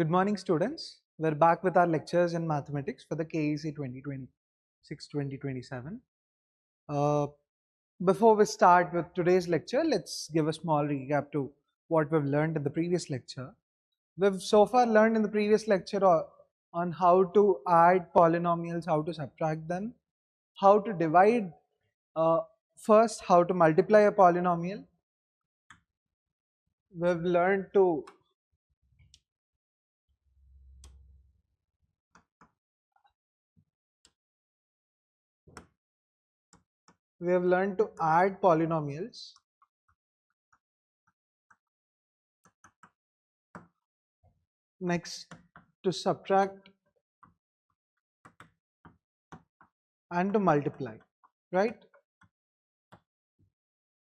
Good morning, students. We're back with our lectures in mathematics for the KEC 2026-2027. Before we start with today's lecture, let's give a small recap to what we've learned in the previous lecture. We've so far learned in the previous lecture on how to add polynomials, how to subtract them, how to divide, first how to multiply a polynomial. We've learned to add polynomials. Next, to subtract and to multiply, right?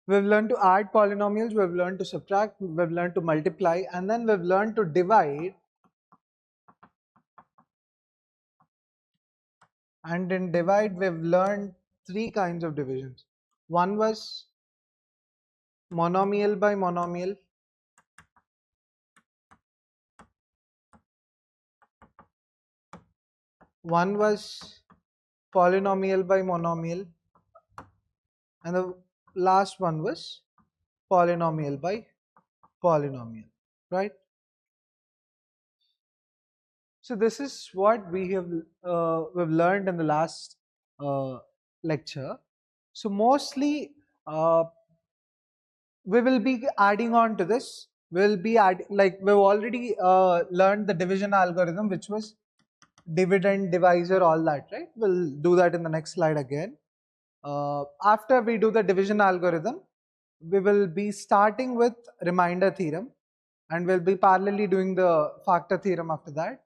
We've learned to add polynomials, we've learned to subtract, we've learned to multiply, and then we've learned to divide. And in divide, we've learned three kinds of divisions. One was monomial by monomial. One was polynomial by monomial. And the last one was polynomial by polynomial, right? So this is what we've learned in the last lecture. So mostly we will be adding on to this. We'll be adding, like we've already learned the division algorithm, which was dividend, divisor, all that, right? We'll do that in the next slide again. After we do the division algorithm, we will be starting with remainder theorem, and we'll be parallelly doing the factor theorem after that.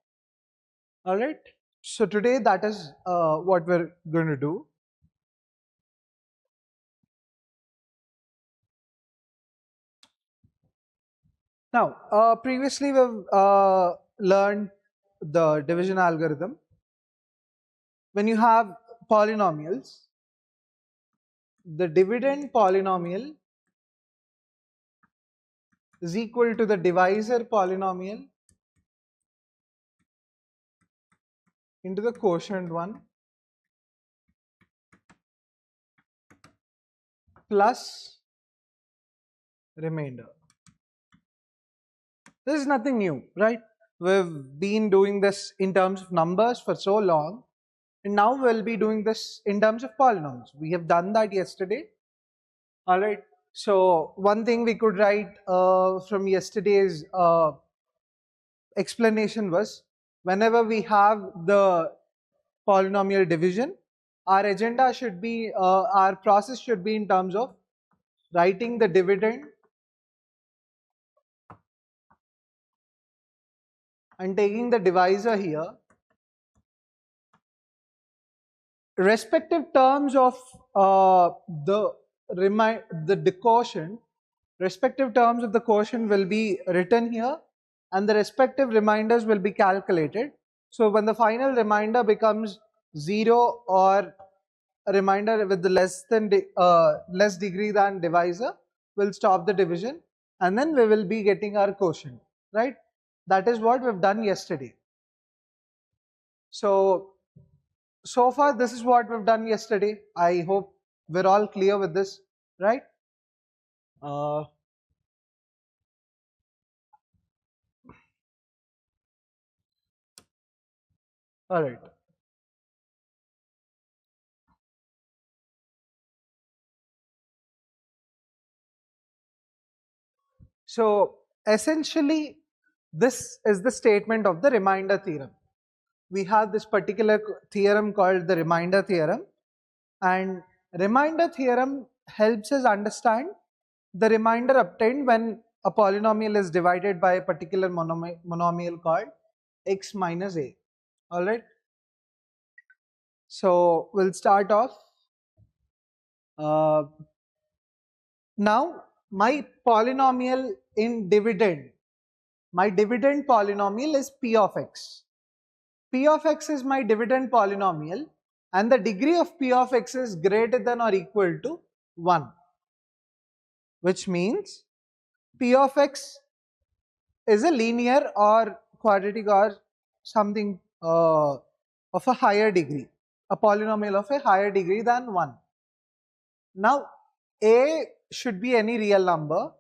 All right. So today that is what we're going to do. Now, previously we've learned the division algorithm. When you have polynomials, the dividend polynomial is equal to the divisor polynomial into the quotient one plus remainder. This is nothing new, right? We've been doing this in terms of numbers for so long, and now we'll be doing this in terms of polynomials. We have done that yesterday. All right. So one thing we could write from yesterday's explanation was, whenever we have the polynomial division, our agenda should be, our process should be in terms of writing the dividend and taking the divisor here. Respective terms of the quotient, respective terms of the quotient will be written here, and the respective reminders will be calculated. So when the final remainder becomes 0 or a remainder with the less degree than divisor, we'll stop the division, and then we will be getting our quotient, right? That is what we've done yesterday. So far this is what we've done yesterday. I hope we're all clear with this, right? All right. So essentially, this is the statement of the remainder theorem. We have this particular theorem called the remainder theorem, and remainder theorem helps us understand the remainder obtained when a polynomial is divided by a particular monomial called x minus a. All right. So we'll start off. Now my polynomial in dividend, my dividend polynomial is p of x. P of x is my dividend polynomial, and the degree of p of x is greater than or equal to 1, which means p of x is a linear or quadratic or something of a higher degree, a polynomial of a higher degree than 1. Now, a should be any real number.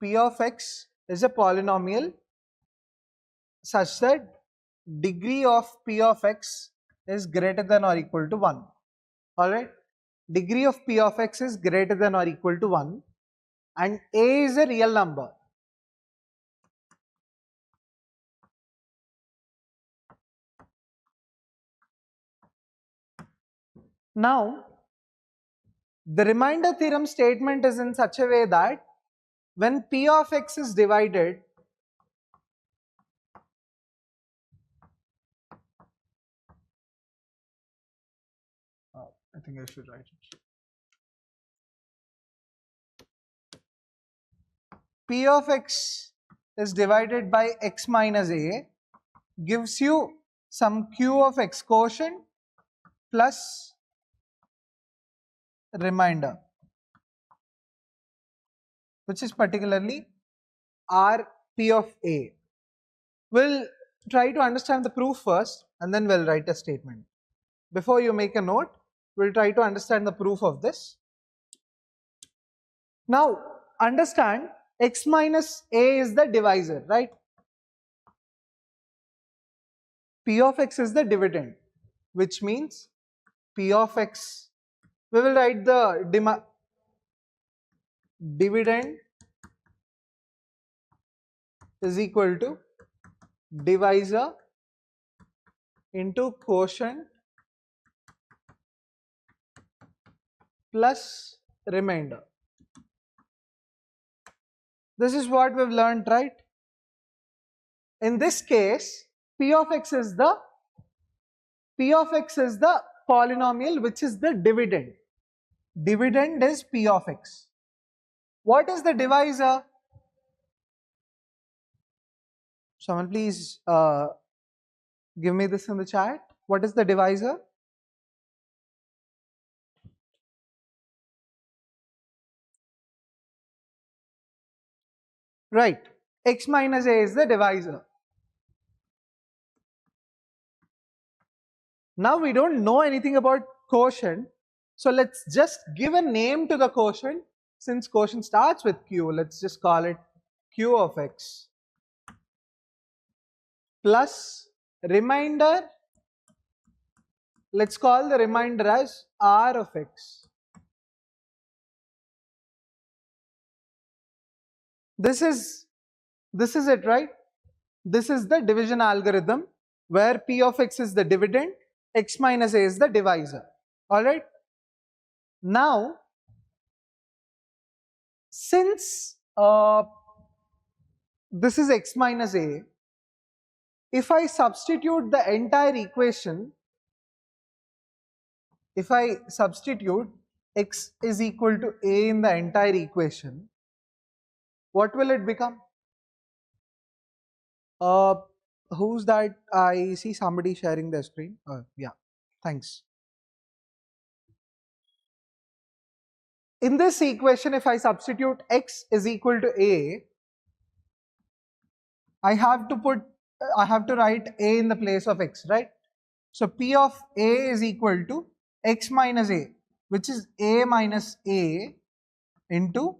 P of x is a polynomial such that degree of P of x is greater than or equal to 1. Alright, degree of P of x is greater than or equal to 1 and a is a real number. Now, the remainder theorem statement is in such a way that when P of x is divided, I think I should write it. P of x is divided by x minus a gives you some q of x quotient plus remainder, which is particularly R P of a. We'll try to understand the proof first and then we'll write a statement. Before you make a note, we'll try to understand the proof of this. Now, understand x minus a is the divisor, right? P of x is the dividend, which means P of x, we will write the dividend is equal to divisor into quotient plus remainder. This is what we've learned, right? In this case, P of x is the polynomial which is the dividend. Dividend is P of x. What is the divisor? Someone please give me this in the chat. What is the divisor? Right, x minus a is the divisor. Now we don't know anything about quotient, so let's just give a name to the quotient. Since quotient starts with q, let's just call it q of x plus remainder, let's call the remainder as r of x. This is it, right? This is the division algorithm where P of x is the dividend, x minus a is the divisor. Alright? Now, since this is x minus a, if I substitute the entire equation, if I substitute x is equal to a in the entire equation, what will it become? Who's that? I see somebody sharing their screen. Yeah, thanks. In this equation, if I substitute x is equal to a, I have to write a in the place of x, right? So P of a is equal to x minus a, which is a minus a into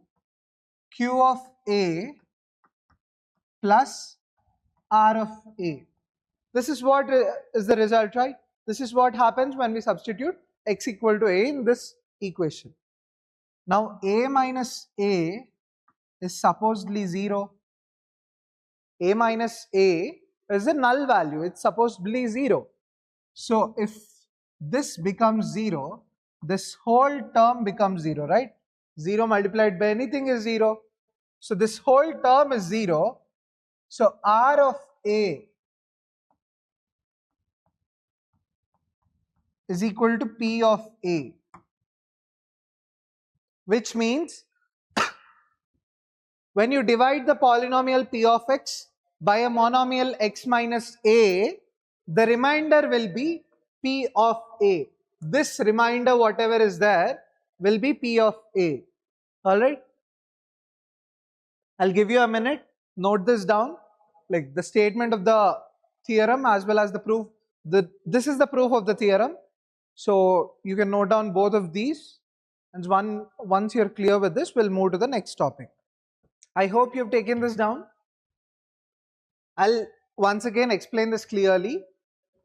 q of a plus r of a. This is what is the result, right? This is what happens when we substitute x equal to a in this equation. Now a minus a is supposedly 0. A minus a is a null value, it's supposedly 0. So if this becomes 0, this whole term becomes 0, right? 0 multiplied by anything is 0. So this whole term is 0. So r of a is equal to P of a, which means when you divide the polynomial P of x by a monomial x minus a, the remainder will be P of a. This remainder, whatever is there, will be P of a. Alright? I'll give you a minute. Note this down, like the statement of the theorem as well as the proof. This is the proof of the theorem. So you can note down both of these. And once you're clear with this, we'll move to the next topic. I hope you've taken this down. I'll once again explain this clearly.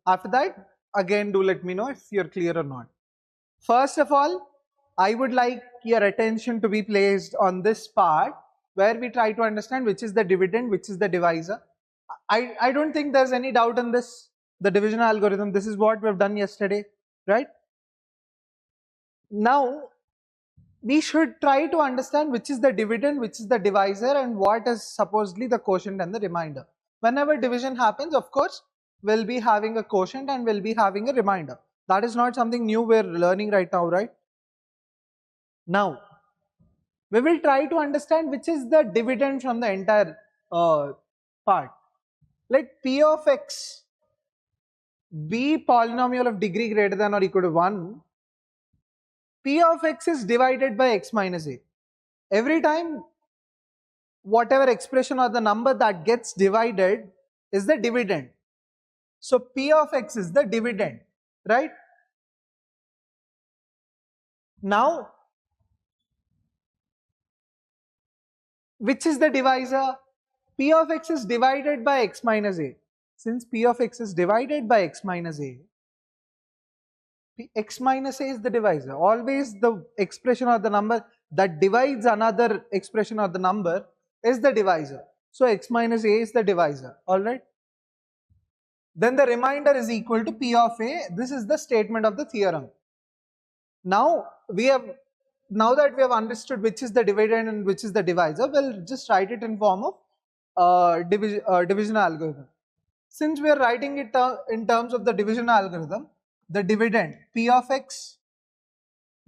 After that, again, do let me know if you're clear or not. First of all, I would like your attention to be placed on this part where we try to understand which is the dividend, which is the divisor. I don't think there's any doubt in this, the division algorithm. This is what we've done yesterday, right? Now, we should try to understand which is the dividend, which is the divisor, and what is supposedly the quotient and the remainder. Whenever division happens, of course, we'll be having a quotient and we'll be having a remainder. That is not something new we're learning right now, right? Now, we will try to understand which is the dividend from the entire part. Let P of x be polynomial of degree greater than or equal to 1. P of x is divided by x minus a. Every time whatever expression or the number that gets divided is the dividend. So P of x is the dividend, right? Now, which is the divisor? P of x is divided by x minus a. Since P of x is divided by x minus a, x minus a is the divisor. Always the expression or the number that divides another expression or the number is the divisor. So x minus a is the divisor, alright? Then the remainder is equal to P of a. This is the statement of the theorem. Now that we have understood which is the dividend and which is the divisor, we'll just write it in form of division algorithm. Since we are writing it in terms of the division algorithm, the dividend P of x,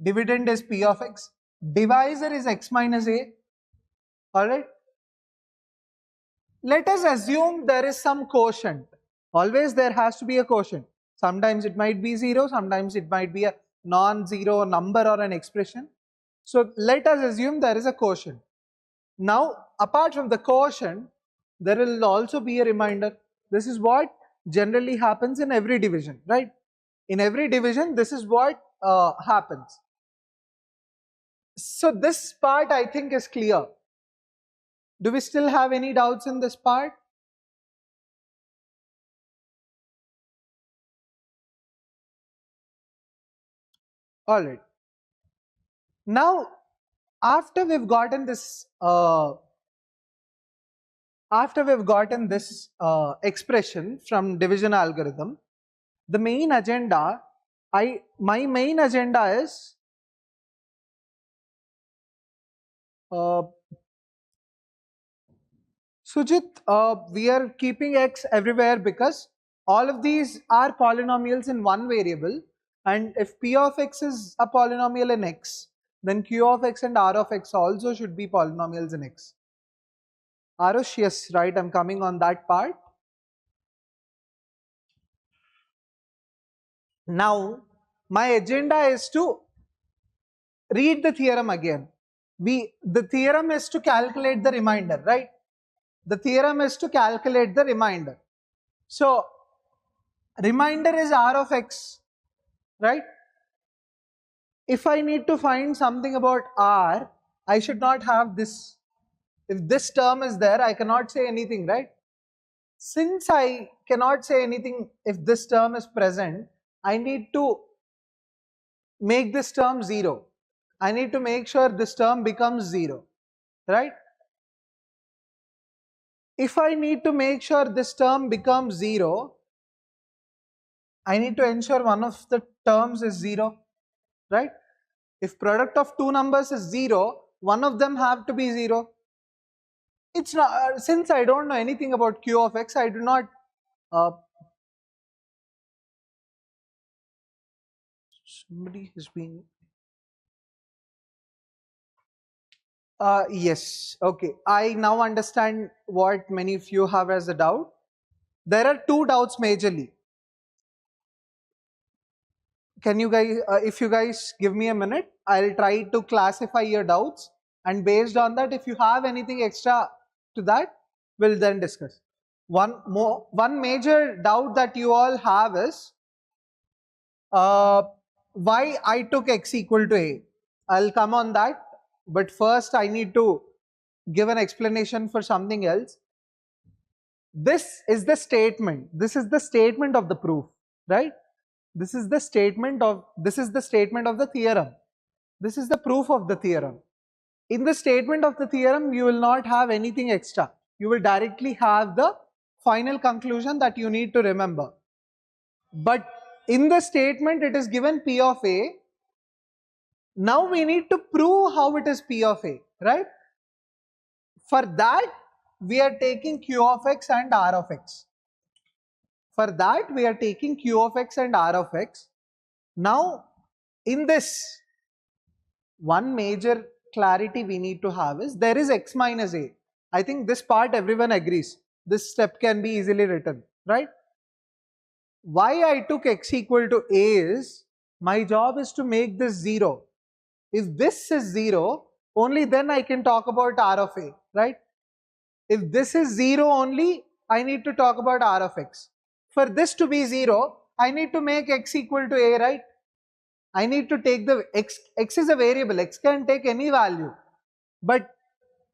dividend is P of x, divisor is x minus a, alright? Let us assume there is some quotient. Always there has to be a quotient. Sometimes it might be 0, sometimes it might be a non-zero number or an expression. So let us assume there is a quotient. Now, apart from the quotient, there will also be a remainder. This is what generally happens in every division, right? In every division, this is what happens. So this part I think is clear. Do we still have any doubts in this part? Alright. Now, after we've gotten this expression from division algorithm, the main agenda, my main agenda is Sujit, we are keeping x everywhere because all of these are polynomials in one variable, and if P of x is a polynomial in x, then Q of x and R of x also should be polynomials in x. Arush, yes, right, I'm coming on that part. Now, my agenda is to read the theorem again. The theorem is to calculate the remainder, right? The theorem is to calculate the remainder. So, remainder is R of x, right? If I need to find something about R, I should not have this. If this term is there, I cannot say anything, right? Since I cannot say anything if this term is present, I need to make this term 0. I need to make sure this term becomes 0, right? If I need to make sure this term becomes 0, I need to ensure one of the terms is 0, right? If product of two numbers is 0, one of them have to be 0. It's not, since I don't know anything about Q of x, I do not somebody has been yes, okay, I now understand what many of you have as a doubt. There are two doubts majorly. Can you guys, if you guys give me a minute, I'll try to classify your doubts And based on that, if you have anything extra to that, we'll then discuss. One major doubt that you all have is why I took x equal to a. I'll come on that, but first I need to give an explanation for something else. This is the statement. This is the statement of the proof, right? This is the statement of the theorem. This is the proof of the theorem. In the statement of the theorem, you will not have anything extra. You will directly have the final conclusion that you need to remember. But in the statement, it is given P of A. Now we need to prove how it is P of A, right? For that, we are taking Q of X and R of X. For that, we are taking Q of X and R of X. Now, in this, one major clarity we need to have is there is X minus A. I think this part everyone agrees. This step can be easily written, right? Why I took X equal to A is, my job is to make this 0. If this is 0, only then I can talk about R of A, right? If this is 0 only, I need to talk about R of X. For this to be 0, I need to make X equal to A, right? I need to take the X is a variable, X can take any value. But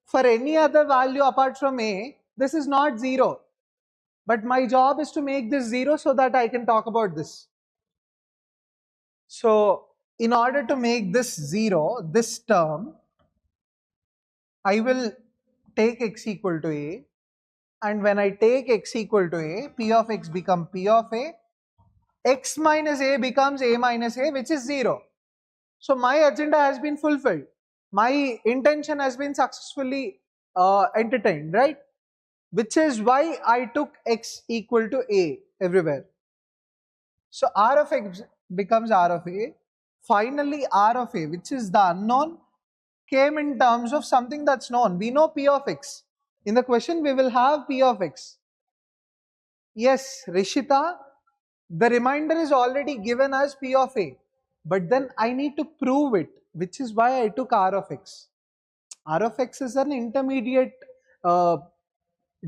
for any other value apart from A, this is not 0. But my job is to make this 0 so that I can talk about this. So, in order to make this 0, this term, I will take X equal to A. And when I take X equal to A, P of X becomes P of A. X minus A becomes A minus A, which is 0. So my agenda has been fulfilled. My intention has been successfully entertained, right? Which is why I took X equal to A everywhere. So R of X becomes R of A. Finally, R of A, which is the unknown, came in terms of something that's known. We know P of X. In the question, we will have P of X. Yes, Rishita, the remainder is already given as P of A. But then I need to prove it, which is why I took R of X. R of X is an intermediate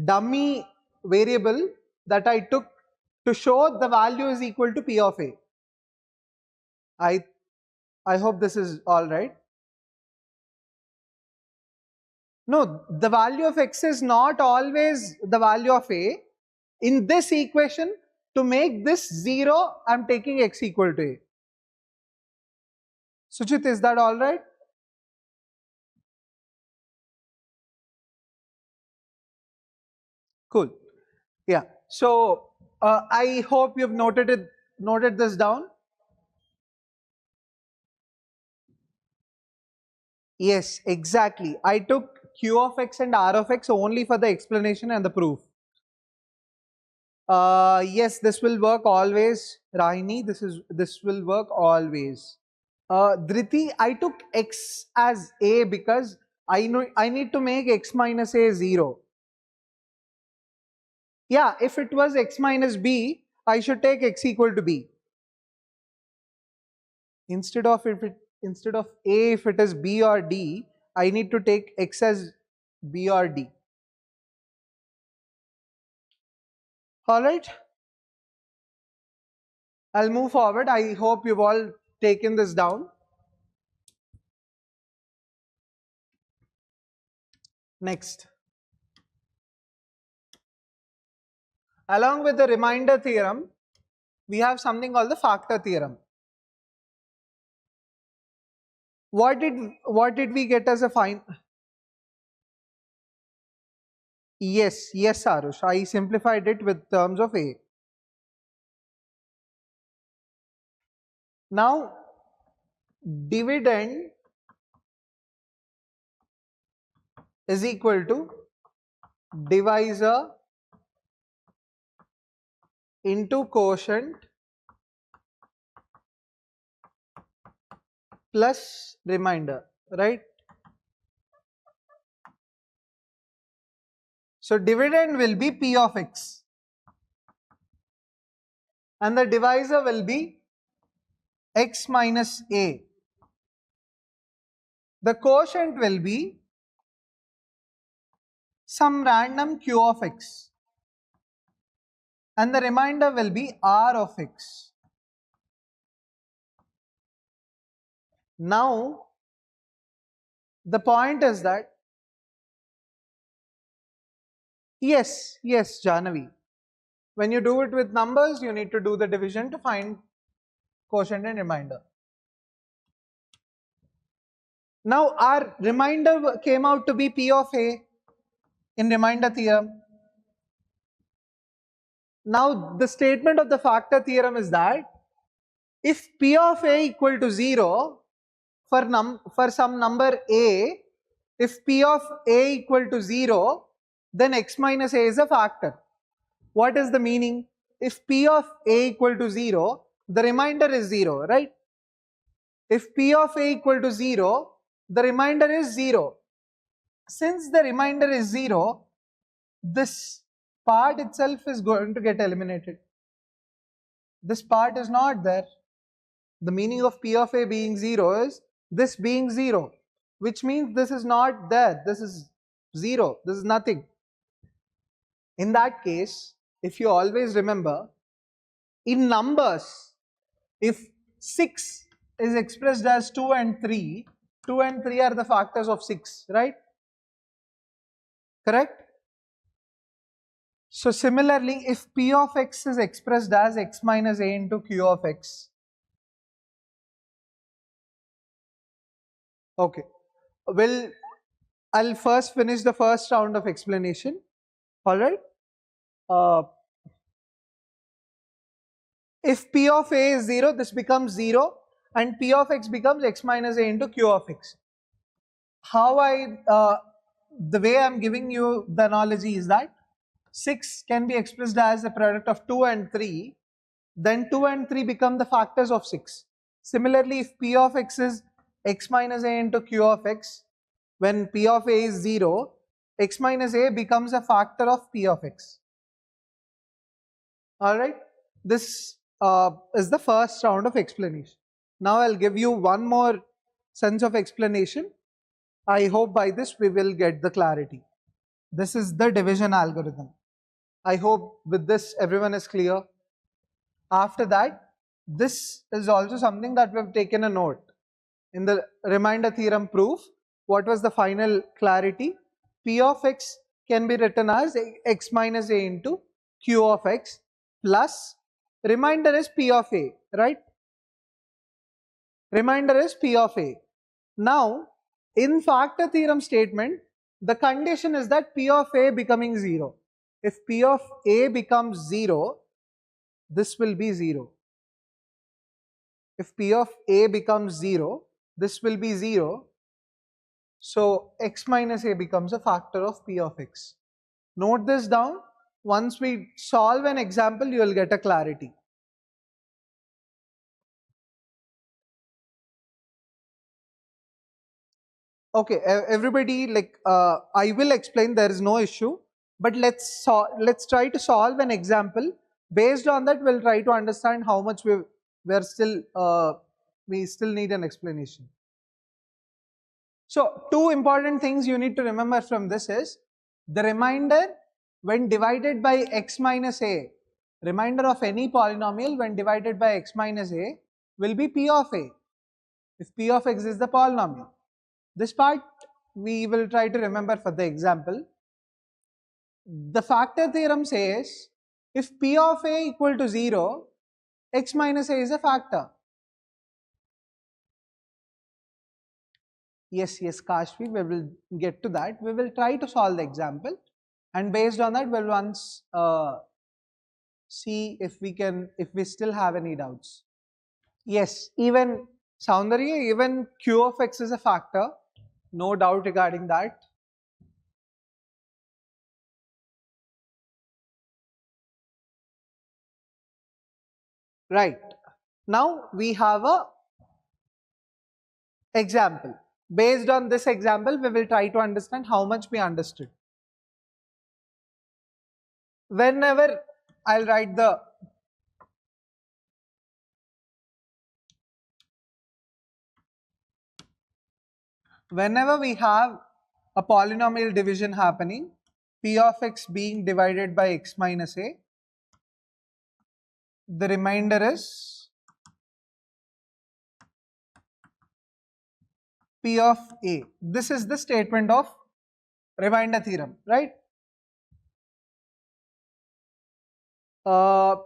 dummy variable that I took to show the value is equal to P of A. I hope this is all right. No, the value of X is not always the value of A. In this equation, to make this 0, I'm taking X equal to A. Suchit, is that all right? Cool. Yeah. So I hope you've noted this down. Yes, exactly. I took Q of X and R of X only for the explanation and the proof. Yes, this will work always. Rahini, this will work always. Dhriti, I took X as A because I know I need to make X minus A 0. Yeah, if it was X minus B, I should take X equal to B. Instead of A, if it is B or D, I need to take X as B or D. Alright, I'll move forward. I hope you've all taken this down. Next. Along with the remainder theorem, we have something called the factor theorem. What did we get as a Yes, Arush. I simplified it with terms of A. Now, dividend is equal to divisor into quotient plus remainder, right? So dividend will be P of X and the divisor will be X minus A. the quotient will be some random q of x and the remainder will be r of x. Now, the point is that, yes, Jahnavi, when you do it with numbers, you need to do the division to find quotient and remainder. Now, our remainder came out to be P of A in remainder theorem. Now, the statement of the factor theorem is that if P of A equal to 0 for some number A, if P of A equal to 0, then x minus A is a factor. What is the meaning? If P of A equal to 0, the remainder is 0, right? If P of A equal to 0, the remainder is 0. Since the remainder is 0, this part itself is going to get eliminated. This part is not there. The meaning of P of A being 0 is this being 0, which means this is not there. This is 0. This is nothing. In that case, if you always remember, in numbers, if 6 is expressed as 2 and 3, 2 and 3 are the factors of 6, right? Correct? So similarly, if P of x is expressed as x minus A into Q of x, okay, I'll first finish the first round of explanation. All right. If P of A is 0, this becomes 0 and P of x becomes x minus A into Q of x. The way I'm giving you the analogy is that 6 can be expressed as a product of 2 and 3, then 2 and 3 become the factors of 6. Similarly, if P of x is x minus A into Q of x, when P of A is 0, x minus A becomes a factor of P of x. Alright, this is the first round of explanation. Now I'll give you one more sense of explanation. I hope by this we will get the clarity. This is the division algorithm. I hope with this everyone is clear. After that, this is also something that we've taken a note. In the remainder theorem proof, what was the final clarity? P of x can be written as x minus A into Q of x plus remainder is P of A, right? Remainder is P of A. Now, in factor theorem statement, the condition is that P of A becoming 0. If P of A becomes 0, this will be 0. If P of A becomes 0, this will be 0. So, x minus A becomes a factor of P of x. Note this down. Once we solve an example, you will get a clarity. Okay, everybody, like I will explain, there is no issue, but let's try to solve an example. Based on that, we'll try to understand how much we still need an explanation. So, two important things you need to remember from this is the remainder when divided by x minus a, remainder of any polynomial when divided by x minus a will be P of a, if P of x is the polynomial. This part we will try to remember for the example. The factor theorem says if P of A equal to 0, x minus A is a factor. Yes, Kashvi, we will get to that. We will try to solve the example and based on that we'll once see if we still have any doubts. Yes, even Soundarya, even Q of x is a factor. No doubt regarding that. Right. Now we have a example. Based on this example, we will try to understand how much we understood. Whenever I'll write the whenever we have a polynomial division happening, p of x being divided by x minus a, the remainder is p of a. This is the statement of remainder theorem, right? Now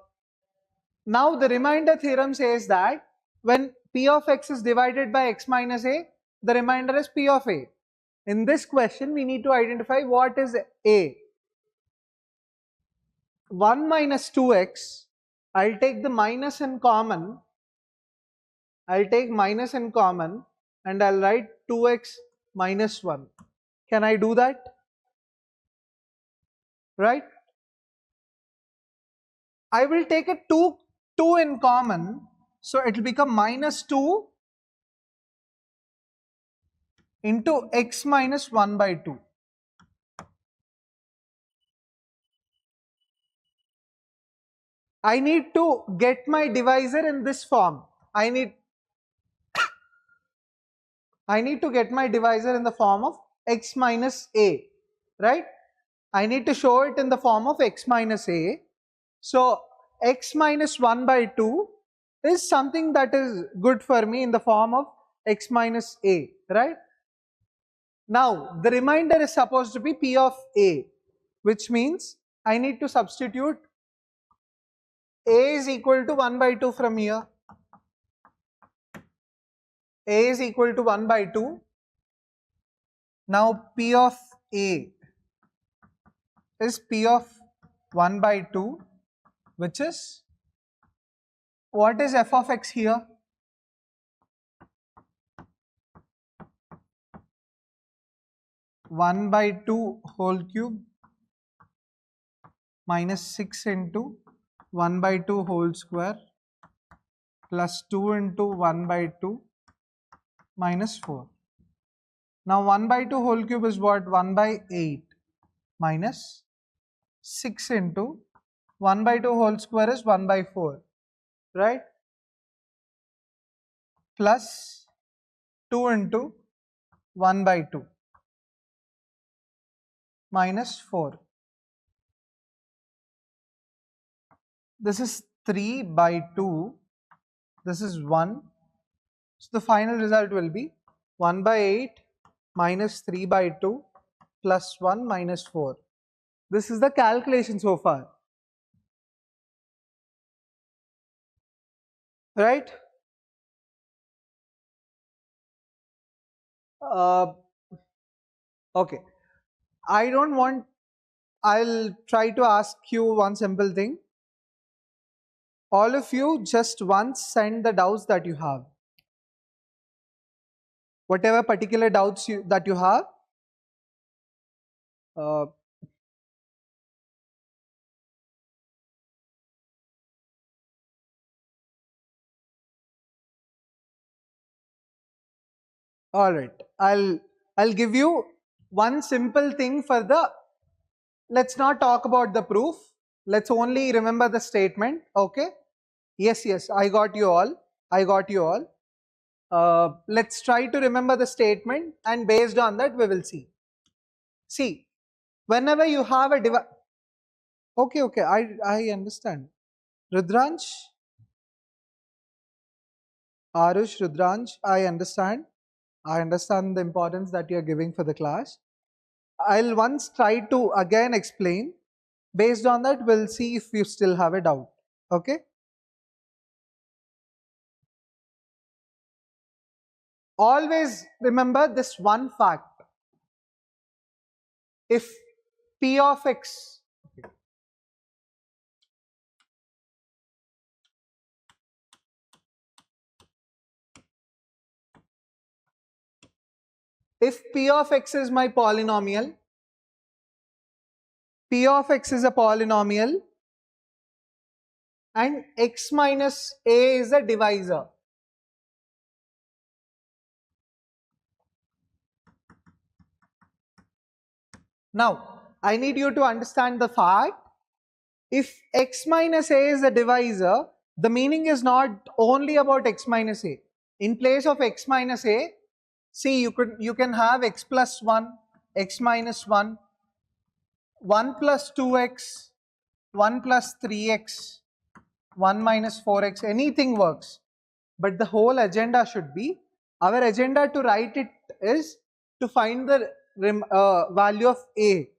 the remainder theorem says that when p of x is divided by x minus a, the remainder is p of a. In this question, we need to identify what is a. 1 minus 2x, I'll take the minus in common. I'll take minus in common and I'll write 2x minus 1. Can I do that? Right? I will take a 2 in common, so it will become minus 2 into x minus 1 by 2. I need to get my divisor in this form. I need to get my divisor in the form of x minus a, right? I need to show it in the form of x minus a. So x minus 1 by 2 is something that is good for me in the form of x minus a, right? Now the remainder is supposed to be p of a, which means I need to substitute a is equal to 1 by 2 from here. A is equal to 1 by 2. Now p of a is p of 1 by 2, which is, what is f of x here? 1 by 2 whole cube minus 6 into 1 by 2 whole square plus 2 into 1 by 2 minus 4. Now 1 by 2 whole cube is what? 1 by 8 minus 6 into 1 by 2 whole square is 1 by 4, right? Plus 2 into 1 by 2 minus 4. This is 3 by 2. This is 1. So the final result will be 1 by 8 minus 3 by 2 plus 1 minus 4. This is the calculation so far. Right? Okay. I'll try to ask you one simple thing. All of you just once send the doubts that you have. Whatever particular doubts that you have. All right. I'll give you one simple thing for the, let's not talk about the proof. Let's only remember the statement. Okay. Yes, I got you all. Let's try to remember the statement, and based on that we will see. See, whenever you have a okay, I understand. Rudransh, Arush, Rudransh, I understand the importance that you are giving for the class. I'll once try to again explain. Based on that, we'll see if you still have a doubt. Okay. Always remember this one fact. If p of x, if p of x is my polynomial, p of x is a polynomial and x minus a is a divisor. Now, I need you to understand the fact, if x minus a is a divisor, the meaning is not only about x minus a. In place of x minus a, See, you can have x plus 1, x minus 1, 1 plus 2x, 1 plus 3x, 1 minus 4x, anything works. But the whole agenda should be, our agenda to write it is to find the value of a.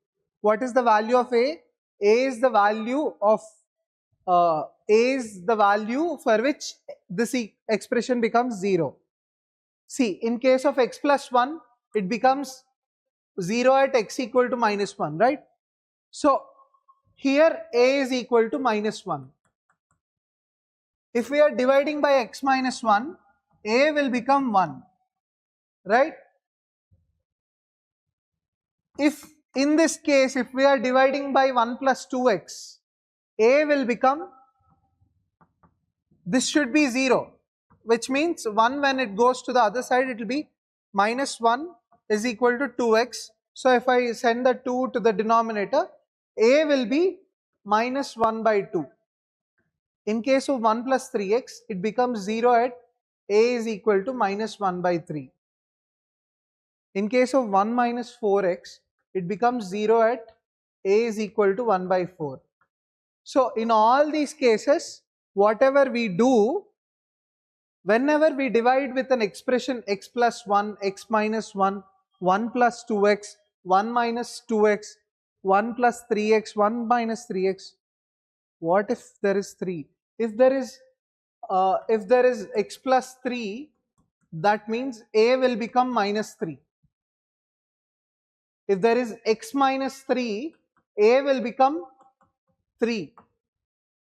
What is the value of a? A is the value of for which this expression becomes 0. See, in case of x plus 1, it becomes 0 at x equal to minus 1, right? So here a is equal to minus 1. If we are dividing by x minus 1, a will become 1, right? If in this case, if we are dividing by 1 plus 2x, a will become, this should be 0, which means 1 when it goes to the other side, it will be minus 1 is equal to 2x. So if I send the 2 to the denominator, a will be minus 1 by 2. In case of 1 plus 3x, it becomes 0 at a is equal to minus 1 by 3. In case of 1 minus 4x, it becomes 0 at a is equal to 1 by 4. So in all these cases, whatever we do, whenever we divide with an expression x plus 1, x minus 1, 1 plus 2x, 1 minus 2x, 1 plus 3x, 1 minus 3x, what if there is 3? If there is x plus 3, that means a will become minus 3. If there is x minus 3, a will become 3.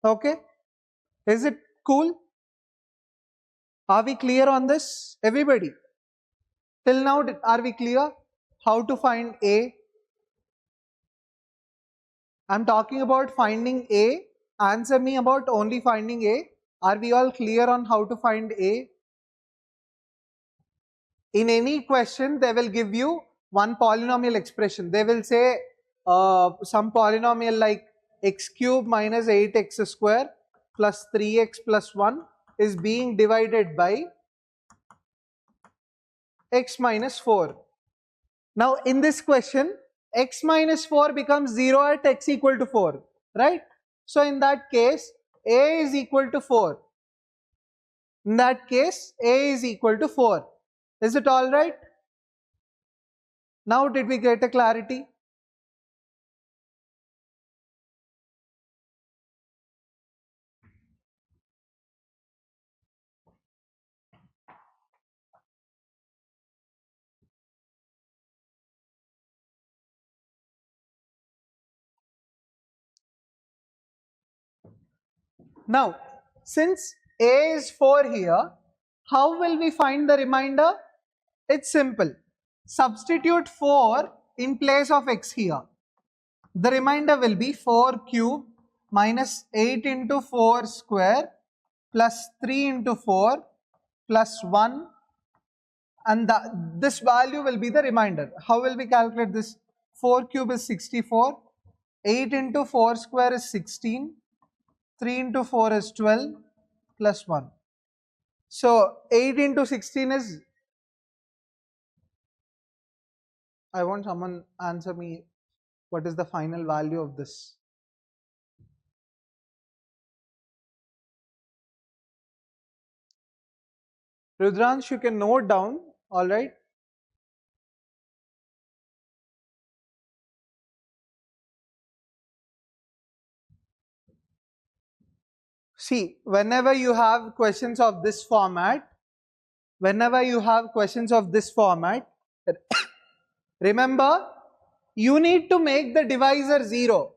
Okay? Is it cool? Are we clear on this? Everybody? Till now, are we clear how to find a? I'm talking about finding a. Answer me about only finding a. Are we all clear on how to find a? In any question, they will give you one polynomial expression. They will say some polynomial like x cube minus 8x square plus 3x plus 1 is being divided by x minus 4. Now in this question, x minus 4 becomes 0 at x equal to 4, right? So in that case, a is equal to 4. In that case, a is equal to 4. Is it all right? Now did we get a clarity? Now, since a is 4 here, how will we find the remainder? It's simple. Substitute 4 in place of x here. The remainder will be 4 cube minus 8 into 4 square plus 3 into 4 plus 1, and this value will be the remainder. How will we calculate this? 4 cube is 64, 8 into 4 square is 16, 3 into 4 is 12 plus 1. So 8 into 16 is, I want someone answer me what is the final value of this. Rudransh, you can note down, alright? See, whenever you have questions of this format, remember, you need to make the divisor 0.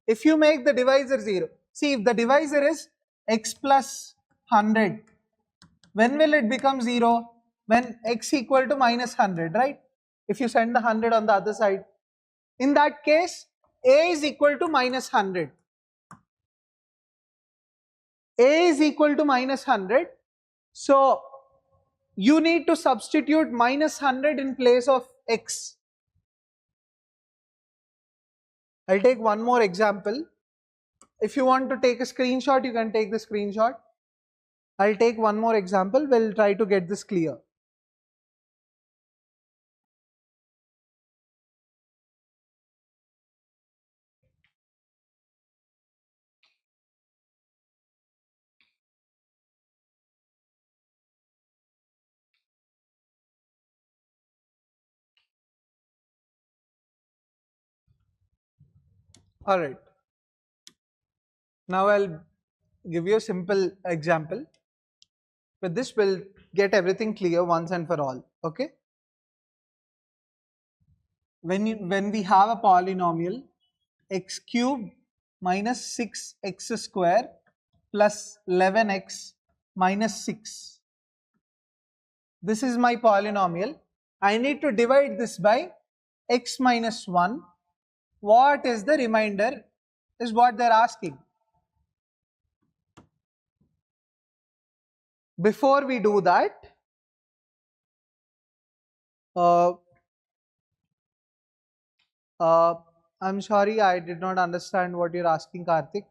If you make the divisor 0, see if the divisor is x plus 100, when will it become 0? When x equal to minus 100, right? If you send the 100 on the other side. In that case, a is equal to minus 100. A is equal to minus 100. So, you need to substitute minus 100 in place of x. I'll take one more example. If you want to take a screenshot, you can take the screenshot. I'll take one more example. We'll try to get this clear. Alright. Now I'll give you a simple example. With this we'll get everything clear once and for all. Okay. When we have a polynomial x cube minus 6x square plus 11x minus 6. This is my polynomial. I need to divide this by x minus 1. What is the remainder is what they're asking. Before we do that, I'm sorry, I did not understand what you're asking, Karthik.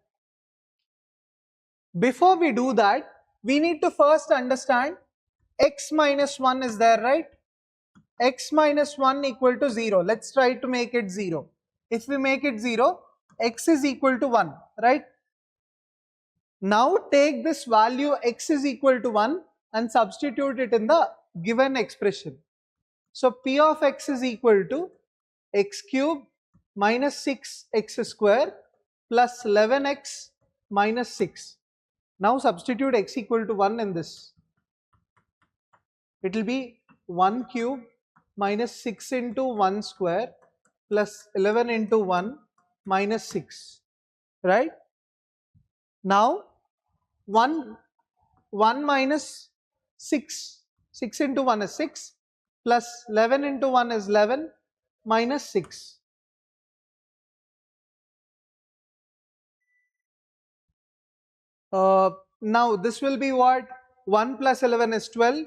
Before we do that, we need to first understand x minus 1 is there, right? X minus 1 equal to 0. Let's try to make it 0. If we make it 0, x is equal to 1, right? Now take this value x is equal to 1 and substitute it in the given expression. So p of x is equal to x cube minus 6x square plus 11x minus 6. Now substitute x equal to 1 in this. It will be 1 cube minus 6 into 1 square plus 11 into 1 minus 6, right? Now 1 minus 6, 6 into 1 is 6 plus 11 into 1 is 11 minus 6. Now this will be what? 1 plus 11 is 12,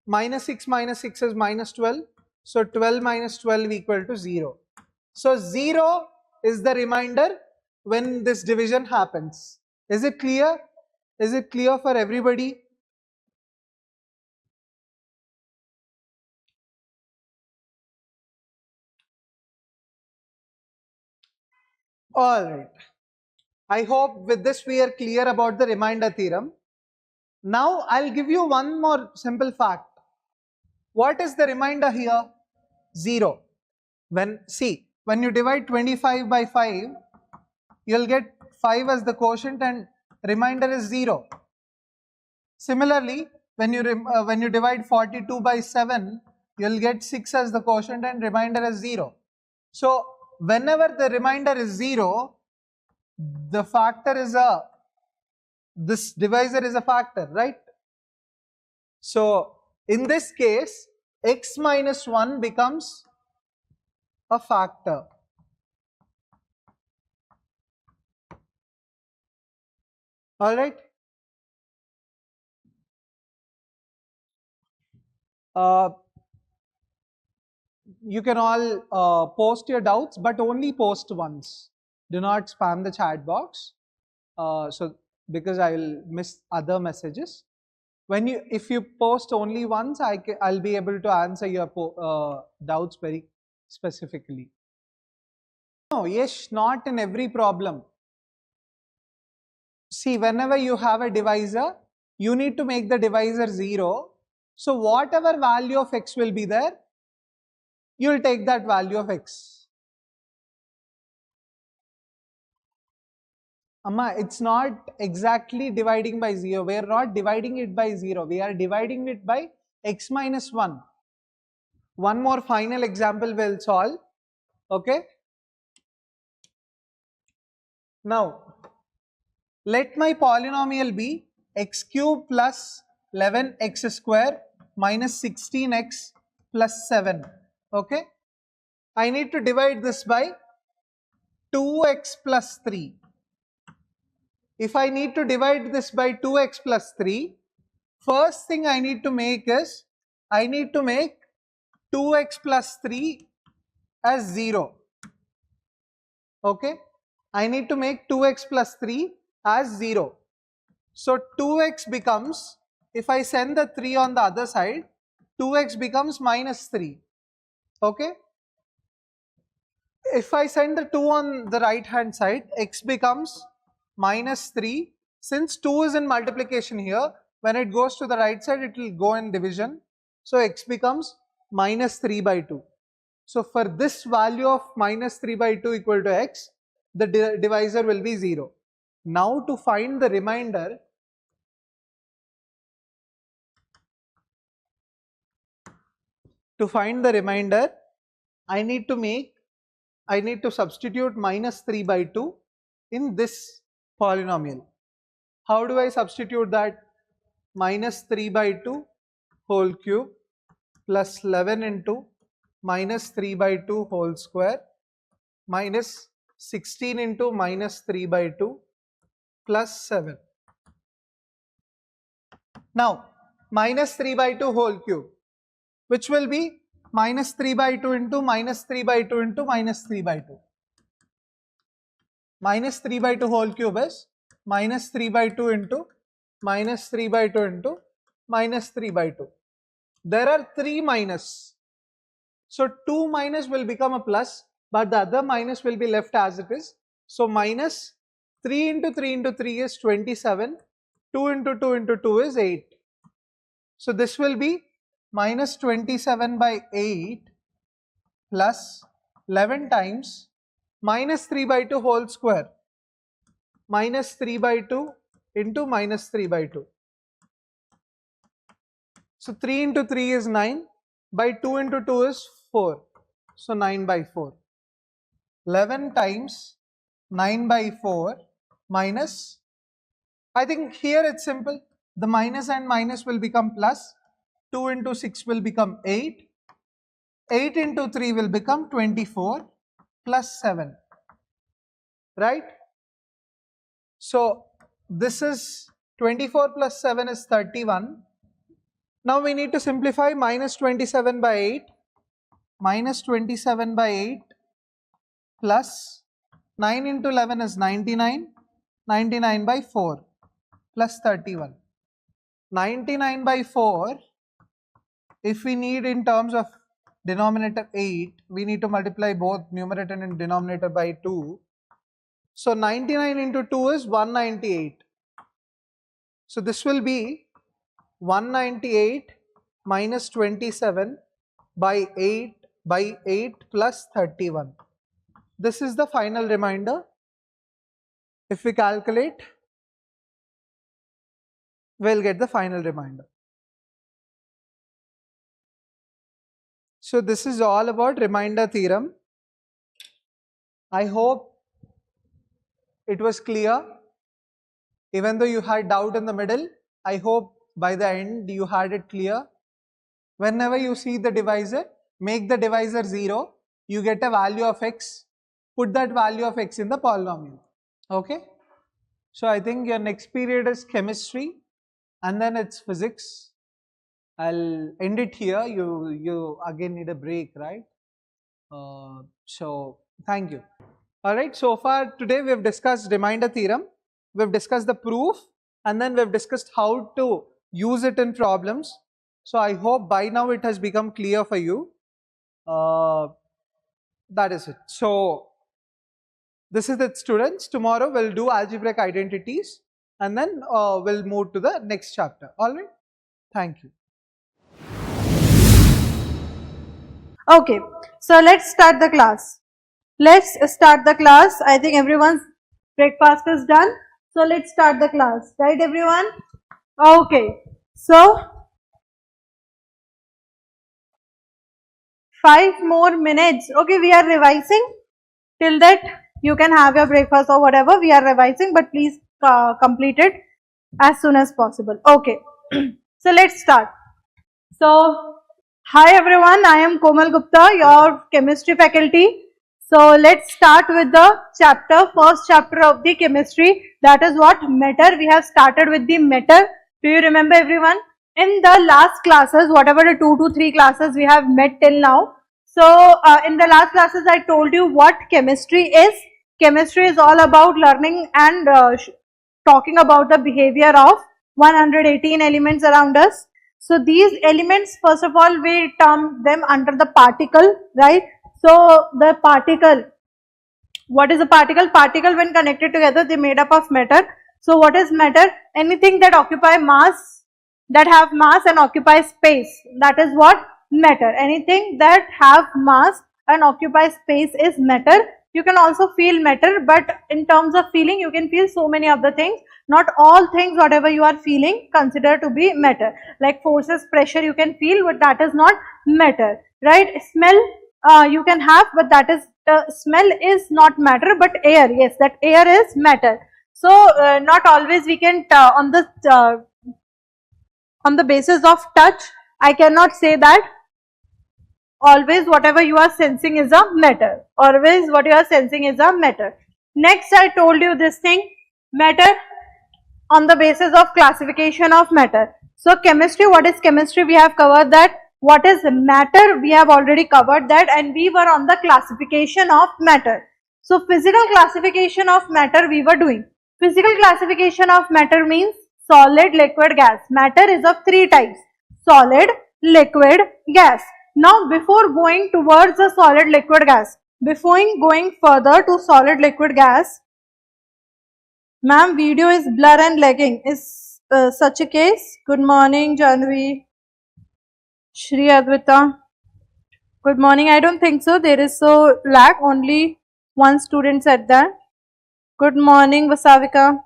minus 6 is minus 12, so 12 minus 12 equal to 0. So 0 is the remainder when this division happens. Is it clear? Is it clear for everybody? Alright. I hope with this we are clear about the remainder theorem. Now I'll give you one more simple fact. What is the remainder here? 0. When you divide 25 by 5, you'll get 5 as the quotient and remainder is 0. Similarly, when you divide 42 by 7, you'll get 6 as the quotient and remainder is 0. So whenever the remainder is 0, the factor is this divisor is a factor, right? So in this case, x minus 1 becomes a factor. Alright. You can all post your doubts, but only post once. Do not spam the chat box. Because I will miss other messages. If you post only once, I'll be able to answer your doubts very specifically. No, yes, not in every problem. See, whenever you have a divisor, you need to make the divisor 0. So whatever value of x will be there, you will take that value of x. Amma, it's not exactly dividing by 0. We are not dividing it by 0. We are dividing it by x minus 1. One more final example we'll solve. Okay. Now, let my polynomial be x cube plus 11x square minus 16x plus 7. Okay. I need to divide this by 2x plus 3. If I need to divide this by 2x plus 3, first thing I need to make is, I need to make 2x plus 3 as 0. Okay. I need to make 2x plus 3 as 0. So 2x becomes, if I send the 3 on the other side, 2x becomes minus 3. Okay. If I send the 2 on the right hand side, x becomes minus 3. Since 2 is in multiplication here, when it goes to the right side, it will go in division. So x becomes minus 3 by 2. So for this value of minus 3 by 2 equal to x, the divisor will be 0. Now to find the remainder, I need to substitute minus 3 by 2 in this polynomial. How do I substitute that? Minus 3 by 2 whole cube plus 11 into minus 3 by 2 whole square minus 16 into minus 3 by 2 plus 7. Now minus 3 by 2 whole cube, which will be minus 3 by 2 into minus 3 by 2 into minus 3 by 2. Minus 3 by 2 whole cube is minus 3 by 2 into minus 3 by 2 into minus 3 by 2. There are 3 minus. So 2 minus will become a plus, but the other minus will be left as it is. So minus 3 into 3 into 3 is 27. 2 into 2 into 2 is 8. So this will be minus 27 by 8 plus 11 times minus 3 by 2 whole square minus 3 by 2 into minus 3 by 2. So 3 into 3 is 9, by 2 into 2 is 4, so 9 by 4. 11 times 9 by 4 minus, I think here it's simple, the minus and minus will become plus, 2 into 6 will become 8, 8 into 3 will become 24 plus 7, right? So this is 24 plus 7 is 31. Now we need to simplify minus 27 by 8, minus 27 by 8 plus 9 into 11 is 99, 99 by 4 plus 31. 99 by 4, if we need in terms of denominator 8, we need to multiply both numerator and denominator by 2. So 99 into 2 is 198. So this will be 198 minus 27 by 8 plus 31. This is the final remainder. If we calculate, we'll get the final remainder. So this is all about remainder theorem. I hope it was clear. Even though you had doubt in the middle, I hope by the end you had it clear. Whenever you see the divisor, make the divisor 0, you get a value of x, put that value of x in the polynomial. Okay? So I think your next period is chemistry and then it's physics. I'll end it here. You again need a break, right? So thank you. Alright, so far today we have discussed remainder theorem, we have discussed the proof, and then we have discussed how to use it in problems. So I hope by now it has become clear for you. That is it. So this is it, students. Tomorrow we'll do algebraic identities and then we'll move to the next chapter. Alright, thank you. Okay, so let's start the class. I think everyone's breakfast is done. So let's start the class. Right, everyone? Okay. So 5 more minutes. Okay, we are revising. Till that, you can have your breakfast or whatever. We are revising, but please complete it as soon as possible. Okay. So let's start. So hi everyone, I am Komal Gupta, your chemistry faculty. So let's start with the first chapter of the chemistry, that is what? Matter. We have started with the matter. Do you remember everyone? In the last classes, whatever the 2 to 3 classes we have met till now. So in the last classes I told you what chemistry is. Chemistry is all about learning and talking about the behavior of 118 elements around us. So these elements, first of all, we term them under the particle, right? So the particle, what is a particle? Particle when connected together, they made up of matter. So what is matter? Anything that occupy mass, that have mass and occupy space, that is what? Matter. Anything that have mass and occupy space is matter. You can also feel matter, but in terms of feeling, you can feel so many of the things. Not all things, whatever you are feeling, consider to be matter. Like forces, pressure, you can feel, but that is not matter, right? Smell, you can have, but that is, smell is not matter, but air, yes, that air is matter. So, not always we can, on the basis of touch, I cannot say that always whatever you are sensing is a matter. Always what you are sensing is a matter. Next, I told you this thing, matter on the basis of classification of matter. So chemistry, what is chemistry? We have covered that. What is matter? We have already covered that, and we were on the classification of matter. So physical classification of matter we were doing. Physical classification of matter means solid, liquid, gas. Matter is of three types: solid, liquid, gas. Now before going towards the solid, liquid, gas, before going further to solid, liquid, gas, ma'am, video is blur and lagging. Is such a case? Good morning, Janvi. Shri Advita. Good morning. I don't think so. There is so lag. Only one student said that. Good morning, Vasavika.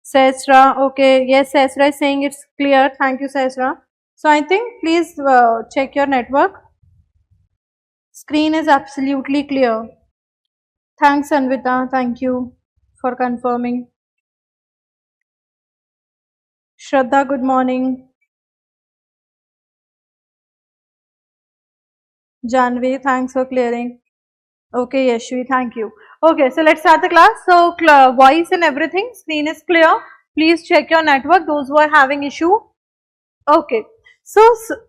Sesra. Okay. Yes, Sesra is saying it's clear. Thank you, Sesra. So I think please check your network. Screen is absolutely clear. Thanks, Anvita. Thank you for confirming. Shraddha, good morning. Janvi, thanks for clearing. Okay, Yashvi, thank you. Okay, so let's start the class. So, voice and everything, screen is clear. Please check your network, those who are having issue. Okay, so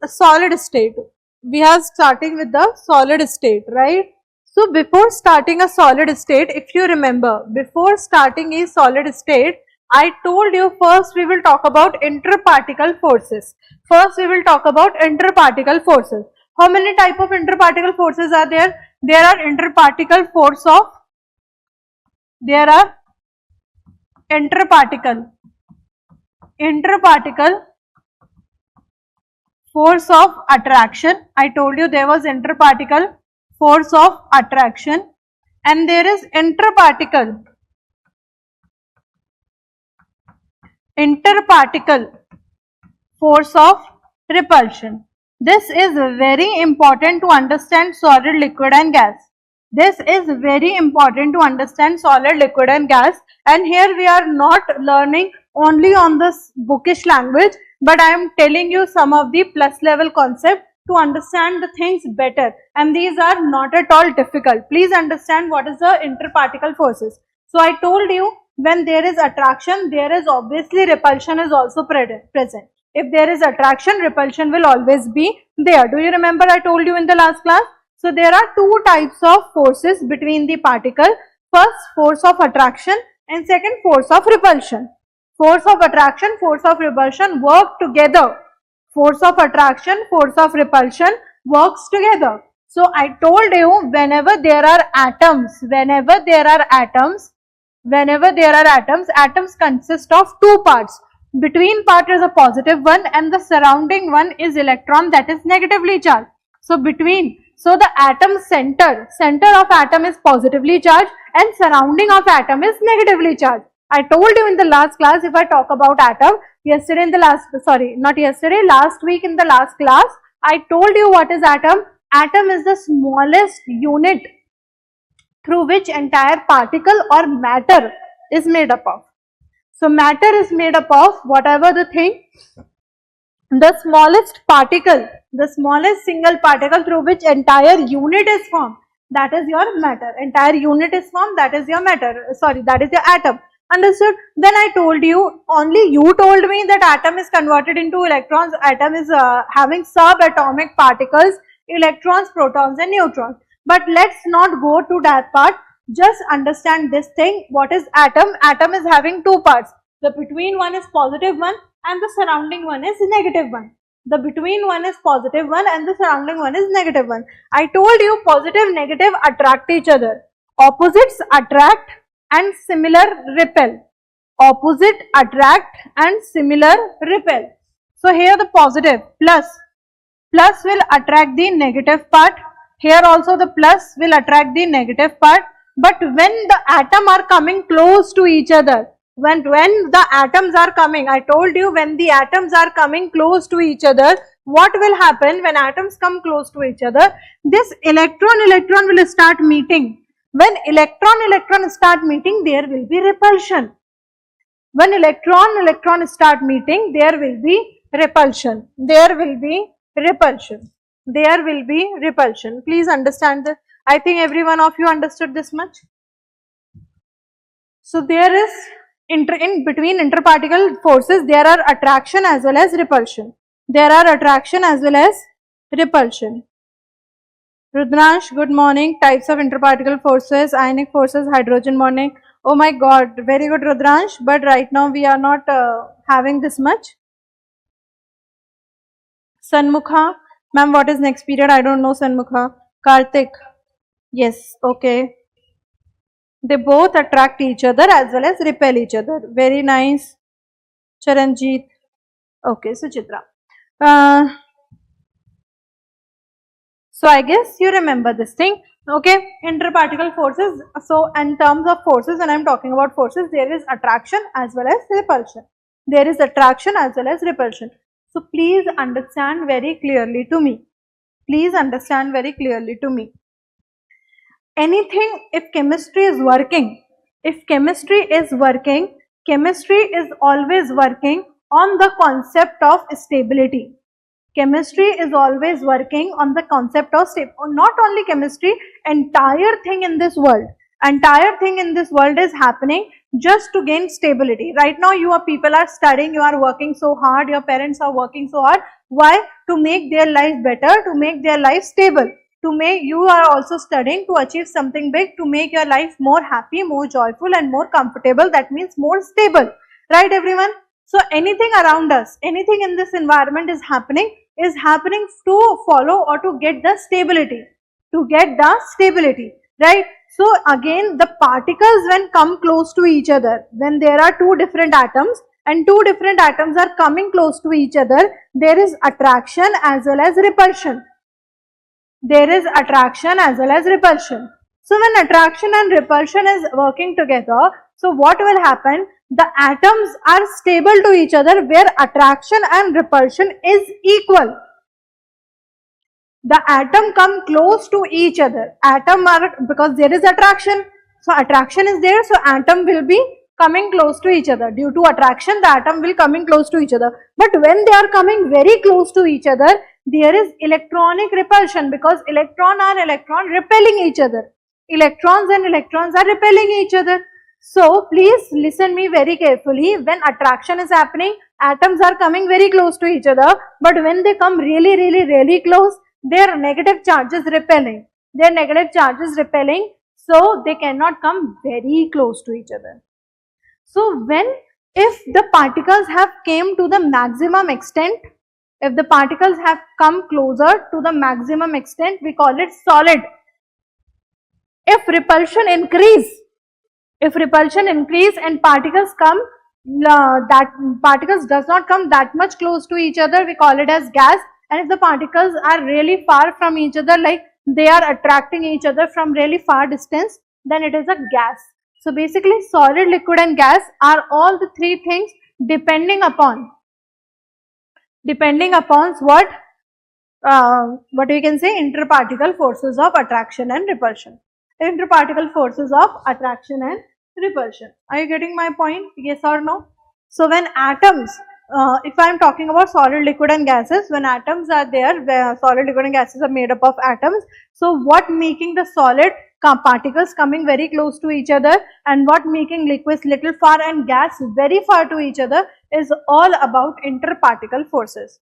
solid state. We are starting with the solid state, right? So, before starting a solid state, if you remember, before starting a solid state, I told you first we will talk about interparticle forces. First, we will talk about interparticle forces. How many type of interparticle forces are there? There are interparticle force of, there are interparticle force of attraction. I told you there was interparticle force of attraction, and there is interparticle force of repulsion. This is very important to understand solid, liquid and gas. This is very important to understand solid, liquid and gas. And here we are not learning only on this bookish language, but I am telling you some of the plus level concept to understand the things better. And these are not at all difficult. Please understand what is the interparticle forces. So I told you when there is attraction, there is obviously repulsion is also present. If there is attraction, repulsion will always be there. Do you remember I told you in the last class? So there are two types of forces between the particle. First, force of attraction, and second, force of repulsion. Force of attraction, force of repulsion work together. Force of attraction, force of repulsion works together. So I told you whenever there are atoms, atoms consist of two parts. Between part is a positive one and the surrounding one is electron that is negatively charged. So the atom center of atom is positively charged and surrounding of atom is negatively charged. I told you in the last class, if I talk about atom, last week in the last class, I told you what is atom. Atom is the smallest unit through which entire particle or matter is made up of. So matter is made up of whatever the thing, the smallest particle, the smallest single particle through which entire unit is formed, that is your matter. Entire unit is formed, that is your matter. Sorry, that is your atom. Understood? Then I told you, only you told me that atom is converted into electrons. Atom is having subatomic particles, electrons, protons and neutrons. But let's not go to that part. Just understand this thing. What is atom? Atom is having two parts. The between one is positive one and the surrounding one is negative one. The between one is positive one and the surrounding one is negative one. I told you positive, negative attract each other. Opposites attract and similar repel. Opposite attract and similar repel. So here the positive plus will attract the negative part Here also the plus will attract the negative part. But when the atom are coming close to each other, when the atoms are coming, I told you when the atoms are coming close to each other, what will happen when atoms come close to each other? This electron will start meeting. When electron start meeting, there will be repulsion. When electron start meeting, there will be repulsion. There will be repulsion. There will be repulsion. Please understand this. I think every one of you understood this much. So there is in between interparticle forces, there are attraction as well as repulsion. There are attraction as well as repulsion. Rudransh, good morning. Types of interparticle forces, ionic forces, hydrogen bonding. Oh my god, very good Rudransh, but right now we are not having this much. Sanmukha, ma'am, what is next period? I don't know Sanmukha. Karthik, yes, okay. They both attract each other as well as repel each other. Very nice. Charanjit. Okay, Suchitra. So I guess you remember this thing. Okay, interparticle forces. So in terms of forces, when I am talking about forces, there is attraction as well as repulsion. There is attraction as well as repulsion. So please understand very clearly to me. Please understand very clearly to me. Anything, if chemistry is working, chemistry is always working on the concept of stability. Chemistry is always working on the concept of stability. Not only chemistry, entire thing in this world is happening just to gain stability. Right now people are studying, you are working so hard, your parents are working so hard. Why? To make their life better, to make their life stable. You are also studying to achieve something big, to make your life more happy, more joyful and more comfortable. That means more stable. Right everyone? So anything around us, anything in this environment is happening to follow or to get the stability. Right? So again, the particles when come close to each other, when there are two different atoms and two different atoms are coming close to each other, there is attraction as well as repulsion. There is attraction as well as repulsion. So when attraction and repulsion is working together, so what will happen? The atoms are stable to each other where attraction and repulsion is equal. The atom come close to each other. Because there is attraction. So attraction is there, so atom will be coming close to each other. Due to attraction, the atom will coming close to each other. But when they are coming very close to each other, there is electronic repulsion because electron repelling each other. Electrons and electrons are repelling each other. So please listen me very carefully. When attraction is happening, atoms are coming very close to each other. But when they come really close, their negative charge is repelling. So they cannot come very close to each other. So if the particles have came to the maximum extent, if the particles have come closer to the maximum extent, we call it solid. If repulsion increase and particles does not come that much close to each other, we call it as gas. And if the particles are really far from each other, like they are attracting each other from really far distance, then it is a gas. So basically solid, liquid and gas are all the three things depending upon what we can say, interparticle forces of attraction and repulsion. Interparticle forces of attraction and repulsion. Are you getting my point? Yes or no? So when atoms, if I am talking about solid, liquid and gases, when atoms are there, where solid, liquid and gases are made up of atoms. So what making the solid particles coming very close to each other and what making liquids little far and gas very far to each other is all about interparticle forces.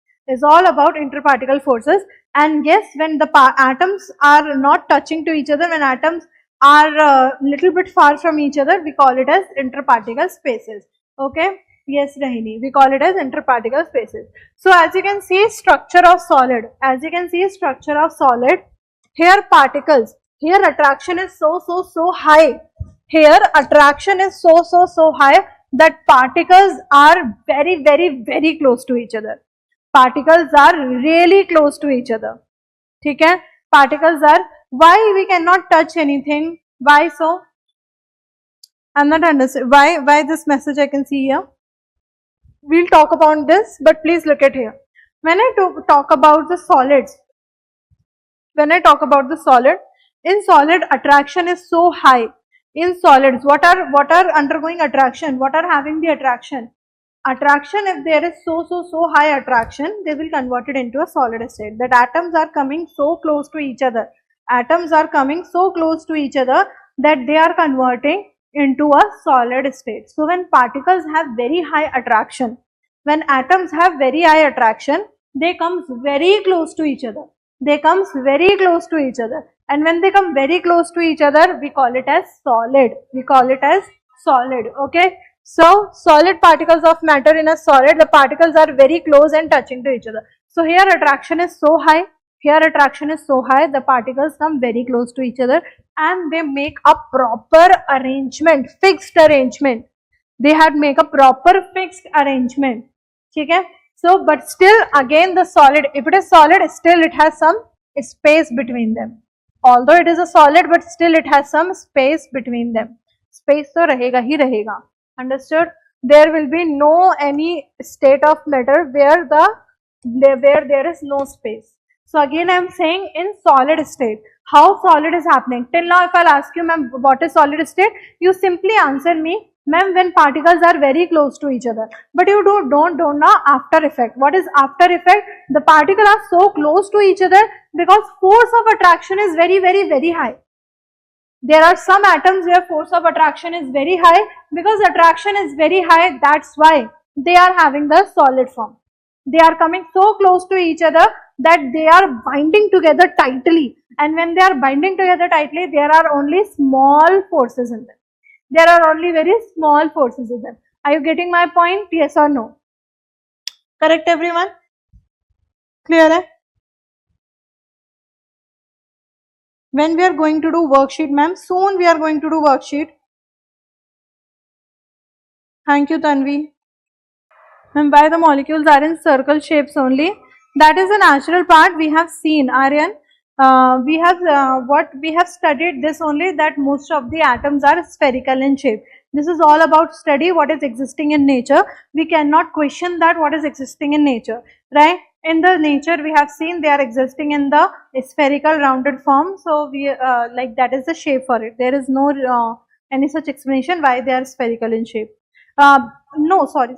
And yes, when the atoms are not touching to each other, when atoms are little bit far from each other, we call it as interparticle spaces. Okay? Yes, Rahini, we call it as interparticle spaces. So as you can see, structure of solid. Here particles, here attraction is so high. Here attraction is so high that particles are very close to each other. Particles are really close to each other. ठीक है? Particles are, why we cannot touch anything? Why so? I'm not understanding. Why this message I can see here? We'll talk about this, but please look at here. When I talk about the solids, in solid attraction is so high. In solids, what are undergoing attraction? What are having the attraction? Attraction, if there is so high attraction, they will convert it into a solid state. That atoms are coming so close to each other. Atoms are coming so close to each other that they are converting into a solid state. So when particles have very high attraction, when atoms have very high attraction, they come very close to each other. They come very close to each other. And when they come very close to each other, we call it as solid. We call it as solid. Okay. So solid particles of matter in a solid, the particles are very close and touching to each other. So here attraction is so high. Here attraction is so high, the particles come very close to each other and they make a proper arrangement, fixed arrangement. They had make a proper fixed arrangement. Okay? So, but still again the solid, if it is solid, still it has some space between them. Although it is a solid, but still it has some space between them. Space so rahega hi rahega. Understood? There will be no any state of matter where there is no space. So again I am saying in solid state, how solid is happening? Till now if I'll ask you, ma'am, what is solid state? You simply answer me, ma'am, when particles are very close to each other. But you don't know after effect. What is after effect? The particles are so close to each other because force of attraction is very high. There are some atoms where force of attraction is very high. Because attraction is very high, that's why they are having the solid form. They are coming so close to each other that they are binding together tightly. And when they are binding together tightly, there are only small forces in them. There are only very small forces in them. Are you getting my point? Yes or no? Correct, everyone? Clear? Hai? When we are going to do worksheet, ma'am? Soon we are going to do worksheet. Thank you, Tanvi. And why the molecules are in circle shapes only? That is a natural part we have seen, Aryan. We have studied this only, that most of the atoms are spherical in shape. This is all about study what is existing in nature. We cannot question that what is existing in nature, right? In the nature we have seen they are existing in the spherical rounded form. So we like that is the shape for it. There is no any such explanation why they are spherical in shape. No, sorry.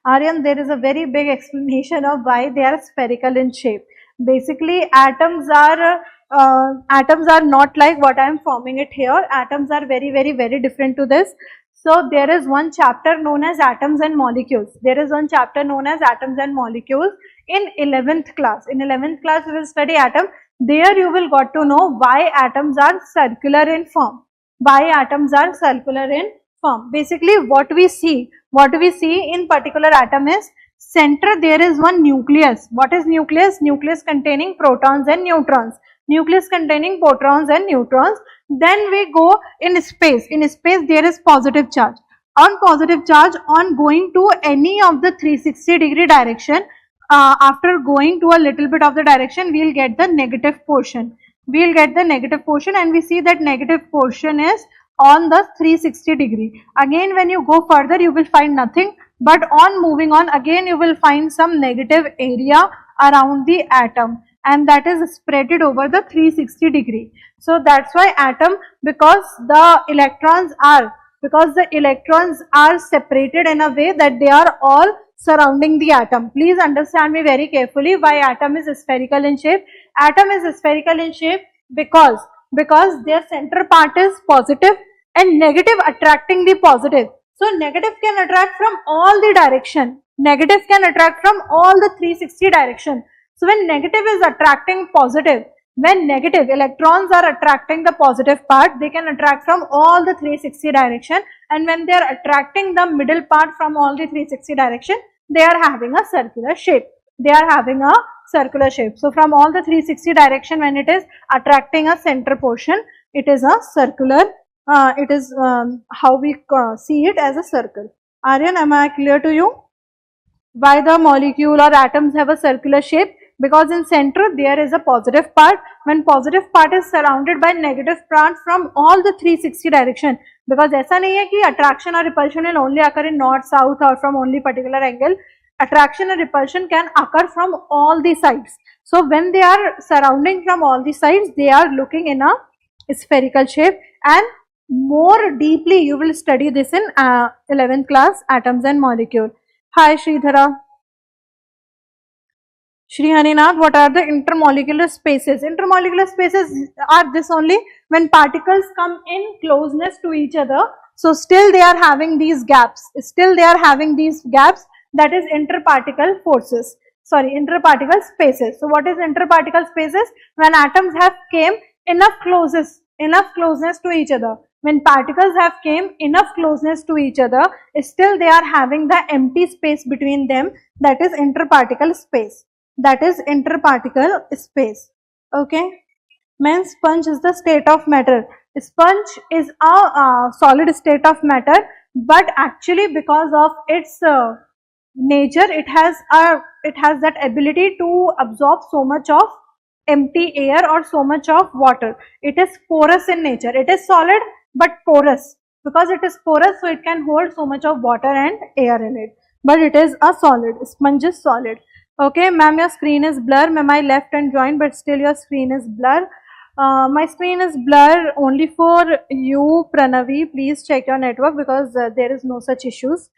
Aryan, there is a very big explanation of why they are spherical in shape. Basically, atoms are not like what I am forming it here. Atoms are very different to this. So there is one chapter known as atoms and molecules. There is one chapter known as atoms and molecules in 11th class. In 11th class, we will study atom. There you will got to know why atoms are circular in form. Why atoms are circular in form. Basically, what we see in particular atom is center there is one nucleus. What is nucleus? Nucleus containing protons and neutrons. Nucleus containing protons and neutrons. Then we go in space. In space there is positive charge. On positive charge, on going to any of the 360-degree direction, after going to a little bit of the direction, we will get the negative portion. We will get the negative portion, and we see that negative portion is on the 360 degree. Again, when you go further, you will find nothing, but on moving on, again you will find some negative area around the atom, and that is spreaded over the 360 degree. So that's why atom, because the electrons are separated in a way that they are all surrounding the atom. Please understand me very carefully why atom is spherical in shape. Atom is spherical in shape because their center part is positive and negative attracting the positive. So negative can attract from all the direction. Negative can attract from all the 360 direction. So when negative is attracting positive, when negative electrons are attracting the positive part, they can attract from all the 360 direction, and when they are attracting the middle part from all the 360 direction, they are having a circular shape. They are having a circular shape. So from all the 360 direction, when it is attracting a center portion, it is a circular, it is how we see it as a circle. Aryan, am I clear to you? Why the molecule or atoms have a circular shape? because in center there is a positive part. When positive part is surrounded by negative part from all the 360 direction, because ऐसा नहीं है कि attraction or repulsion will only occur in north, south or from only particular angle. Attraction and repulsion can occur from all the sides. So when they are surrounding from all the sides, they are looking in a spherical shape, and more deeply you will study this in 11th class, atoms and molecule. Hi Sridhara. Shri Haninath, what are the intermolecular spaces? Intermolecular spaces are this only when particles come in closeness to each other. So still they are having these gaps. Still they are having these gaps. That is interparticle forces. Sorry, interparticle spaces. So what is interparticle spaces? When atoms have came enough closeness to each other. When particles have came enough closeness to each other, still they are having the empty space between them. That is interparticle space. That is interparticle space. Okay. Means sponge is the state of matter. Sponge is a solid state of matter, but actually because of its nature, it has that ability to absorb so much of empty air or so much of water. It is porous in nature. It is solid but porous. Because it is porous, so it can hold so much of water and air in it. But it is a solid. Sponge is solid. Okay, ma'am, your screen is blur. Ma'am, I left and joined, but still your screen is blur. My screen is blur only for you, Pranavi. Please check your network because there is no such issues.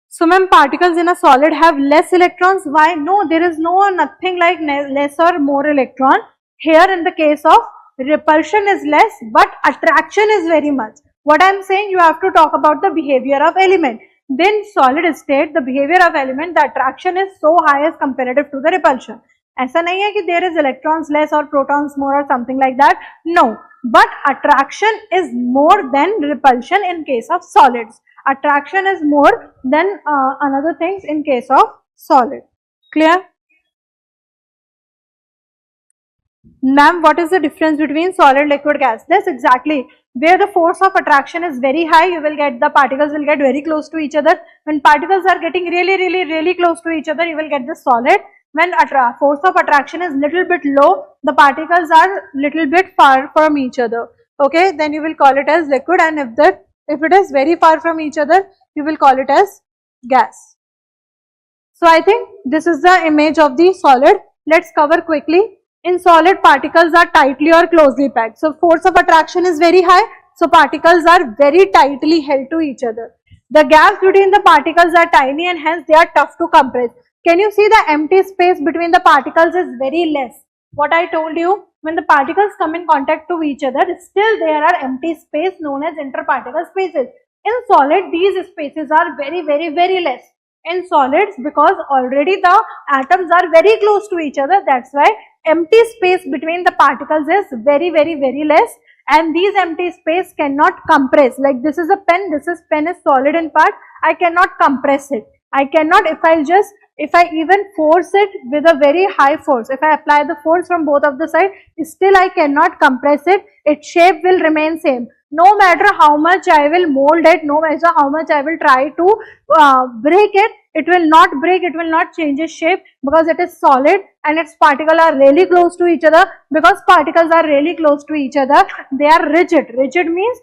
So, ma'am, particles in a solid have less electrons. Why? No, there is nothing like less or more electron. Here in the case of repulsion is less, but attraction is very much. What I am saying, you have to talk about the behavior of element. Then solid state, the behavior of element, the attraction is so high as comparative to the repulsion. ऐसा नहीं है कि there is electrons less or protons more or something like that. No, but attraction is more than repulsion in case of solids. Attraction is more than another things in case of solid. Clear? Ma'am, what is the difference between solid, liquid, gas? That's exactly. Where the force of attraction is very high, you will get the particles will get very close to each other. When particles are getting really close to each other, you will get the solid. When force of attraction is little bit low, the particles are little bit far from each other. Okay, then you will call it as liquid, and if it is very far from each other, you will call it as gas. So I think this is the image of the solid. Let's cover quickly. In solid, particles are tightly or closely packed. So force of attraction is very high. So particles are very tightly held to each other. The gaps between the particles are tiny and hence they are tough to compress. Can you see the empty space between the particles is very less? What I told you, when the particles come in contact to each other, still there are empty space known as interparticle spaces. In solid, these spaces are very less. In solids, because already the atoms are very close to each other, that's why empty space between the particles is very less, and these empty space cannot compress. Like this is a pen, pen is solid in part, I cannot compress it. I cannot, if I even force it with a very high force, if I apply the force from both of the sides, still I cannot compress it, its shape will remain same. No matter how much I will mold it, no matter how much I will try to break it, it will not break, it will not change its shape because it is solid and its particles are really close to each other. Because particles are really close to each other, they are rigid. Rigid means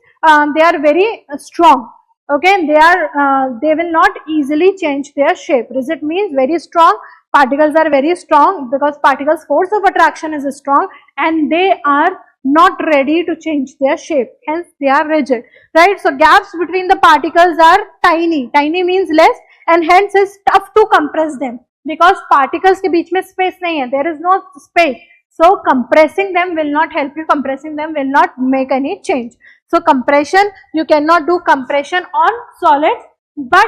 they are very strong. Okay, they will not easily change their shape. Rigid means very strong. Particles are very strong because particles' force of attraction is strong and they are not ready to change their shape, hence they are rigid, right? So gaps between the particles are tiny. Tiny means less, and hence it's tough to compress them because particles के बीच में space नहीं है, there is no space. So compressing them will not help you, compressing them will not make any change. So compression, you cannot do compression on solids. But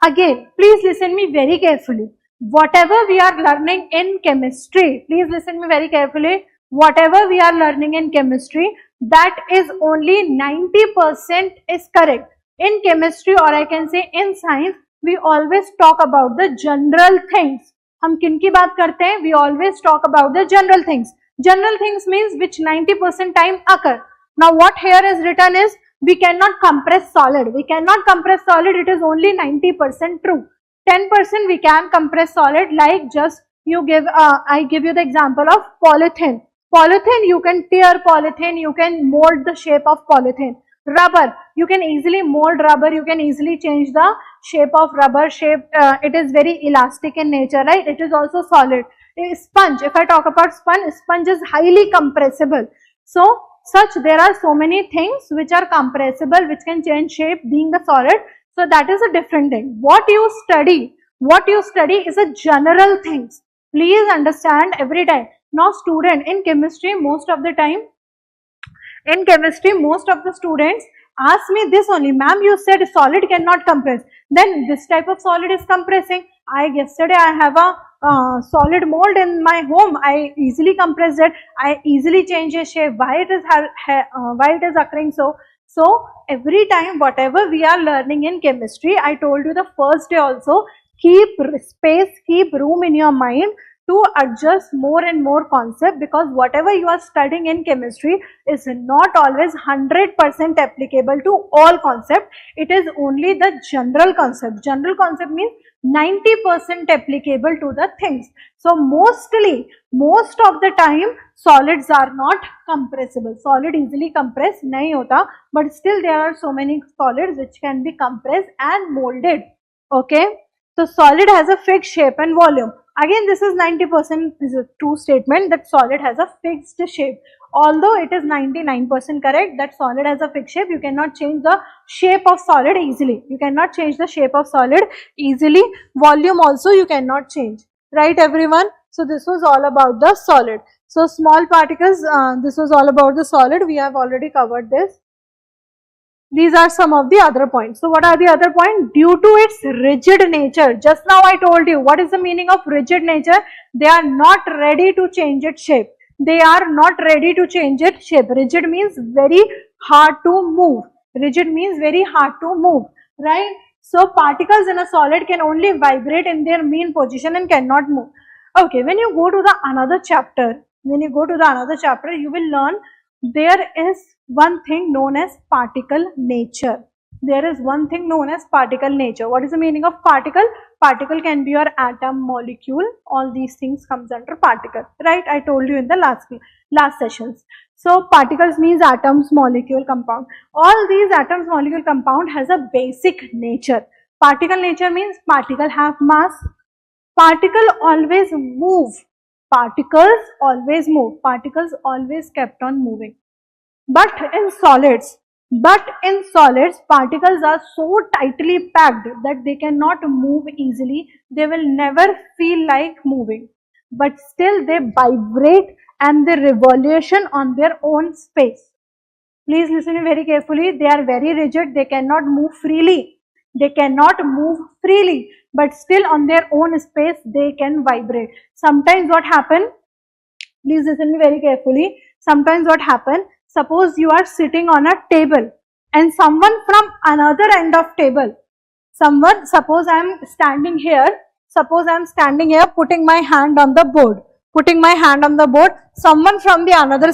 again, please listen me very carefully. Whatever we are learning in chemistry, please listen me very carefully. Whatever we are learning in chemistry, that is only 90% is correct. In chemistry, or I can say in science, we always talk about the general things. हम किन की बात करते हैं? We always talk about the general things. General things means which 90% time occur. Now what here is written is, we cannot compress solid. We cannot compress solid, it is only 90% true. 10% we can compress solid, like just I give you the example of polythene. Polythene, you can tear polythene, you can mold the shape of polythene. Rubber, you can easily mold rubber, you can easily change the shape of rubber shape. It is very elastic in nature, right? It is also solid. A sponge, if I talk about sponge is highly compressible. So there are so many things which are compressible, which can change shape being a solid. So that is a different thing. What you study is a general things. Please understand every time. Now student, in chemistry most of the students ask me this only, ma'am, you said solid cannot compress, then this type of solid is compressing. Yesterday I have a solid mold in my home, I easily compressed it, I easily change its shape. Why it is occurring so? So every time whatever we are learning in chemistry, I told you the first day also, keep space, keep room in your mind to adjust more and more concept, because whatever you are studying in chemistry is not always 100% applicable to all concept. It is only the general concept. General concept means 90% applicable to the things. So most of the time solids are not compressible. Solid easily compressed nahi hota, but still there are so many solids which can be compressed and molded. Okay. So solid has a fixed shape and volume. Again, this is 90% is a true statement that solid has a fixed shape. Although it is 99% correct that solid has a fixed shape, you cannot change the shape of solid easily. You cannot change the shape of solid easily. Volume also you cannot change. Right, everyone? So this was all about the solid. So small particles, this was all about the solid. We have already covered this. These are some of the other points. So what are the other points? Due to its rigid nature, just now I told you what is the meaning of rigid nature. They are not ready to change its shape. They are not ready to change its shape. Rigid means very hard to move. Rigid means very hard to move, right? So particles in a solid can only vibrate in their mean position and cannot move. Okay, when you go to the another chapter, you will learn there is one thing known as particle nature. There is one thing known as particle nature. What is the meaning of particle? Particle can be your atom, molecule, all these things comes under particle, right? I told you in the last sessions. So particles means atoms, molecule, compound. All these atoms, molecule, compound has a basic nature. Particle nature means particle have mass. Particle always move. Particles always move. Particles always kept on moving. But in solids, particles are so tightly packed that they cannot move easily. They will never feel like moving. But still they vibrate and they revolution on their own space. Please listen very carefully. They are very rigid. They cannot move freely. But still on their own space, they can vibrate. Sometimes what happen? Please listen very carefully. Sometimes what happen? Suppose you are sitting on a table and someone from another end of table, suppose I am standing here putting my hand on the board, someone from the another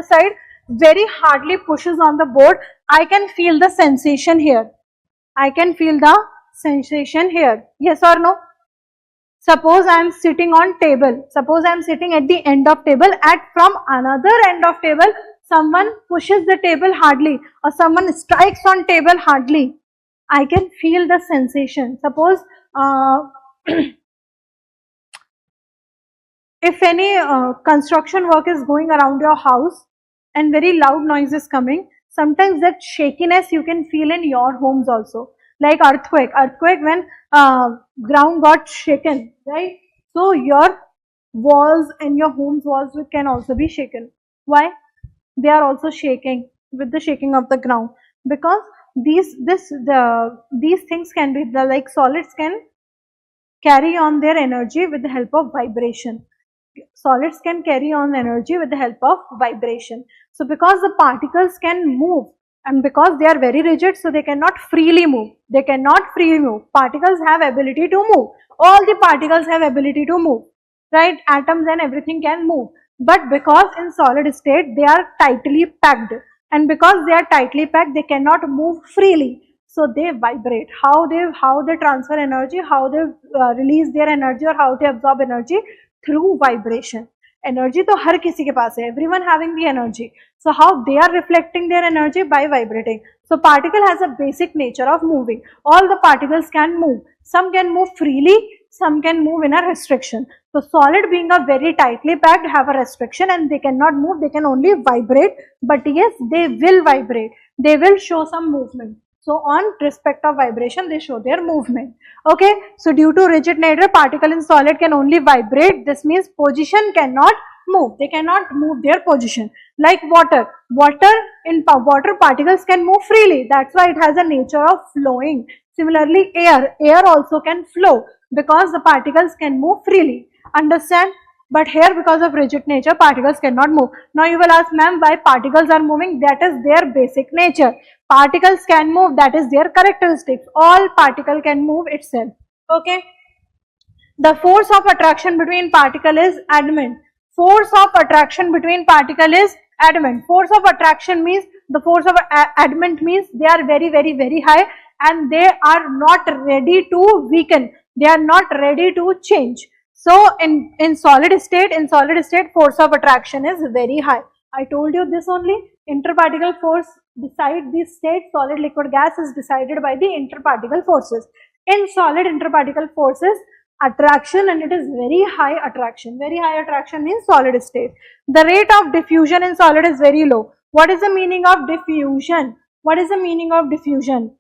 side very hardly pushes on the board. I can feel the sensation here. Yes or no? Suppose I am sitting on table. Suppose I am sitting at the end of table. From another end of table, someone pushes the table hardly or someone strikes on table hardly. I can feel the sensation. Suppose if any construction work is going around your house and very loud noise is coming, sometimes that shakiness you can feel in your homes also. Like earthquake when ground got shaken, right? So your walls and your home's walls can also be shaken. Why? They are also shaking with the shaking of the ground, because these things can be like solids can carry on their energy with the help of vibration. Solids can carry on energy with the help of vibration. So because the particles can move, and because they are very rigid, so they cannot freely move. Particles have ability to move. All the particles have ability to move, right? Atoms and everything can move. But because in solid state, they are tightly packed. And because they are tightly packed, they cannot move freely. So they vibrate. How they transfer energy, how they release their energy, or how they absorb energy? Through vibration. Energy तो हर किसी के पास है, everyone having the energy. So how they are reflecting their energy? By vibrating. So particle has a basic nature of moving. All the particles can move. Some can move freely, some can move in a restriction. So solid being a very tightly packed have a restriction and they cannot move, they can only vibrate. But yes, they will vibrate. They will show some movement. So on respect of vibration, they show their movement. Okay. So due to rigid nature, particle in solid can only vibrate. This means position cannot move. They cannot move their position. Like water. Water particles can move freely. That's why it has a nature of flowing. Similarly, air also can flow because the particles can move freely. Understand? But here, because of rigid nature, particles cannot move. Now you will ask, ma'am, why particles are moving? That is their basic nature. Particles can move, that is their characteristics. All particle can move itself. Okay. The force of attraction between particle is adamant. Force of attraction between particle is adamant. Force of attraction means, the force of adamant means they are very, very, very high and they are not ready to weaken. They are not ready to change. So in solid state, force of attraction is very high. I told you this only. Interparticle force beside the state, solid, liquid, gas is decided by the interparticle forces. In solid, interparticle forces attraction, and it is very high attraction. Very high attraction means solid state. The rate of diffusion in solid is very low. What is the meaning of diffusion? What is the meaning of diffusion?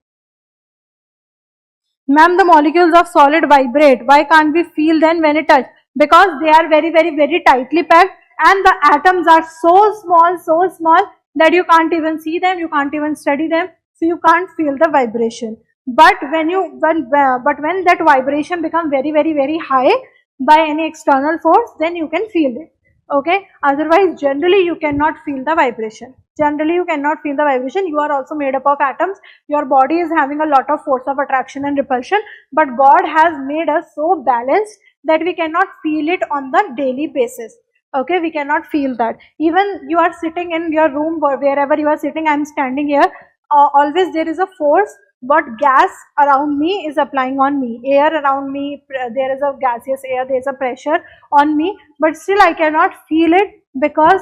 Ma'am, the molecules of solid vibrate. Why can't we feel them when it touch? Because they are very, very, very tightly packed and the atoms are so small that you can't even see them, you can't even study them, so you can't feel the vibration. But when that vibration becomes very, very, very high by any external force, then you can feel it. Okay. Otherwise, generally you cannot feel the vibration. Generally, you cannot feel the vibration. You are also made up of atoms. Your body is having a lot of force of attraction and repulsion, but God has made us so balanced that we cannot feel it on the daily basis. Okay, we cannot feel that. Even you are sitting in your room or wherever you are sitting, I am standing here, always there is a force. What gas around me is applying on me, air around me, there is a gaseous air, there is a pressure on me, but still I cannot feel it because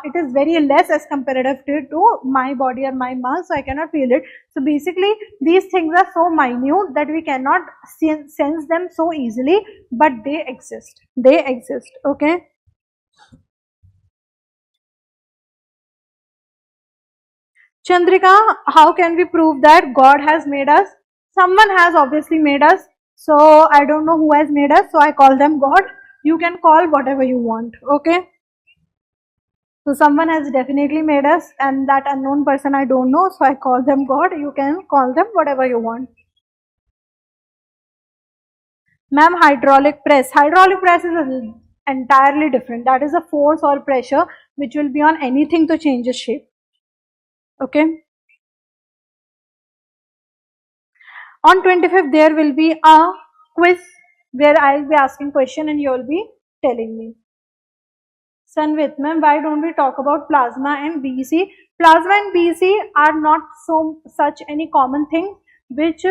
it is very less as comparative to my body or my mass, so I cannot feel it. So basically these things are so minute that we cannot sense them so easily, but they exist. They exist. Okay. Chandrika, how can we prove that God has made us? Someone has obviously made us. So I don't know who has made us. So I call them God. You can call whatever you want. Okay. So someone has definitely made us and that unknown person I don't know. So I call them God. You can call them whatever you want. Ma'am, hydraulic press. Hydraulic press is entirely different. That is a force or pressure which will be on anything to change its shape. Okay. On 25th, there will be a quiz where I will be asking question and you will be telling me. Sanvit, ma'am, why don't we talk about plasma and BEC? Plasma and BEC are not such any common thing which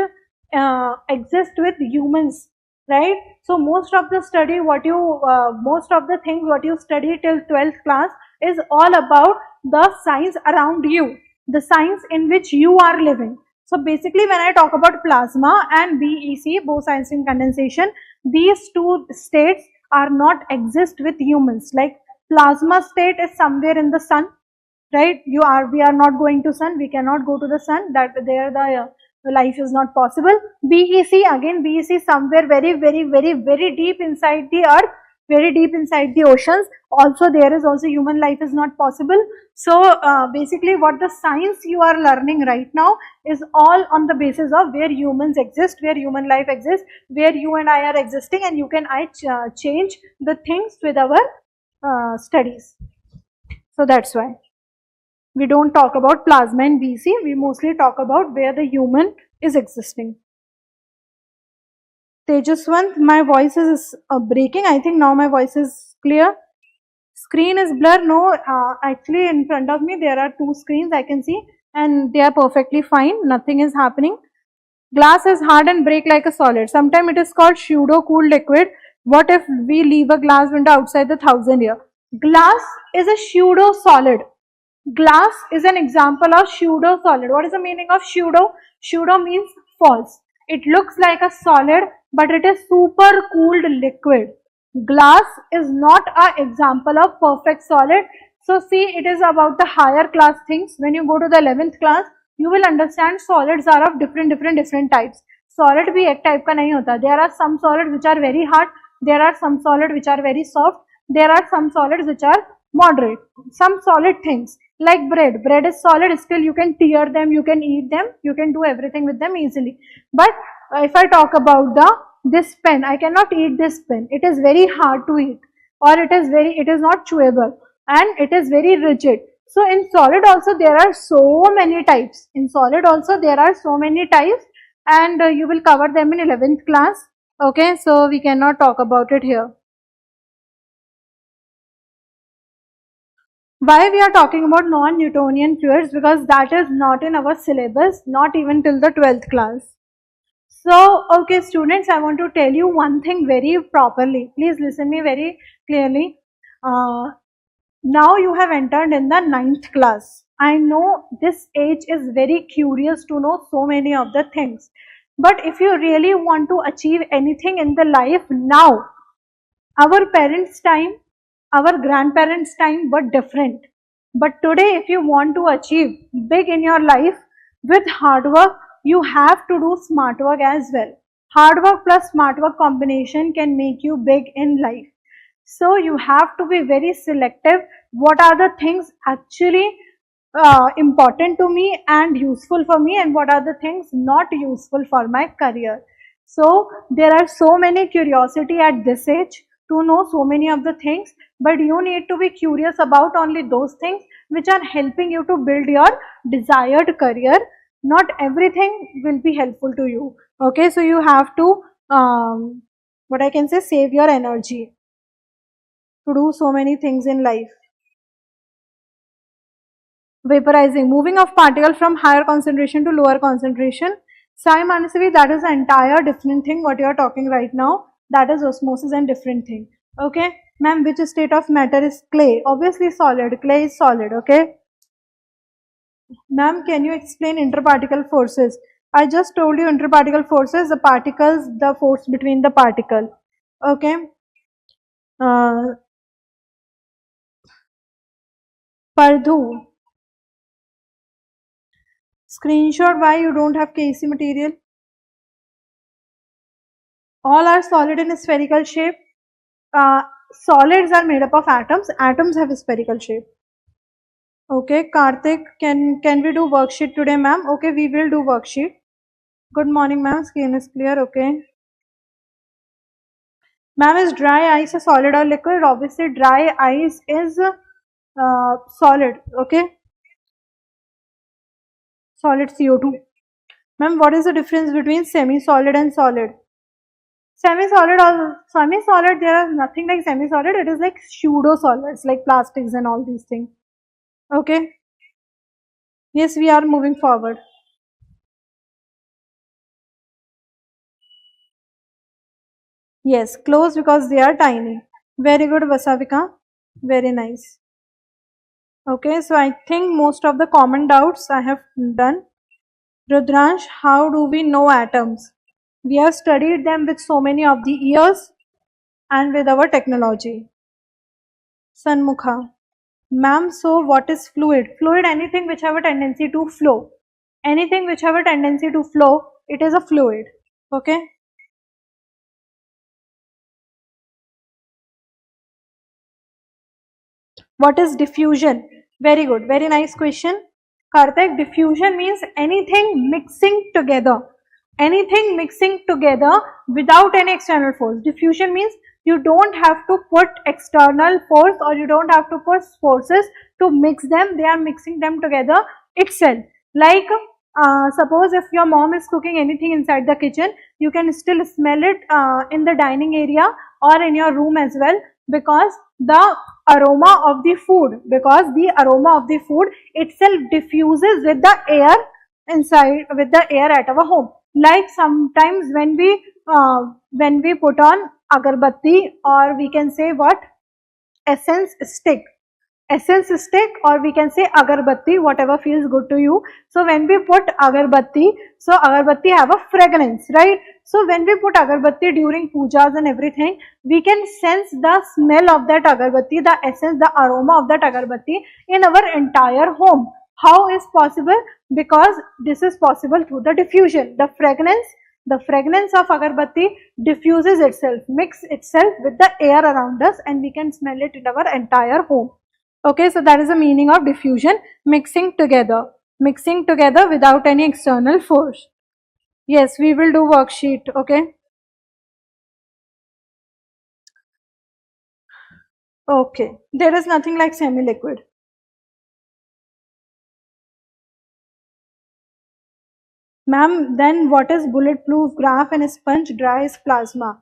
exist with humans, right? So most of the study, most of the things what you study till 12th class is all about the science around you, the science in which you are living. So basically when I talk about plasma and BEC, Bose-Einstein condensation, these two states are not exist with humans. Like plasma state is somewhere in the sun, right? We are not going to sun, we cannot go to the sun, that there the life is not possible. BEC, again BEC somewhere very, very, very, very deep inside the earth, very deep inside the oceans. Also there is also human life is not possible. So basically what the science you are learning right now is all on the basis of where humans exist, where human life exists, where you and I are existing, and you can change the things with our studies. So that's why we don't talk about plasma and BEC, we mostly talk about where the human is existing. Tejaswant, my voice is breaking. I think now my voice is clear. Screen is blur. No, actually in front of me there are two screens I can see and they are perfectly fine. Nothing is happening. Glass is hard and break like a solid. Sometimes it is called pseudo cooled liquid. What if we leave a glass window outside the 1000 year? Glass is a pseudo solid. Glass is an example of pseudo solid. What is the meaning of pseudo? Pseudo means false. It looks like a solid, but it is super cooled liquid. Glass is not an example of perfect solid. So see, it is about the higher class things. When you go to the 11th class, you will understand solids are of different types. Solid भी एक type का नहीं होता. There are some solids which are very hard. There are some solids which are very soft. There are some solids which are moderate. Some solid things like bread. Bread is solid, still you can tear them, you can eat them, you can do everything with them easily. But if I talk about this pen, I cannot eat this pen. It is very hard to eat, or it is not chewable, and it is very rigid. So in solid also there are so many types. In solid also there are so many types, and you will cover them in 11th class. Okay, so we cannot talk about it here. Why we are talking about non-Newtonian fluids? Because that is not in our syllabus, not even till the 12th class. So, okay students, I want to tell you one thing very properly. Please listen me very clearly. Now you have entered in the 9th class. I know this age is very curious to know so many of the things. But if you really want to achieve anything in the life now, our parents' time, our grandparents' time were different. But today, if you want to achieve big in your life with hard work, you have to do smart work as well. Hard work plus smart work combination can make you big in life. So you have to be very selective. What are the things actually important to me and useful for me, and what are the things not useful for my career? So there are so many curiosity at this age to know so many of the things, but you need to be curious about only those things which are helping you to build your desired career. Not everything will be helpful to you. Okay, so you have to what I can say, save your energy to do so many things in life. Vaporizing, moving of particle from higher concentration to lower concentration. Sai Manasvi, that is an entire different thing what you are talking right now. That is osmosis and different thing. Okay, ma'am, which state of matter is clay? Obviously solid. Clay is solid. Okay. Ma'am, can you explain interparticle forces? I just told you interparticle forces, the particles, the force between the particle. Okay. Pardhu. Screenshot why you don't have KEC material. All are solid in a spherical shape. Solids are made up of atoms. Atoms have a spherical shape. Okay, Karthik, can we do worksheet today, ma'am? Okay, we will do worksheet. Good morning, ma'am. Screen is clear. Okay. Ma'am, is dry ice a solid or liquid? Obviously, dry ice is solid. Okay. Solid CO2. Ma'am, what is the difference between semi-solid and solid? Semi-solid, there is nothing like semi-solid. It is like pseudo-solids, like plastics and all these things. Okay. Yes, we are moving forward. Yes, close because they are tiny. Very good, Vasavika. Very nice. Okay, so I think most of the common doubts I have done. Rudransh, how do we know atoms? We have studied them with so many of the years and with our technology. Sanmukha. Ma'am, so what is fluid? Fluid, anything which have a tendency to flow. Anything which have a tendency to flow, it is a fluid. Okay. What is diffusion? Very good. Very nice question. Karthik, diffusion means anything mixing together. Anything mixing together without any external force. Diffusion means you don't have to put external force, or you don't have to put forces to mix them. They are mixing them together itself. Like suppose if your mom is cooking anything inside the kitchen, you can still smell it in the dining area or in your room as well, because the aroma of the food, itself diffuses with the air inside, with the air at our home. Like sometimes when we put on agarbatti, or we can say what, essence stick, or we can say agarbatti, whatever feels good to you. So when we put agarbatti, so agarbatti have a fragrance, right? So when we put agarbatti during pujas and everything, we can sense the smell of that agarbatti, the essence, the aroma of that agarbatti in our entire home. How is possible? Because this is possible through the diffusion. The fragrance of agarbatti diffuses itself, mix itself with the air around us, and we can smell it in our entire home. Okay, so that is the meaning of diffusion, mixing together without any external force. Yes, we will do worksheet, okay? Okay, there is nothing like semi-liquid. Ma'am, then what is bulletproof glass and sponge dry is plasma?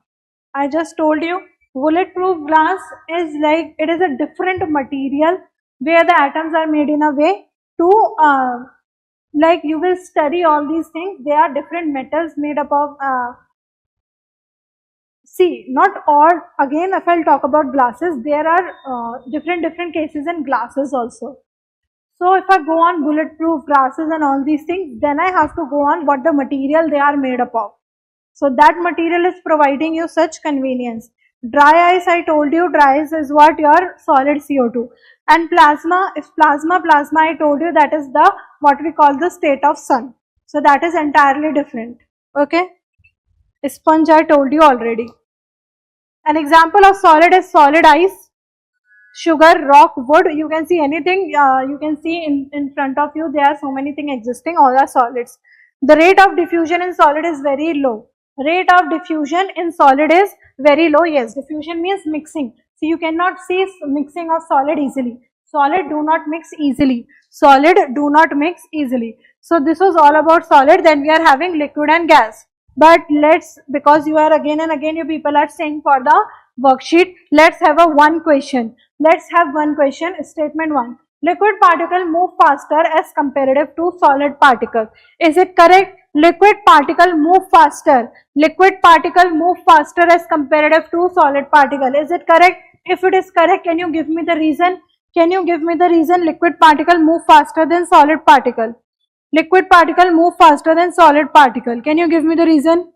I just told you, bulletproof glass is like, it is a different material where the atoms are made in a way to, like you will study all these things. They are different metals made up of, see, not all, again, if I'll talk about glasses, there are different cases in glasses also. So if I go on bulletproof glasses and all these things, then I have to go on what the material they are made up of. So that material is providing you such convenience. Dry ice, I told you, dry ice is what? Your solid CO2. And plasma, if plasma, I told you that is the, what we call the state of sun. So that is entirely different. Okay. Sponge, I told you already. An example of solid is solid ice, sugar, rock, wood. You can see anything, you can see in front of you, there are so many things existing, all are solids. The rate of diffusion in solid is very low. Rate of diffusion in solid is very low. Yes, diffusion means mixing. So you cannot see mixing of solid easily. Solid do not mix easily. Solid do not mix easily. So this was all about solid. Then we are having liquid and gas. But let's, because you are again and again, you people are saying for the worksheet, let's have a one question. Let's have one question. Statement 1. Liquid particle move faster as comparative to solid particle. Is it correct? Liquid particle move faster. Liquid particle move faster as comparative to solid particle. Is it correct? If it is correct, can you give me the reason? Can you give me the reason liquid particle move faster than solid particle? Liquid particle move faster than solid particle. Can you give me the reason?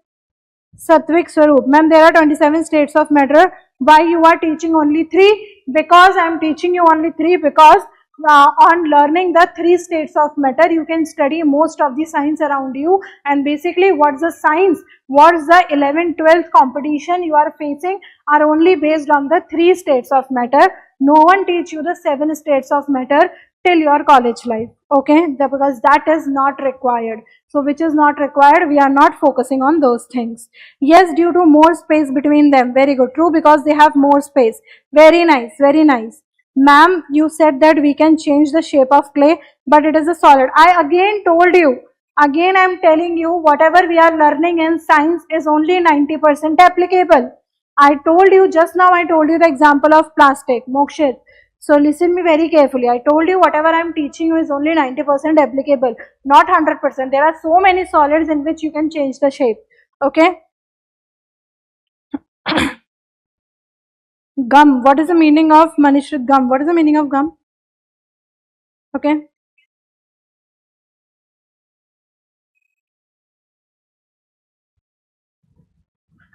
Sattvic Swarup. Ma'am, there are 27 states of matter. Why you are teaching only 3? Because I am teaching you only 3 because on learning the 3 states of matter, you can study most of the science around you, and basically what's the science, what's the 11th, 12th competition you are facing are only based on the 3 states of matter. No one teach you the 7 states of matter till your college life, okay? Because that is not required. So which is not required, we are not focusing on those things. Yes, due to more space between them. Very good. True, because they have more space. Very nice, very nice. Ma'am, you said that we can change the shape of clay, but it is a solid. I again told you, again I am telling you, whatever we are learning in science is only 90% applicable. I told you just now, I told you the example of plastic, Mokshit. So listen me very carefully. I told you whatever I am teaching you is only 90% applicable, not 100%. There are so many solids in which you can change the shape. Okay. Gum. What is the meaning of Manishrit gum? What is the meaning of gum? Okay.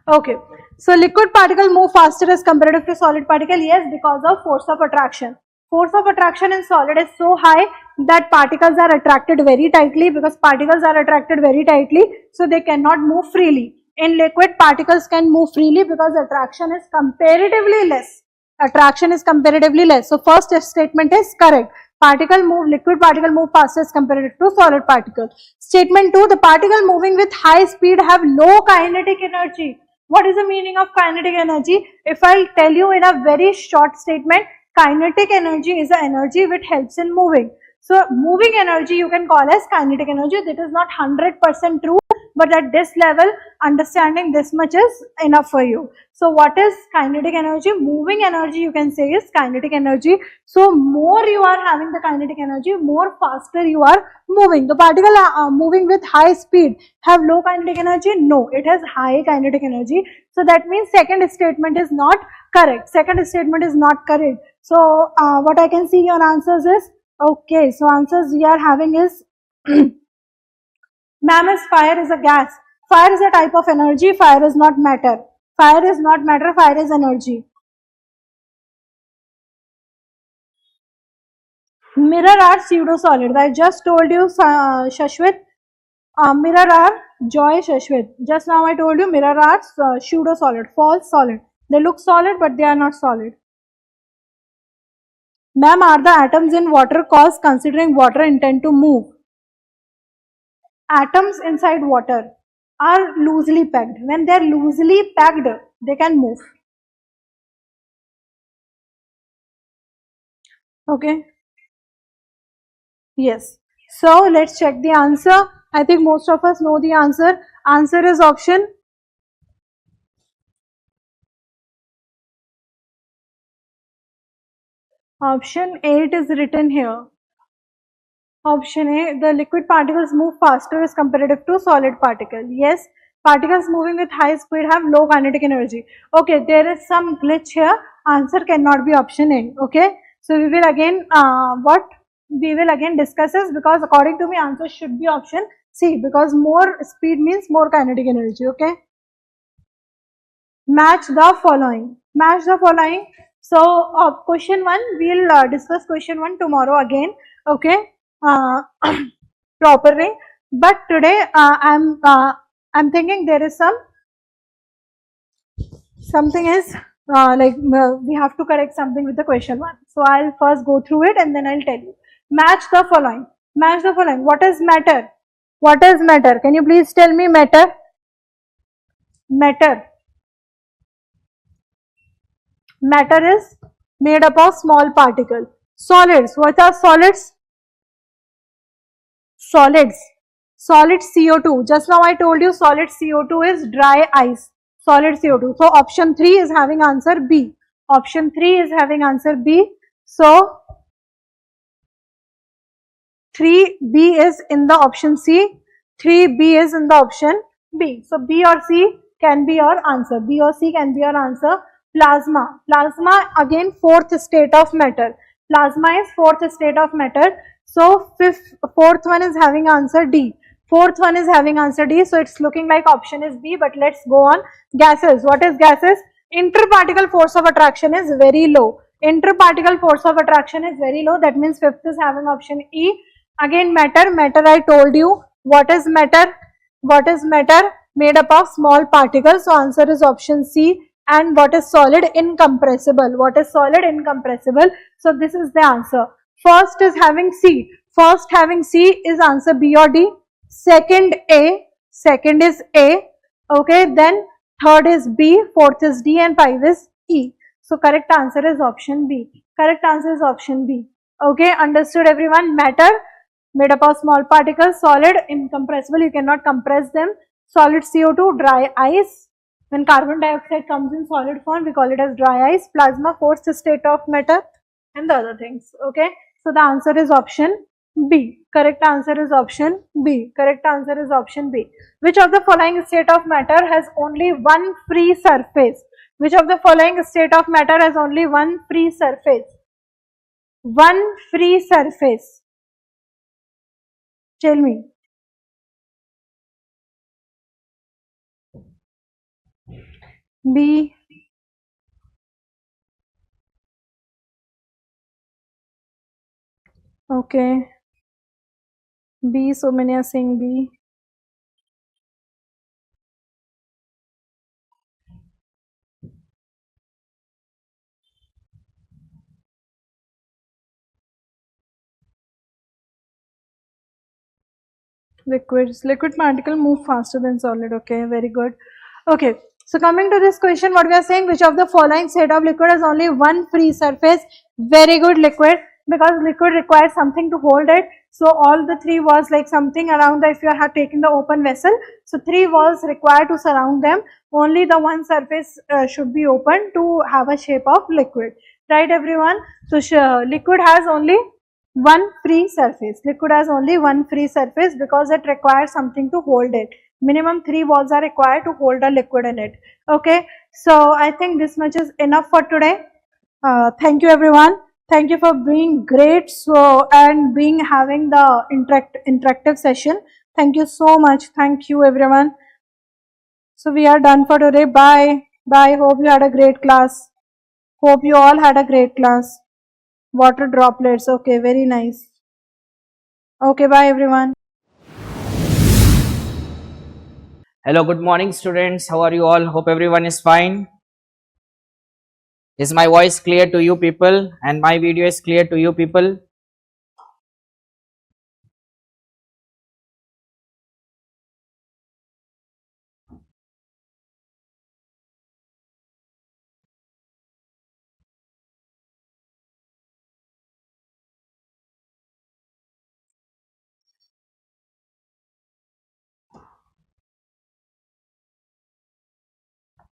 Okay. So liquid particle move faster as comparative to solid particle. Yes, because of force of attraction. Force of attraction in solid is so high that particles are attracted very tightly. Because particles are attracted very tightly, so they cannot move freely. In liquid, particles can move freely because attraction is comparatively less. Attraction is comparatively less. So first statement is correct. Liquid particle move faster as comparative to solid particle. Statement 2, the particle moving with high speed have low kinetic energy. What is the meaning of kinetic energy? If I'll tell you in a very short statement, kinetic energy is the energy which helps in moving. So moving energy you can call as kinetic energy. That is not 100% true. but at this level, understanding this much is enough for you. So what is kinetic energy? Moving energy, you can say, is kinetic energy. So more you are having the kinetic energy, more faster you are moving. The particle moving with high speed have low kinetic energy? No, it has high kinetic energy. So that means second statement is not correct. Second statement is not correct. So what I can see your answers is, okay, so answers we are having is ma'am, is fire is a gas. Fire is a type of energy, fire is not matter. Fire is not matter, fire is energy. Mirror are pseudo solids. I just told you, Shashwat, mirror are Joy Shashwat. Just now I told you mirror are pseudo solid, false solid. They look solid but they are not solid. Ma'am, are the atoms in water cause considering water intend to move? Atoms inside water are loosely packed. When they are loosely packed, they can move. Okay. Yes. So let's check the answer. I think most of us know the answer. Answer is option Option 8 is written here. Option A, the liquid particles move faster as comparative to solid particle. Yes, particles moving with high speed have low kinetic energy. Okay, there is some glitch here. Answer cannot be option A. Okay, so we will again discuss this, because according to me answer should be option C, because more speed means more kinetic energy. Okay. Match the following. Match the following. So question 1, we'll discuss question 1 tomorrow again. Okay. Properly. But today I'm thinking there is something is we have to correct something with the question 1. So I'll first go through it and then I'll tell you. Match the following. Match the following. What is matter? What is matter? Can you please tell me matter? Matter. Matter is made up of small particles. Solids. What are solids? Solids. Solid CO2. Just now I told you solid CO2 is dry ice. Solid CO2. So option 3 is having answer B. Option 3 is having answer B. So 3B is in the option C. 3B is in the option B. So B or C can be your answer. B or C can be your answer. Plasma. Plasma again fourth state of matter. Plasma is fourth state of matter. So fourth one is having answer D. Fourth one is having answer D. So it's looking like option is B, but let's go on. Gases. What is gases? Interparticle force of attraction is very low. Interparticle force of attraction is very low. That means fifth is having option E. Again matter. Matter I told you. What is matter? What is matter? Made up of small particles. So answer is option C. And what is solid? Incompressible. What is solid? Incompressible. So this is the answer. First is having C. First having C is answer B or D. Second A. Second is A. Okay. Then third is B. Fourth is D. And 5 is E. So correct answer is option B. Correct answer is option B. Okay. Understood everyone? Matter made up of small particles. Solid, incompressible. You cannot compress them. Solid CO2, dry ice. When carbon dioxide comes in solid form, we call it as dry ice. Plasma, fourth state of matter, and the other things. Okay. So the answer is option B. Correct answer is option B. Correct answer is option B. Which of the following state of matter has only one free surface? Which of the following state of matter has only one free surface? One free surface. Tell me. B. Okay. B. So many are saying B. Liquids. Liquid particle move faster than solid. Okay. Very good. Okay. So coming to this question, what we are saying, which of the following state of liquid has only one free surface? Very good. Liquid. because liquid requires something to hold it. So all the three walls, like something around the, if you are taking the open vessel, so three walls required to surround them. Only the one surface should be open to have a shape of liquid, right everyone? So liquid has only one free surface. Liquid has only one free surface because it requires something to hold it. Minimum three walls are required to hold a liquid in it. Okay, so I think this much is enough for today. Thank you everyone. Thank you for being great and being having the interactive session. Thank you so much. Thank you everyone. So we are done for today. Bye. Bye. Hope you had a great class. Hope you all had a great class. Water droplets. Okay, very nice. Okay, bye everyone. Hello, good morning students. How are you all? Hope everyone is fine. Is my voice clear to you people and my video is clear to you people?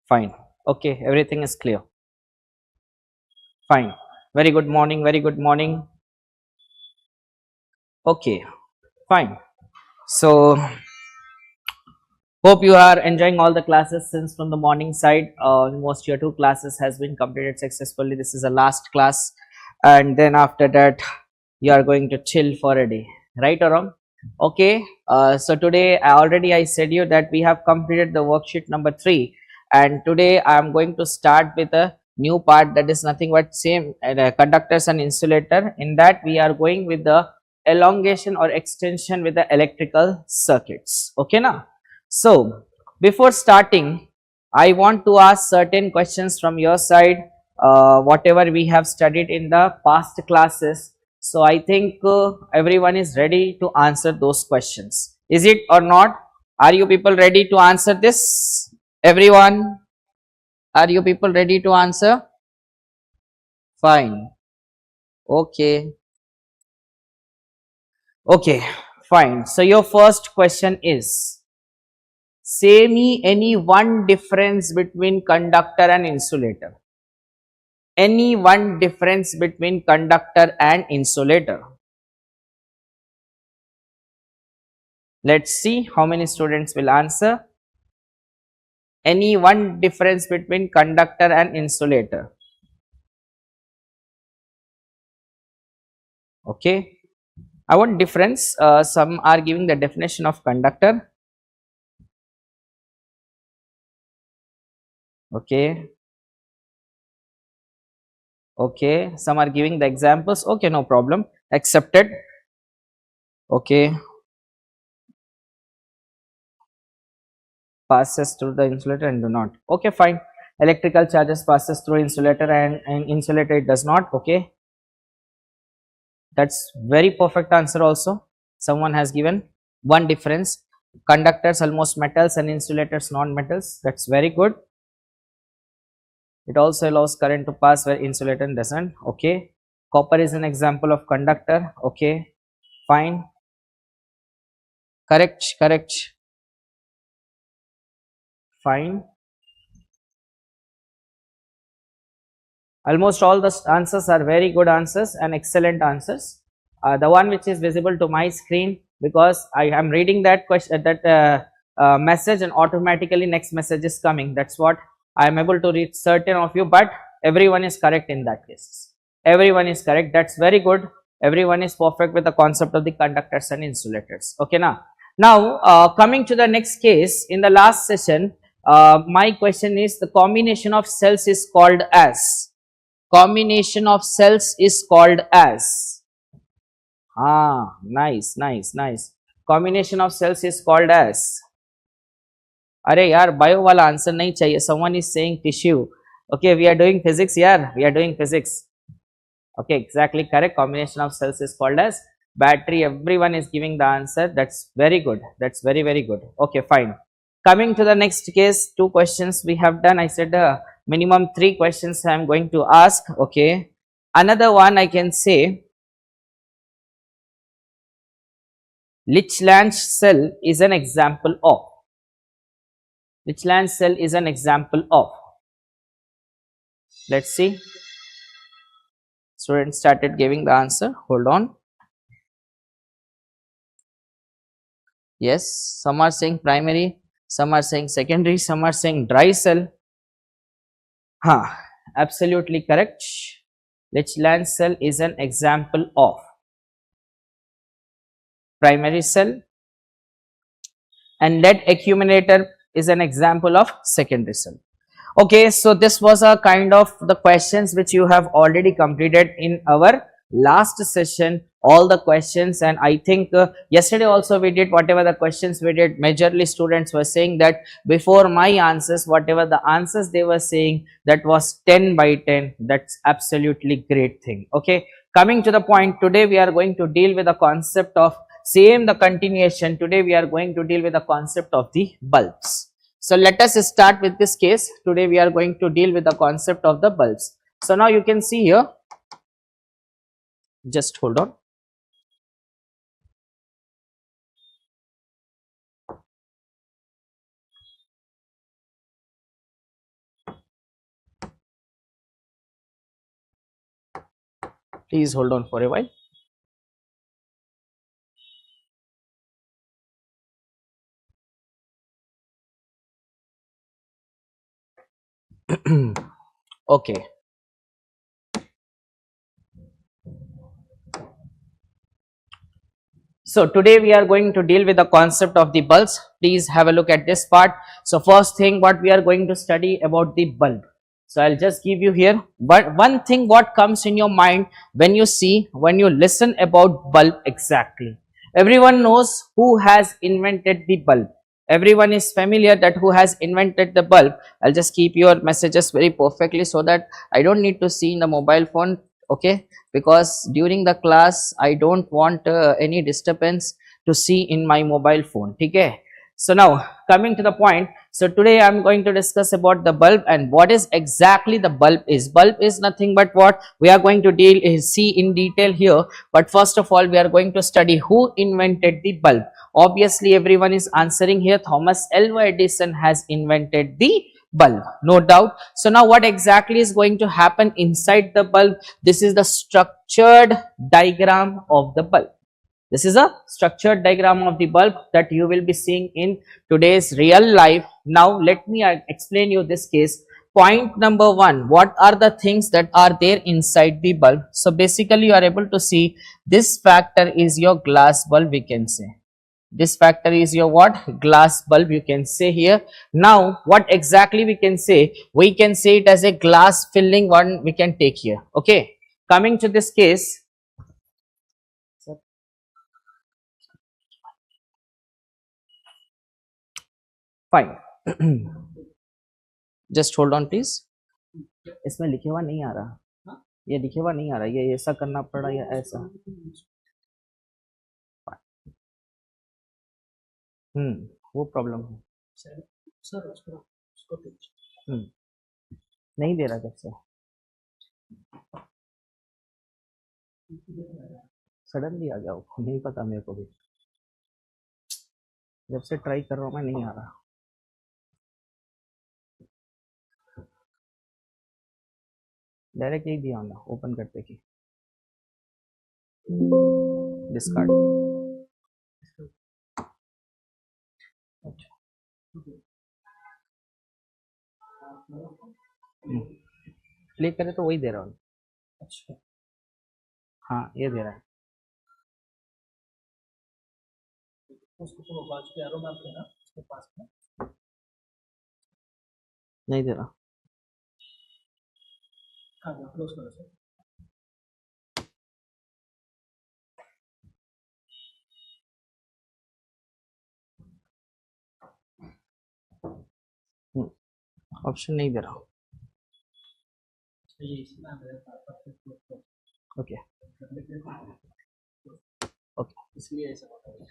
Fine. Okay, everything is clear. Fine. Very good morning. Very good morning. Okay, fine. So, hope you are enjoying all the classes since from the morning side. Almost your 2 classes has been completed successfully. This is the last class, and then after that, you are going to chill for a day, right or wrong? Okay. So today, I said you that we have completed the worksheet number 3, and today I am going to start with a new part that is nothing but same conductors and insulator. In that, we are going with the elongation or extension with the electrical circuits. Okay, now. So, before starting, I want to ask certain questions from your side, whatever we have studied in the past classes. So, I think everyone is ready to answer those questions. Is it or not? Are you people ready to answer this? Everyone? Are you people ready to answer? Fine. Okay. Okay. Fine. So, your first question is, say me any one difference between conductor and insulator. Any one difference between conductor and insulator. Let's see how many students will answer. Any one difference between conductor and insulator. Okay. I want difference. Some are giving the definition of conductor. Okay. Okay. Some are giving the examples. Okay, no problem. Accepted. Okay. Passes through the insulator and do not. Okay, fine. Electrical charges passes through insulator and insulator it does not. Okay. That's very perfect answer also. Someone has given one difference. Conductors almost metals and insulators non-metals. That's very good. It also allows current to pass where insulator doesn't. Okay. Copper is an example of conductor. Okay. Fine. Correct. Correct. Fine. Almost all the answers are very good answers and excellent answers. The one which is visible to my screen, because I am reading that question, message, and automatically next message is coming. That's what I am able to read certain of you, but everyone is correct in that case. Everyone is correct. That's very good. Everyone is perfect with the concept of the conductors and insulators. Okay, now coming to the next case, in the last session, my question is the combination of cells is called as. Combination of cells is called as. Nice, nice, nice. Combination of cells is called as. अरे यार bio वाला answer नहीं चाहिए. Someone is saying tissue. Okay, we are doing physics. Yeah, we are doing physics. Okay, exactly correct. Combination of cells is called as battery. Everyone is giving the answer. That's very good. That's very, very good. Okay, fine. Coming to the next case, 2 questions we have done. I said minimum 3 questions I am going to ask. Okay. Another one I can say, Lichland cell is an example of. Lichland cell is an example of. Let's see. Students started giving the answer. Hold on. Yes, some are saying primary, some are saying secondary, some are saying dry cell. Huh, absolutely correct. Lichland cell is an example of primary cell, and lead accumulator is an example of secondary cell. Okay, so this was a kind of the questions which you have already completed in our last session, all the questions, and I think yesterday also we did whatever the questions we did. Majorly students were saying that before my answers, whatever the answers they were saying, that was 10 by 10. That's absolutely great thing. Okay, coming to the point, today we are going to deal with the concept of same the continuation. Today we are going to deal with the concept of the bulbs. So let us start with this case. Today we are going to deal with the concept of the bulbs. So now you can see here, just hold on. Please hold on for a while. Okay. So today we are going to deal with the concept of the bulbs. Please have a look at this part. So first thing what we are going to study about the bulb. So I'll just give you here, but one thing what comes in your mind when you see, when you listen about bulb exactly. Everyone knows who has invented the bulb. Everyone is familiar that who has invented the bulb. I'll just keep your messages very perfectly so that I don't need to see in the mobile phone. Okay, because during the class I don't want any disturbance to see in my mobile phone. Okay, so now coming to the point, so today I'm going to discuss about the bulb and what is exactly the bulb is. Bulb is nothing but what we are going to deal is see in detail here, but first of all we are going to study who invented the bulb. Obviously everyone is answering here, Thomas Alva Edison has invented the bulb, no doubt. So now what exactly is going to happen inside the bulb? This is the structured diagram of the bulb. This is a structured diagram of the bulb that you will be seeing in today's real life. Now let me explain you this case. Point number one, what are the things that are there inside the bulb? So basically you are able to see this factor is your glass bulb, we can say. This factor is your what? Glass bulb, you can say here. Now what exactly we can say? We can say it as a glass filling one we can take here. Okay, coming to this case, fine. Just hold on please. इसमें लिखे हुआ नहीं आ रहा, ये लिखे हुआ नहीं आ रहा, ये ऐसा करना पड़ा या ऐसा. वो प्रॉब्लम है सर, उसको नहीं दे रहा जब से, सडनली आ गया वो, नहीं पता मेरे को भी, जब से ट्राई कर रहा हूँ मैं नहीं आ रहा. डायरेक्ट यही दिया होगा ओपन करते की, डिस्कार्ड. प्ले करे तो वही दे रहा हूँ. अच्छा, हाँ ये दे रहा है. उसको तो बात के आरो मैप लेना उसके पास में, नहीं दे रहा. हाँ क्लोज करो सर. ऑप्शन नहीं दे रहा. ओके ओके, इसलिए ऐसा होता है.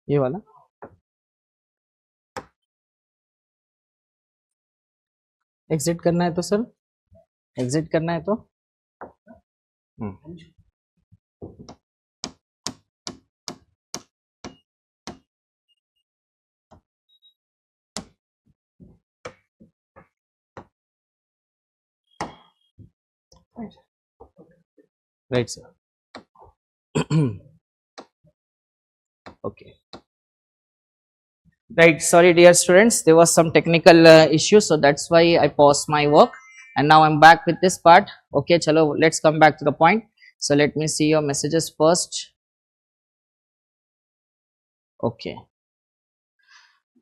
ये वाला एग्जिट करना है तो सर, एग्जिट करना है तो right sir. Okay. Right, sorry dear students, there was some technical issue, so that's why I paused my work and now I'm back with this part. Okay, chalo, let's come back to the point. So let me see your messages first. Okay,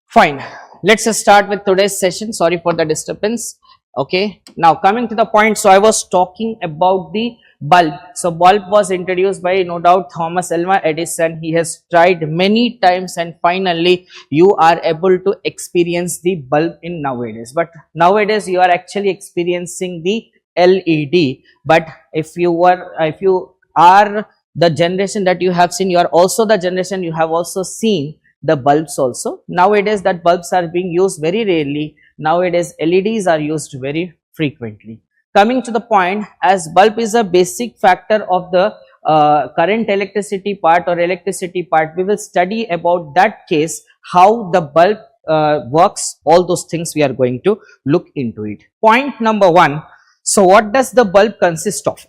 fine. Let's start with today's session. Sorry for the disturbance. Okay, now coming to the point, so I was talking about the bulb. So bulb was introduced by no doubt Thomas Alva Edison. He has tried many times and finally you are able to experience the bulb in nowadays. But nowadays you are actually experiencing the LED. But if you are the generation that you have seen, you are also the generation you have also seen the bulbs also. Nowadays that bulbs are being used very rarely. Nowadays LEDs are used very frequently. Coming to the point, as bulb is a basic factor of the current electricity part or electricity part, we will study about that case, how the bulb works, all those things we are going to look into it. Point number one, so what does the bulb consist of?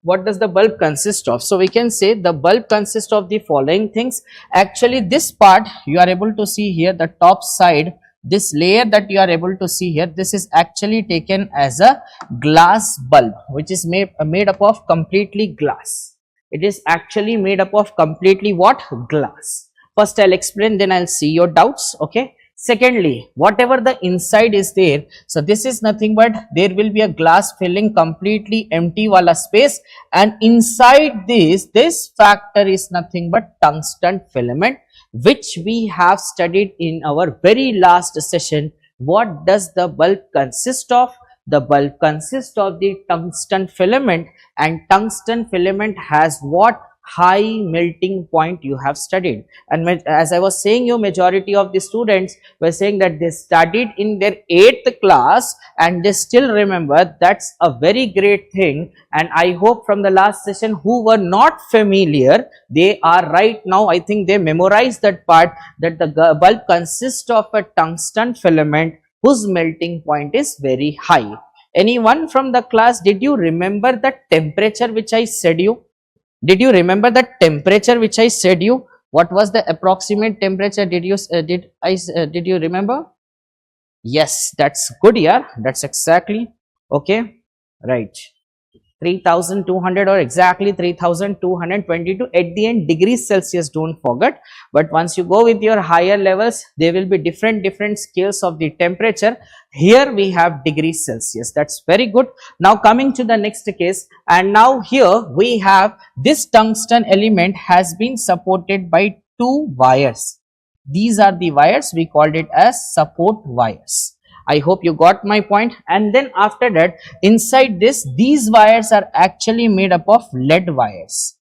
What does the bulb consist of? So we can say the bulb consists of the following things. Actually this part you are able to see here, the top side, this layer that you are able to see here, this is actually taken as a glass bulb, which is made up of completely glass. It is actually made up of completely what? Glass. First I'll explain, then I'll see your doubts. Okay. Secondly, whatever the inside is there, so this is nothing but there will be a glass filling completely empty wala space, and inside this factor is nothing but tungsten filament, which we have studied in our very last session. What does the bulb consist of? The bulb consists of the tungsten filament, and tungsten filament has what? High melting point you have studied. And as I was saying, you majority of the students were saying that they studied in their 8th class and they still remember. That's a very great thing, and I hope from the last session who were not familiar, they are right now, I think they memorized that part, that the bulb consists of a tungsten filament whose melting point is very high. Anyone from the class, did you remember the temperature which I said you? Did you remember the temperature which I said you? What was the approximate temperature? Did you remember? Yes, that's good. Yeah, that's exactly okay. Right, 3200 or exactly 3222 at the end degrees Celsius. Don't forget. But once you go with your higher levels, there will be different scales of the temperature. Here we have degrees Celsius. That's very good. Now coming to the next case, and now here we have this tungsten element has been supported by 2 wires. These are the wires, we called it as support wires. I hope you got my point. And then after that, inside this, these wires are actually made up of lead wires.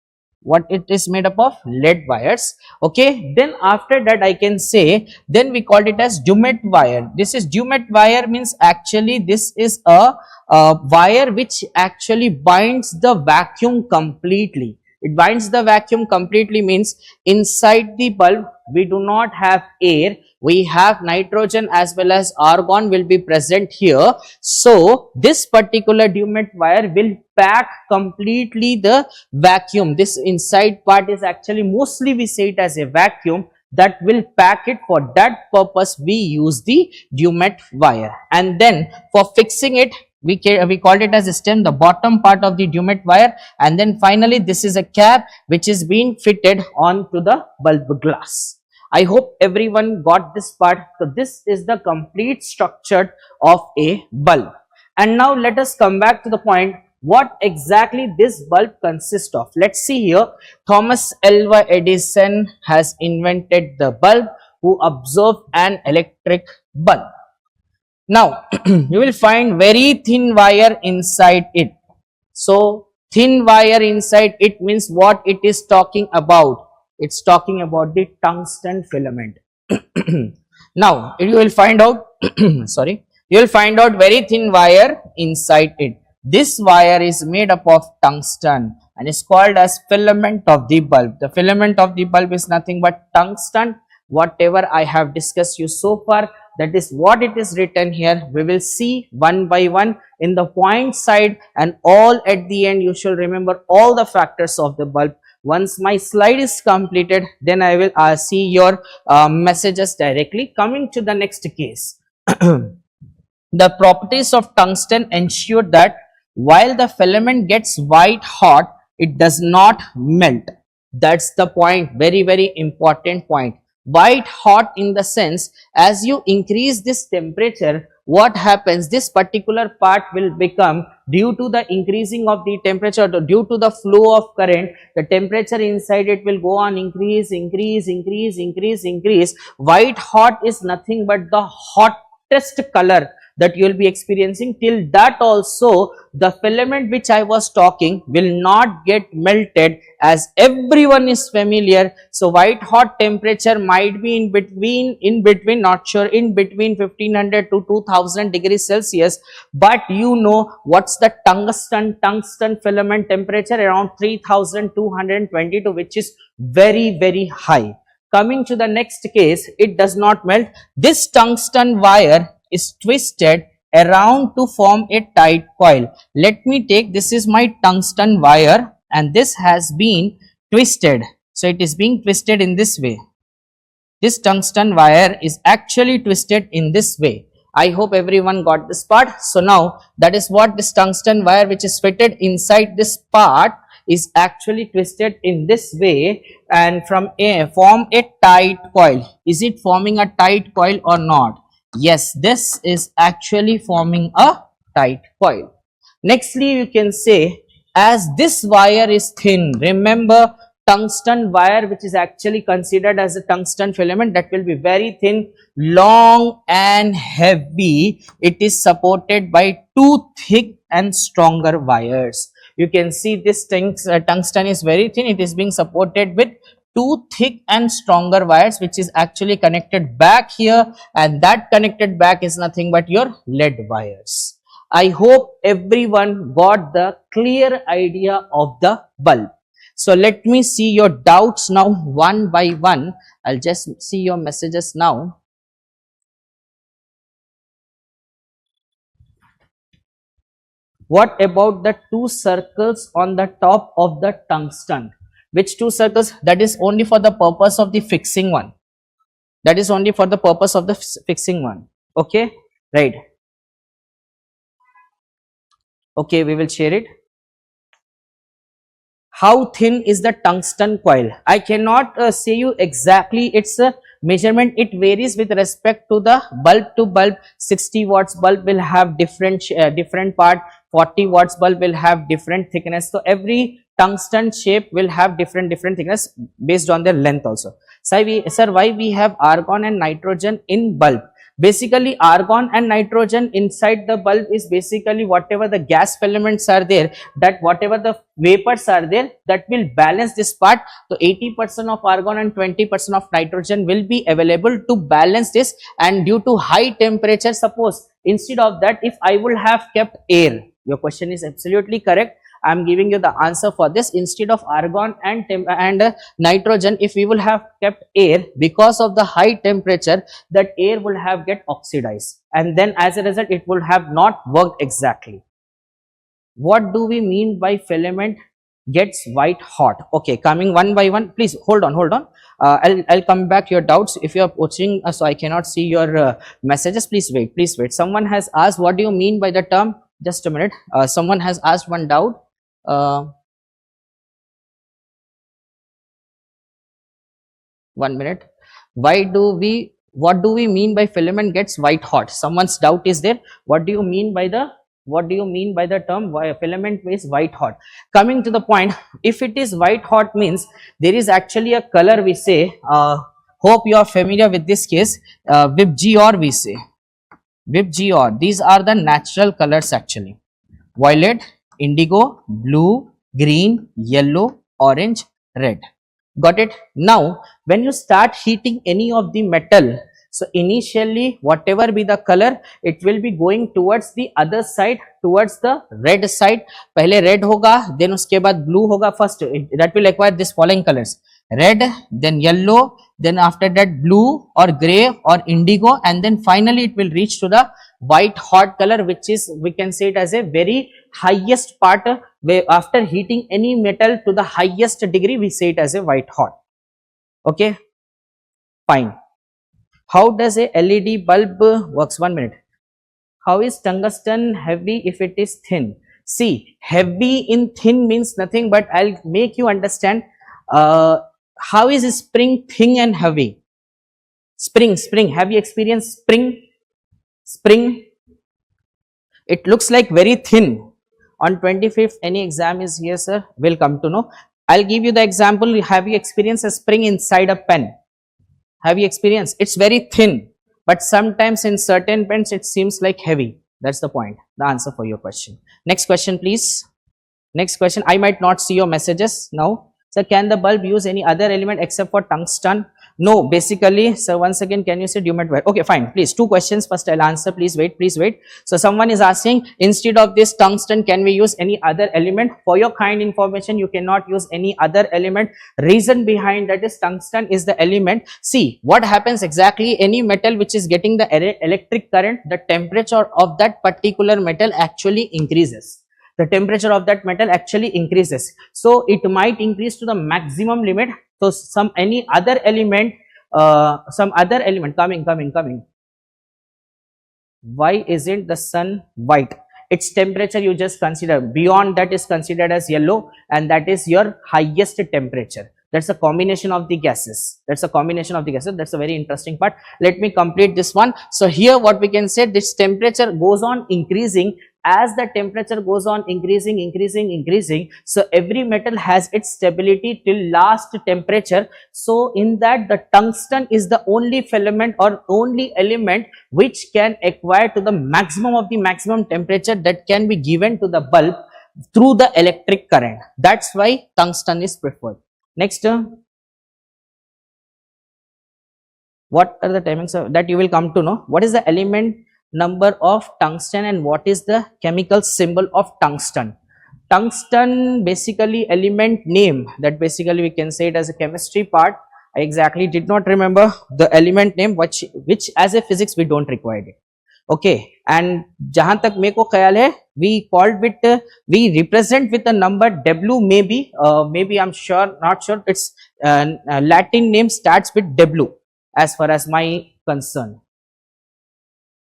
What it is made up of? Lead wires. Okay, then after that I can say, then we called it as Dumet wire. This is Dumet wire, means actually this is a wire which actually binds the vacuum completely. It binds the vacuum completely means inside the bulb we do not have air, we have nitrogen as well as argon will be present here. So this particular Dumet wire will pack completely the vacuum. This inside part is actually mostly we say it as a vacuum that will pack it. For that purpose we use the Dumet wire, and then for fixing it we called it as a stem, the bottom part of the Dumet wire, and then finally this is a cap which is being fitted onto the bulb glass. I hope everyone got this part. So this is the complete structure of a bulb. And now let us come back to the point, what exactly this bulb consists of. Let's see here. Thomas Alva Edison has invented the bulb, who observed an electric bulb. Now you will find very thin wire inside it. So thin wire inside it means what it is talking about? It's talking about the tungsten filament. Now you will find out sorry, you will find out very thin wire inside it. This wire is made up of tungsten and is called as filament of the bulb. The filament of the bulb is nothing but tungsten. Whatever I have discussed you so far, that is what it is written here. We will see one by one in the point side, and all at the end you should remember all the factors of the bulb. Once my slide is completed, then I will see your messages directly. Coming to the next case. The properties of tungsten ensure that while the filament gets white hot, it does not melt. That's the point, very, very important point. White hot in the sense, as you increase this temperature, what happens, this particular part will become, due to the increasing of the temperature, due to the flow of current, the temperature inside it will go on increase. White hot is nothing but the hottest color that you will be experiencing. Till that also, the filament which I was talking will not get melted, as everyone is familiar. So white hot temperature might be in between, not sure, in between 1500 to 2000 degrees Celsius. But you know what's the tungsten filament temperature? Around 3222, which is very, very high. Coming to the next case, it does not melt. This tungsten wire is twisted around to form a tight coil. Let me take, this is my tungsten wire and this has been twisted. So it is being twisted in this way. This tungsten wire is actually twisted in this way. I hope everyone got this part. So now that is what this tungsten wire which is fitted inside this part is actually twisted in this way and form a tight coil. Is it forming a tight coil or not? Yes, this is actually forming a tight coil. Nextly, you can say, as this wire is thin, remember tungsten wire which is actually considered as a tungsten filament, that will be very thin, long and heavy. It is supported by two thick and stronger wires. You can see this tungsten is very thin. It is being supported with two thick and stronger wires which is actually connected back here, and that connected back is nothing but your lead wires. I hope everyone got the clear idea of the bulb. So let me see your doubts now one by one. I'll just see your messages now. What about the two circles on the top of the tungsten? Which two circles? That is only for the purpose of the fixing one. That is only for the purpose of the fixing one. Okay, right. Okay, we will share it. How thin is the tungsten coil? I cannot say you exactly its measurement. It varies with respect to the bulb to bulb. 60 watts bulb will have different part. 40 watts bulb will have different thickness. So every tungsten shape will have different thickness based on their length also. Sir, why we have argon and nitrogen in bulb? Basically, argon and nitrogen inside the bulb is basically whatever the gas filaments are there, that whatever the vapors are there, that will balance this part. So 80% of argon and 20% of nitrogen will be available to balance this. And due to high temperature, suppose instead of that, if I would have kept air, your question is absolutely correct. I am giving you the answer for this. Instead of argon and nitrogen, if we will have kept air, because of the high temperature, that air will have get oxidized, and then as a result it will have not worked exactly. What do we mean by filament gets white hot? Okay, coming one by one. Please hold on. I'll come back to your doubts. If you are watching, so I cannot see your messages. Please wait. Someone has asked, what do you mean by the term? Just a minute. Someone has asked one doubt. 1 minute. What do we mean by filament gets white hot? Someone's doubt is there. What do you mean by the term filament is white hot? Coming to the point, if it is white hot means there is actually a color we say. Hope you are familiar with this case. VIBGYOR we say. VIBGYOR. These are the natural colors actually. Violet, indigo, blue, green, yellow, orange, red. Got it? Now, when you start heating any of the metal, So initially whatever be the color, it will be going towards the other side, towards the red side. पहले red होगा, then उसके बाद blue होगा. First that will acquire this following colors: red, then yellow, then after that blue or gray or indigo, and then finally it will reach to the white hot color, which is, we can say it as a very highest part, where after heating any metal to the highest degree, we say it as a white hot. Okay, fine. How does a LED bulb works? 1 minute. How is tungsten heavy if it is thin? See, heavy in thin means nothing, but I'll make you understand. How is spring thin and heavy? Spring. Have you experienced spring? Spring. It looks like very thin. On 25th, any exam is here, sir? Will come to know. I'll give you the example. Have you experienced a spring inside a pen? Have you experienced? It's very thin, but sometimes in certain pens it seems like heavy. That's the point, the answer for your question. Next question, please. Next question. I might not see your messages now. So can the bulb use any other element except for tungsten? No, basically. So once again, can you say dumet wire? Okay, fine. Please, 2 questions. First I'll answer. Please wait. So someone is asking, instead of this tungsten, can we use any other element? For your kind information, you cannot use any other element. Reason behind that is tungsten is the element. See, what happens exactly, any metal which is getting the electric current, the temperature of that particular metal actually increases. The temperature of that metal actually increases. So it might increase to the maximum limit. So some other element coming. Why isn't the sun white? Its temperature you just consider. Beyond that is considered as yellow, and that is your highest temperature. That's a combination of the gases. That's a very interesting part. Let me complete this one. So here what we can say, this temperature goes on increasing. As the temperature goes on increasing, so every metal has its stability till last temperature. So in that, the tungsten is the only filament or only element which can acquire to the maximum of the maximum temperature that can be given to the bulb through the electric current. That's why tungsten is preferred. Next, what are the timings of that you will come to know? What is the element number of tungsten and what is the chemical symbol of tungsten? Tungsten, basically element name, that basically we can say it as a chemistry part. I exactly did not remember the element name, which as a physics we don't require it. Okay, and jahan tak meko khayal hai, we called it, we represent with the number W, maybe I'm sure, not sure. Its Latin name starts with W as far as my concern.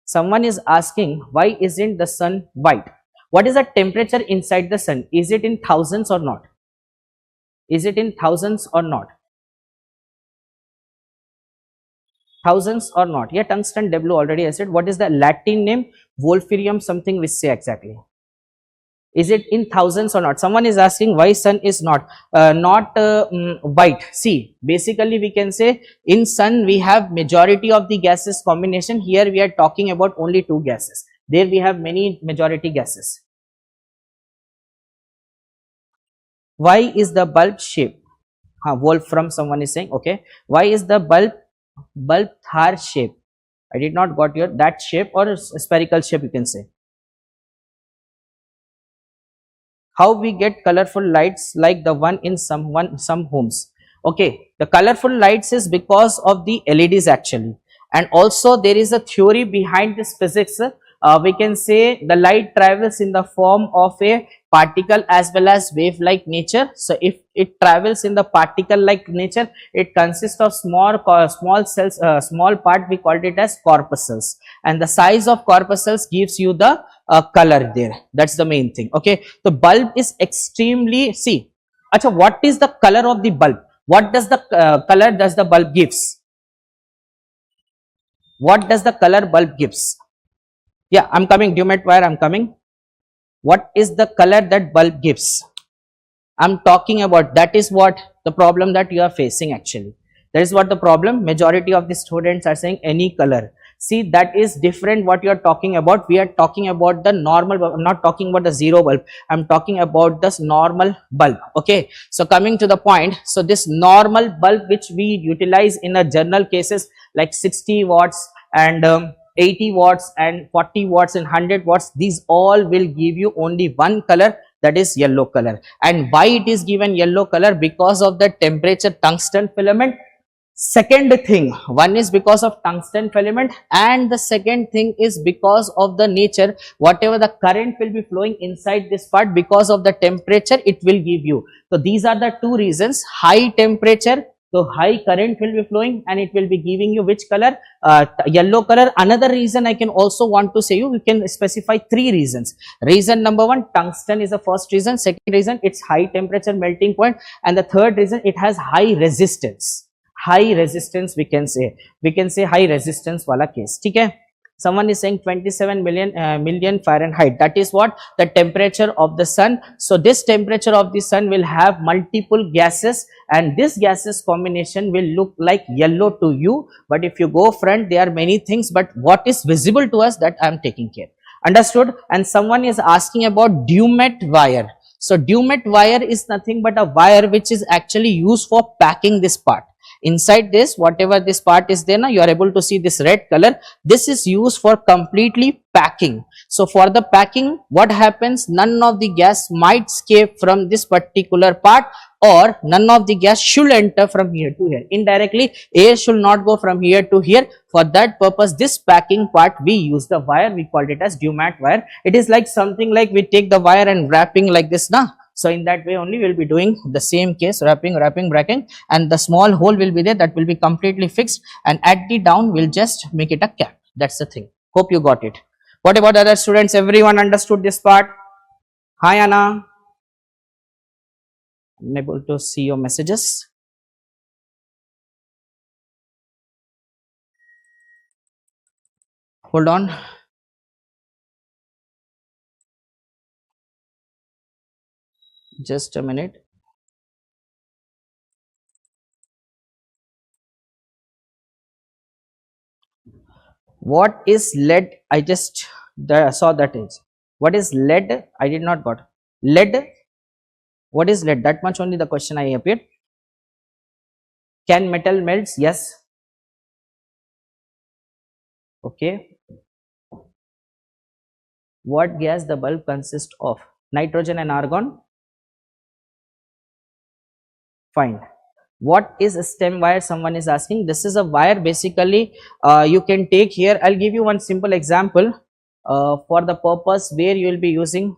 Someone is asking, why isn't the sun white? What is the temperature inside the sun? Is it in thousands or not? Is it in thousands or not? Thousands or not? Yeah, tungsten W already I said. What is the Latin name? Wolfram something we say exactly. Is it in thousands or not? Someone is asking why sun is not white. See, basically we can say in sun we have majority of the gases combination. Here we are talking about only 2 gases. There we have many majority gases. Why is the bulb shape? Wolfram someone is saying. Okay. Why is the bulb thar shape? I did not got your that shape or spherical shape you can say. How we get colorful lights like the one in some homes? Okay, the colorful lights is because of the LEDs actually, and also there is a theory behind this physics. We can say the light travels in the form of a particle as well as wave like nature. So if it travels in the particle like nature, it consists of small cells, small part we called it as corpuscles, and the size of corpuscles gives you the color there. That's the main thing. Okay, the bulb is extremely, see, acha, what is the color of the bulb? What does the color does the bulb gives? What does the color bulb gives? Yeah, I'm coming, dumet wire, I'm coming. What is the color that bulb gives? I'm talking about, that is what the problem that you are facing actually. That is what the problem, majority of the students are saying any color. See, that is different what you are talking about. We are talking about the normal bulb. I'm not talking about the zero bulb. I'm talking about this normal bulb. Okay. So coming to the point, so this normal bulb which we utilize in a general cases like 60 watts and 80 watts and 40 watts and 100 watts, these all will give you only one color, that is yellow color. And why it is given yellow color? Because of the temperature tungsten filament. Second thing, one is because of tungsten filament, and the second thing is because of the nature, whatever the current will be flowing inside this part, because of the temperature it will give you. So these are the two reasons: high temperature, so high current will be flowing and it will be giving you which color? Yellow color. Another reason I can also want to say you, we can specify three reasons. Reason number one, tungsten is the first reason. Second reason, it's high temperature melting point, and the third reason, it has high resistance. High resistance, we can say high resistance wala case. ठीक है? Someone is saying 27 million Fahrenheit. That is what? The temperature of the sun. So this temperature of the sun will have multiple gases, and this gases combination will look like yellow to you. But if you go front, there are many things, but what is visible to us, that I am taking care. Understood? And someone is asking about Dumet wire. So Dumet wire is nothing but a wire which is actually used for packing this part. Inside this, whatever this part is there, now you are able to see this red color. This is used for completely packing. So for the packing, what happens? None of the gas might escape from this particular part, or none of the gas should enter from here to here. Indirectly, air should not go from here to here. For that purpose, this packing part, we use the wire. We called it as Dumet wire. It is like something like we take the wire and wrapping like this now. So in that way only we'll be doing the same case, wrapping, bracking, and the small hole will be there, that will be completely fixed, and at the down we'll just make it a cap. That's the thing. Hope you got it. What about other students? Everyone understood this part? Hi Anna. I'm able to see your messages. Hold on. Just a minute. What is lead? I just saw that is. What is lead? I did not got. Lead? What is lead? That much only the question I appeared. Can metal melts? Yes. Okay. What gas the bulb consists of? Nitrogen and argon? Fine. What is a stem wire? Someone is asking. This is a wire basically you can take here. I'll give you one simple example for the purpose where you will be using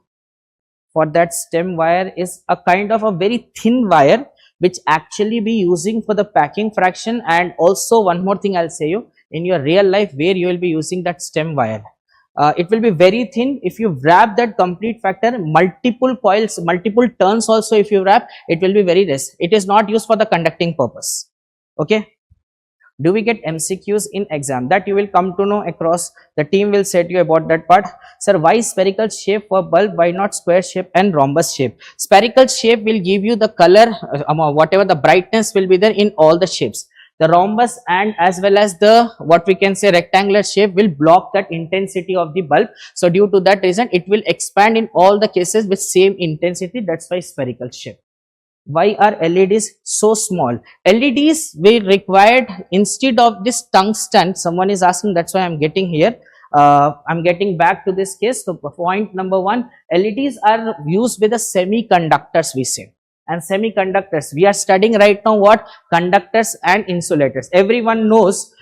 for that stem wire is a kind of a very thin wire which actually be using for the packing fraction. And also one more thing I'll say you, in your real life where you will be using that stem wire. It will be very thin. If you wrap that complete factor, multiple coils, multiple turns also if you wrap, it will be very less. It is not used for the conducting purpose. Okay. Do we get MCQs in exam? That you will come to know across. The team will say to you about that part. Sir, why spherical shape for bulb? Why not square shape and rhombus shape? Spherical shape will give you the color, whatever the brightness will be there in all the shapes. The rhombus and as well as the what we can say rectangular shape will block that intensity of the bulb. So due to that reason, it will expand in all the cases with same intensity. That's why spherical shape. Why are LEDs so small? LEDs will required instead of this tungsten. Someone is asking, that's why I'm getting here. I'm getting back to this case. So point number one, LEDs are used with the semiconductors, we say. And semiconductors, we are studying right now what? Conductors and insulators. Everyone knows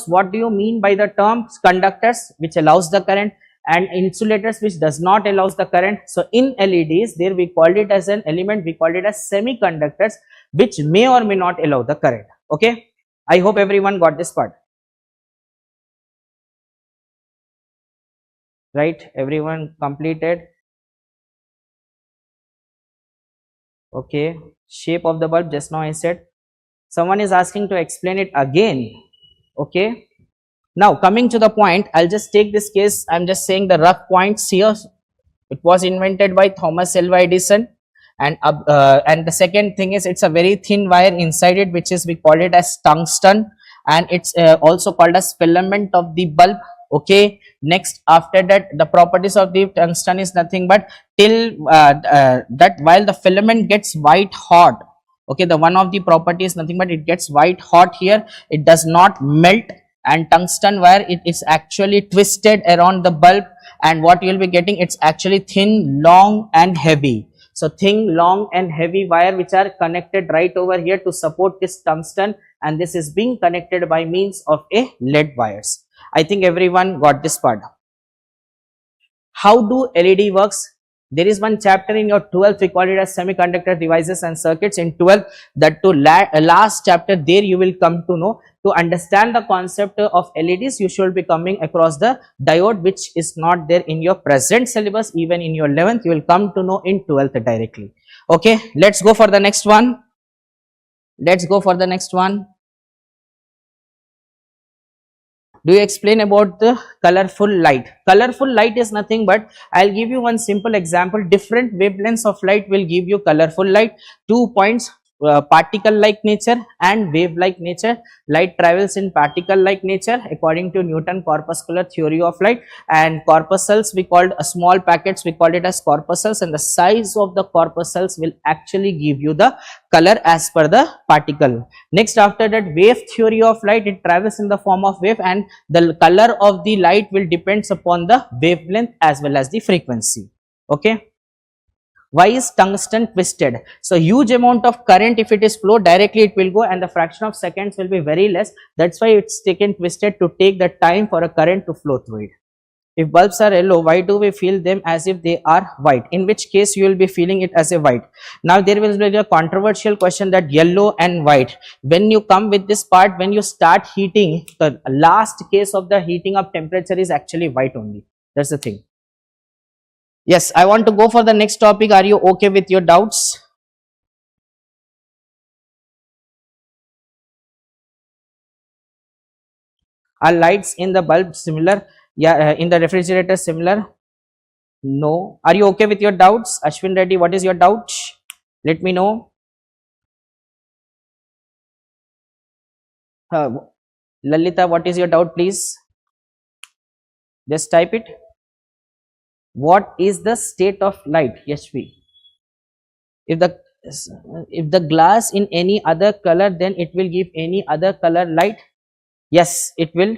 what do you mean by the term conductors, which allows the current, and insulators which does not allows the current. So in LEDs, there we called it as an element, we called it as semiconductors, which may or may not allow the current. Okay, I hope everyone got this part. Right, everyone completed? Okay, shape of the bulb, just now I said. Someone is asking to explain it again. Okay, now coming to the point, I'll just take this case. I'm just saying the rough points here. It was invented by Thomas Alva Edison, and the second thing is it's a very thin wire inside it, which is we call it as tungsten. and it's also called as filament of the bulb. Okay, next after that, the properties of the tungsten is nothing but till that while the filament gets white hot, okay, the one of the property is nothing but it gets white hot here, it does not melt, and tungsten wire, it is actually twisted around the bulb, and what you will be getting, it's actually thin, long and heavy. So thin, long and heavy wire which are connected right over here to support this tungsten, and this is being connected by means of a lead wires. I think everyone got this part. How do LED works? There is one chapter in your 12th, we call it as semiconductor devices and circuits. In 12th, that to last chapter, there you will come to know, to understand the concept of LEDs, you should be coming across the diode, which is not there in your present syllabus. Even in your 11th, you will come to know in 12th directly. Okay, let's go for the next one. Let's go for the next one. Do you explain about the colorful light? Colorful light is nothing but, I'll give you one simple example. Different wavelengths of light will give you colorful light. 2 points, particle like nature and wave like nature. Light travels in particle like nature according to Newton corpuscular theory of light, and corpuscles we called small packets, we called it as corpuscles, and the size of the corpuscles will actually give you the color as per the particle. Next after that, wave theory of light, it travels in the form of wave, and the color of the light will depends upon the wavelength as well as the frequency. Okay. Why is tungsten twisted? So huge amount of current, if it is flow directly, it will go, and the fraction of seconds will be very less. That's why it's taken twisted, to take the time for a current to flow through it. If bulbs are yellow, why do we feel them as if they are white? In which case you will be feeling it as a white. Now there will be a controversial question that yellow and white. When you come with this part, when you start heating, the last case of the heating up temperature is actually white only. That's the thing. Yes, I want to go for the next topic. Are you okay with your doubts? Are lights in the bulb similar? Yeah, in the refrigerator similar? No. Are you okay with your doubts? Ashwin Reddy, what is your doubt? Let me know. Lalita, what is your doubt, please? Just type it. What is the state of light? Yashvi. If the glass in any other color, then it will give any other color light. Yes, it will.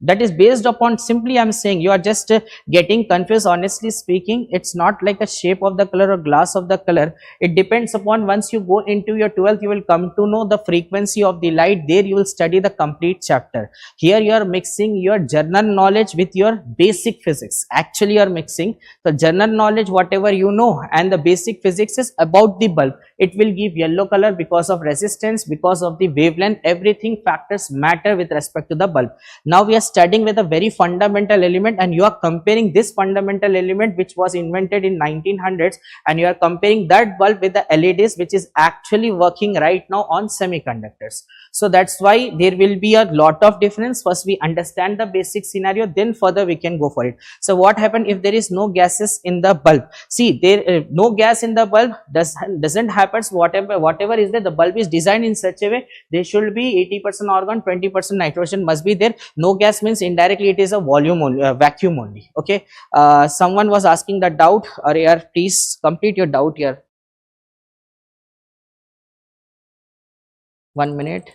That is based upon, simply I'm saying, you are just getting confused. Honestly speaking, it's not like a shape of the color or glass of the color. It depends upon, once you go into your 12th, you will come to know the frequency of the light. There you will study the complete chapter. Here you are mixing your general knowledge with your basic physics. Actually you are mixing the general knowledge, whatever you know, and the basic physics is about the bulb. It will give yellow color because of resistance, because of the wavelength. Everything factors matter with respect to the bulb. Now we are studying with a very fundamental element, and you are comparing this fundamental element which was invented in 1900s, and you are comparing that bulb with the LEDs which is actually working right now on semiconductors. So that's why there will be a lot of difference. First we understand the basic scenario, then further we can go for it. So what happened if there is no gases in the bulb? See, there no gas in the bulb doesn't happen. Whatever is there, the bulb is designed in such a way, there should be 80% argon, 20% nitrogen must be there. No gas means indirectly it is a volume only, vacuum only. Okay. Someone was asking the doubt, or here, please complete your doubt here. 1 minute.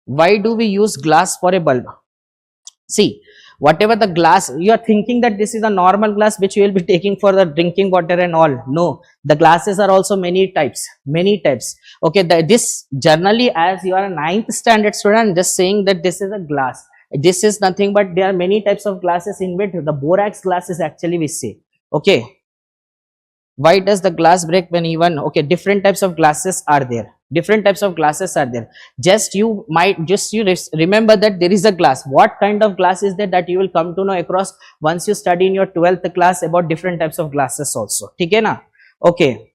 Why do we use glass for a bulb? See, whatever the glass, you are thinking that this is a normal glass which you will be taking for the drinking water and all. No, the glasses are also many types. Okay, this generally, as you are a 9th standard student, just saying that this is a glass. This is nothing but there are many types of glasses in which the borax glasses actually we say. Okay. Why does the glass break when even, okay, different types of glasses are there. Just you remember that there is a glass. What kind of glass is there, that you will come to know across once you study in your 12th class about different types of glasses also. Okay na? Okay.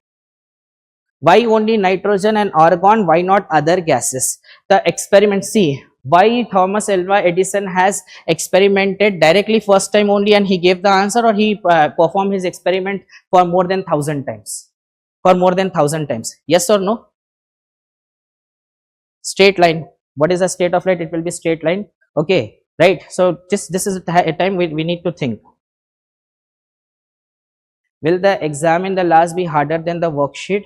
Why only nitrogen and argon? Why not other gases? The experiment, see, why Thomas Alva Edison has experimented directly first time only and he gave the answer, or he performed his experiment for more than 1000 times? for more than 1000 times? Yes or no? Straight line. What is the state of light? It will be straight line. Okay, right? So just this is a time we need to think. Will the exam in the last be harder than the worksheet?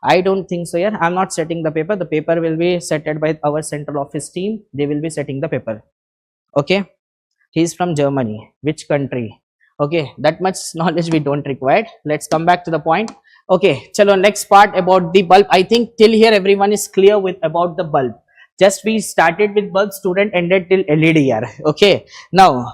I don't think so. Yeah, I'm not setting the paper. The paper will be setted by our central office team. They will be setting the paper. Okay. He's from Germany. Which country? Okay, that much knowledge we don't require. Let's come back to the point. Okay, chalo, next part about the bulb. I think till here everyone is clear with about the bulb. Just we started with bulb, student ended till LED here. Okay, now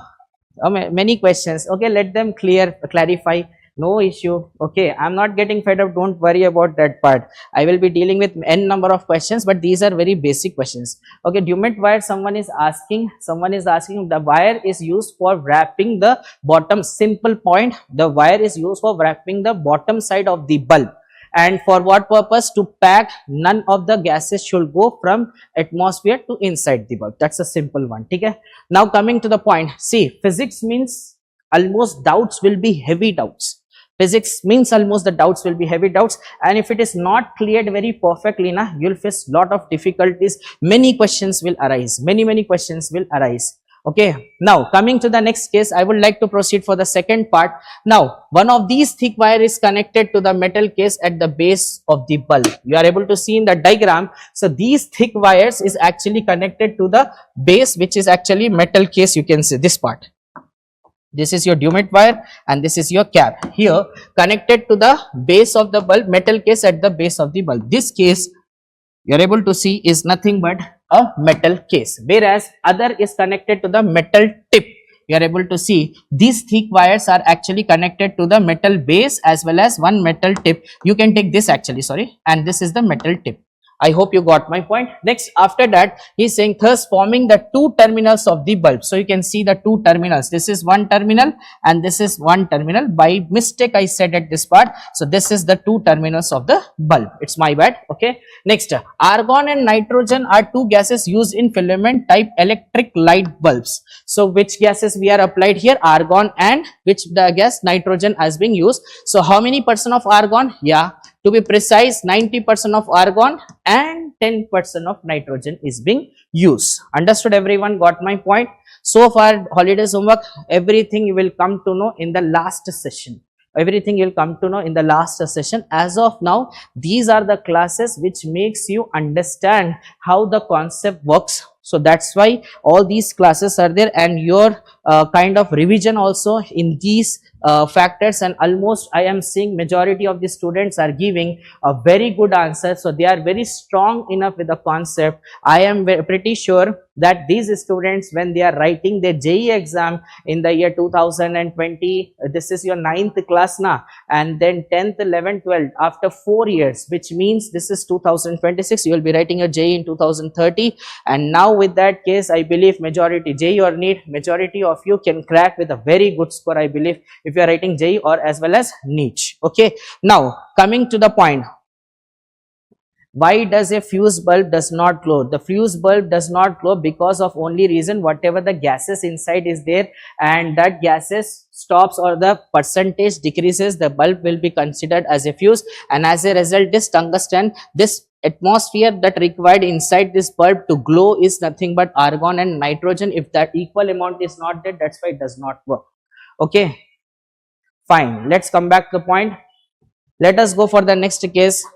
many questions. Okay, let them clarify. No issue. Okay, I'm not getting fed up. Don't worry about that part. I will be dealing with n number of questions, but these are very basic questions. Okay, Dumit wire. Someone is asking. The wire is used for wrapping the bottom. Simple point. The wire is used for wrapping the bottom side of the bulb. And for what purpose? To pack none of the gases should go from atmosphere to inside the bulb. That's a simple one. Okay. Now coming to the point. See, physics means almost doubts will be heavy doubts. Physics means almost the doubts will be heavy doubts, and if it is not cleared very perfectly, you'll face lot of difficulties. Many questions will arise. Many questions will arise. Okay, now coming to the next case, I would like to proceed for the second part. Now, one of these thick wire is connected to the metal case at the base of the bulb. You are able to see in the diagram. So these thick wires is actually connected to the base, which is actually metal case. You can see this part. This is your Dumit wire and this is your cap. Here connected to the base of the bulb, metal case at the base of the bulb. This case you are able to see is nothing but a metal case, whereas other is connected to the metal tip. You are able to see these thick wires are actually connected to the metal base as well as one metal tip. You can take this actually, sorry, and this is the metal tip. I hope you got my point. Next, after that, he is saying thus forming the two terminals of the bulb. So you can see the two terminals. This is one terminal and this is one terminal. By mistake, I said at this part. So this is the two terminals of the bulb. It's my bad. Okay. Next, argon and nitrogen are two gases used in filament type electric light bulbs. So which gases we are applied here? Argon, and which the gas? Nitrogen has been used. So how many percent of argon? Yeah. To be precise, 90% of argon and 10% of nitrogen is being used. Understood everyone? Got my point? So far, holidays homework, everything you will come to know in the last session. Everything you'll come to know in the last session. As of now, these are the classes which makes you understand how the concept works. So that's why all these classes are there, and your kind of revision also in these factors, and almost I am seeing majority of the students are giving a very good answer. So they are very strong enough with the concept. I am pretty sure that these students, when they are writing their JEE exam in the year 2020, this is your 9th class now, and then 10th, 11th, 12th, after 4 years, which means this is 2026, you will be writing a JEE in 2030. And now with that case, I believe majority JEE or NEET, majority of you can crack with a very good score, I believe, if you are writing JEE or as well as NEET. Okay, now coming to the point. Why does a fuse bulb does not glow? The fuse bulb does not glow because of only reason, whatever the gases inside is there, and that gases stops or the percentage decreases, the bulb will be considered as a fuse, and as a result this tungsten, this atmosphere that required inside this bulb to glow is nothing but argon and nitrogen. If that equal amount is not there, that's why it does not work. Okay, fine, let's come back to the point. Let us go for the next case.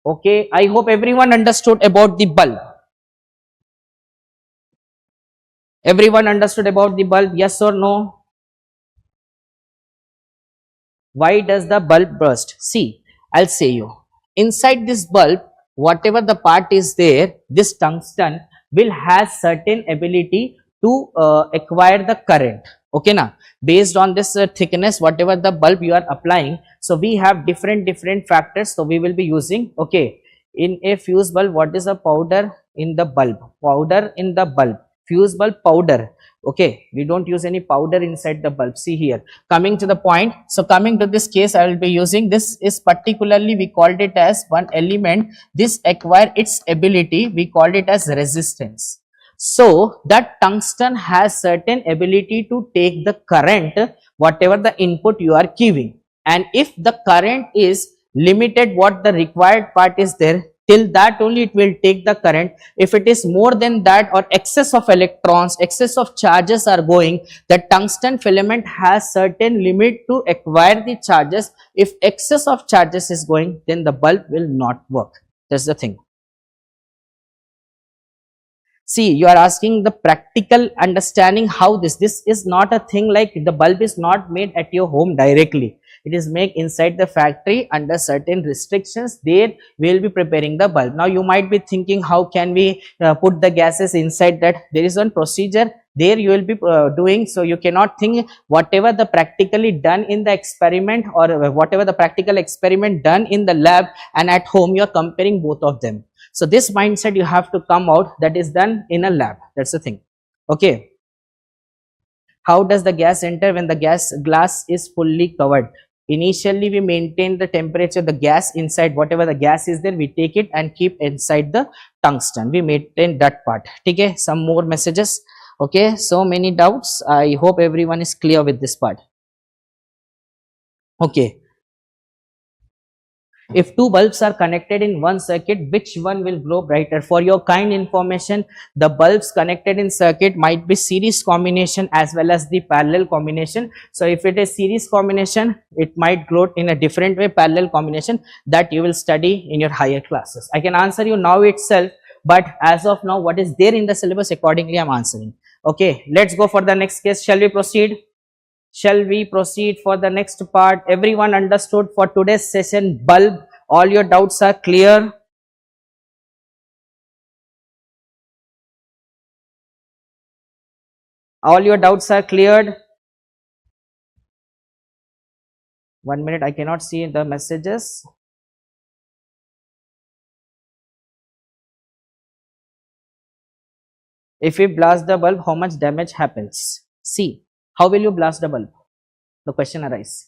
Okay, I hope everyone understood about the bulb. Everyone understood about the bulb, yes or no? Why does the bulb burst? See, I'll say you. Inside this bulb, whatever the part is there, this tungsten will have certain ability to acquire the current. Okay, now based on this thickness, whatever the bulb you are applying, so we have different factors. So we will be using, okay, in a fuse bulb, what is a powder in the bulb? Powder in the bulb, fuse bulb powder. Okay, we don't use any powder inside the bulb. See here, coming to the point. So coming to this case, I will be using, this is particularly, we called it as one element, this acquire its ability, we called it as resistance. So that tungsten has certain ability to take the current, whatever the input you are giving, and if the current is limited what the required part is there, till that only it will take the current. If it is more than that or excess of electrons, excess of charges are going, the tungsten filament has certain limit to acquire the charges. If excess of charges is going, then the bulb will not work. That's the thing. See, you are asking the practical understanding how this is not a thing like the bulb is not made at your home directly. It is made inside the factory under certain restrictions. There we will be preparing the bulb. Now you might be thinking, how can we put the gases inside that? There is one procedure there you will be doing. So you cannot think whatever the practically done in the experiment or whatever the practical experiment done in the lab and at home, you are comparing both of them. So this mindset you have to come out, that is done in a lab. That's the thing. Okay. How does the gas enter when the gas glass is fully covered? Initially we maintain the temperature, the gas inside, whatever the gas is there, we take it and keep inside the tungsten. We maintain that part. Okay. Some more messages. Okay. So many doubts. I hope everyone is clear with this part. Okay. If two bulbs are connected in one circuit, which one will glow brighter? For your kind information, the bulbs connected in circuit might be series combination as well as the parallel combination. So if it is series combination, it might glow in a different way. Parallel combination, that you will study in your higher classes. I can answer you now itself, but as of now, what is there in the syllabus, accordingly I am answering. Okay, let's go for the next case. Shall we proceed? Shall we proceed for the next part? Everyone understood for today's session bulb? All your doubts are clear? All your doubts are cleared? 1 minute, I cannot see the messages. If we blast the bulb, how much damage happens? See, how will you blast the bulb? The question arises.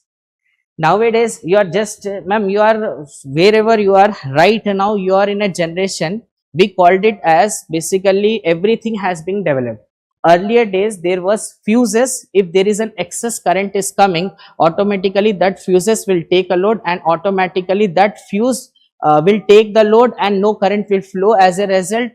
Nowadays you are just ma'am, you are wherever you are right now, you are in a generation, we called it as basically everything has been developed. Earlier days there was fuses. If there is an excess current is coming, automatically that fuses will take a load and automatically that fuse will take the load and no current will flow. As a result,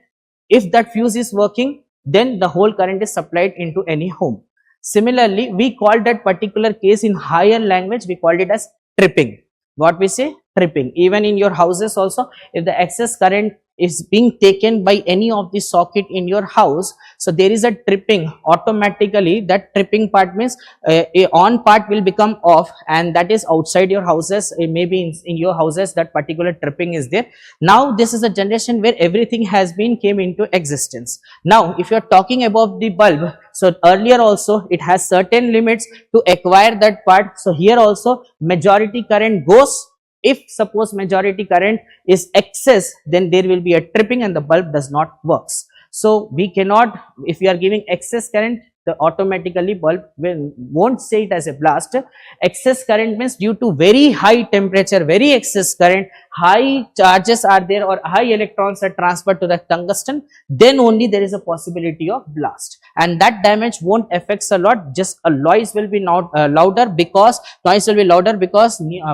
if that fuse is working, then the whole current is supplied into any home. Similarly, we call that particular case in higher language, we called it as tripping. What we say? Tripping. Even in your houses also, if the excess current is being taken by any of the socket in your house, so there is a tripping. Automatically that tripping part means a on part will become off, and that is outside your houses. Maybe in your houses that particular tripping is there. Now this is a generation where everything has been came into existence. Now if you are talking about the bulb, so earlier also it has certain limits to acquire that part. So here also majority current goes. If suppose majority current is excess, then there will be a tripping and the bulb does not works. So we cannot, if we are giving excess current, the automatically bulb won't say it as a blast. Excess current means due to very high temperature, very excess current, high charges are there or high electrons are transferred to the tungsten, then only there is a possibility of blast, and that damage won't affect a lot. Just a noise will be not louder, because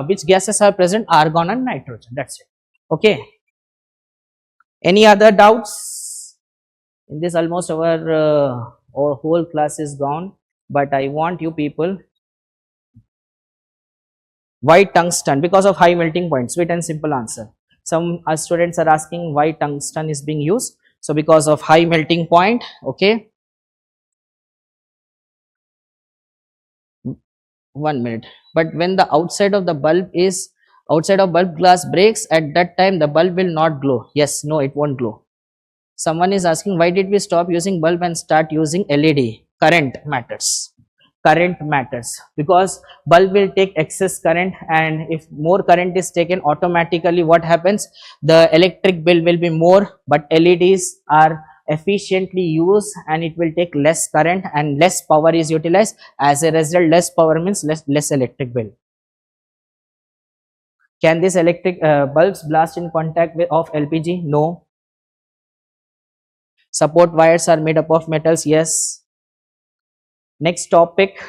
which gases are present? Argon and nitrogen. That's it. Okay. Any other doubts? In this, almost our whole class is gone, but I want you people. Why tungsten? Because of high melting point. Sweet and simple answer. Some students are asking why tungsten is being used. So because of high melting point. Okay. 1 minute. But when the outside of bulb glass breaks, at that time the bulb will not glow. Yes, no, it won't glow. Someone is asking, why did we stop using bulb and start using LED? Current matters. Current matters, because bulb will take excess current, and if more current is taken, automatically what happens? The electric bill will be more, but LEDs are efficiently used and it will take less current and less power is utilized. As a result, less power means less electric bill. Can this electric bulbs blast in contact with of LPG? No. Support wires are made up of metals. Yes. Next topic.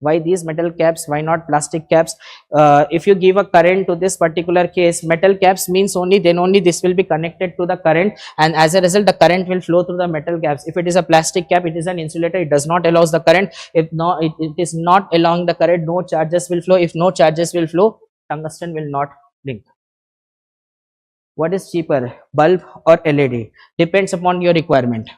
Why these metal caps? Why not plastic caps? If you give a current to this particular case, metal caps means only then only this will be connected to the current, and as a result the current will flow through the metal caps. If it is a plastic cap, it is an insulator, it does not allow the current. If no, it is not allowing the current, no charges will flow. If no charges will flow, tungsten will not blink. What is cheaper, bulb or LED? Depends upon your requirement.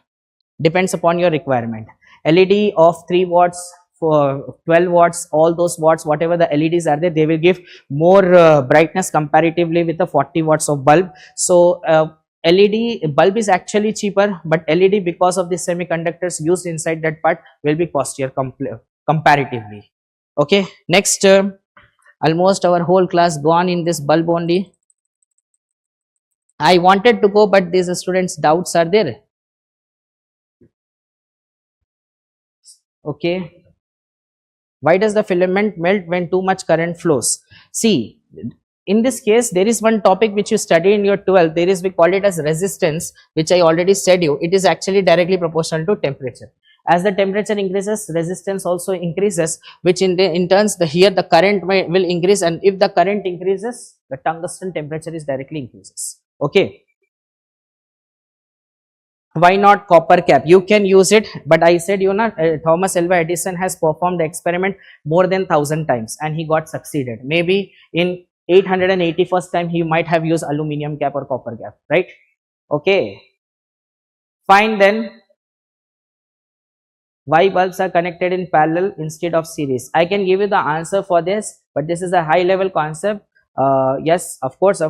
Depends upon your requirement. LED of 3 watts, for 12 watts, all those watts, whatever the LEDs are there, they will give more brightness comparatively with the 40 watts of bulb. So LED bulb is actually cheaper, but LED, because of the semiconductors used inside that part, will be costlier comparatively. Okay, next, almost our whole class gone in this bulb only. I wanted to go, but these students' doubts are there. Okay, why does the filament melt when too much current flows? See, in this case, there is one topic which you study in your 12th. There is, we call it as resistance, which I already said you. It is actually directly proportional to temperature. As the temperature increases, resistance also increases, which in turns here the current will increase, and if the current increases, the tungsten temperature is directly increases. Okay. Why not copper cap? You can use it, but I said, you know, Thomas Alva Edison has performed the experiment more than 1000 times and he got succeeded. Maybe in 881st time he might have used aluminum cap or copper cap, right? Okay, fine. Then why bulbs are connected in parallel instead of series? I can give you the answer for this, but this is a high level concept. Yes, of course,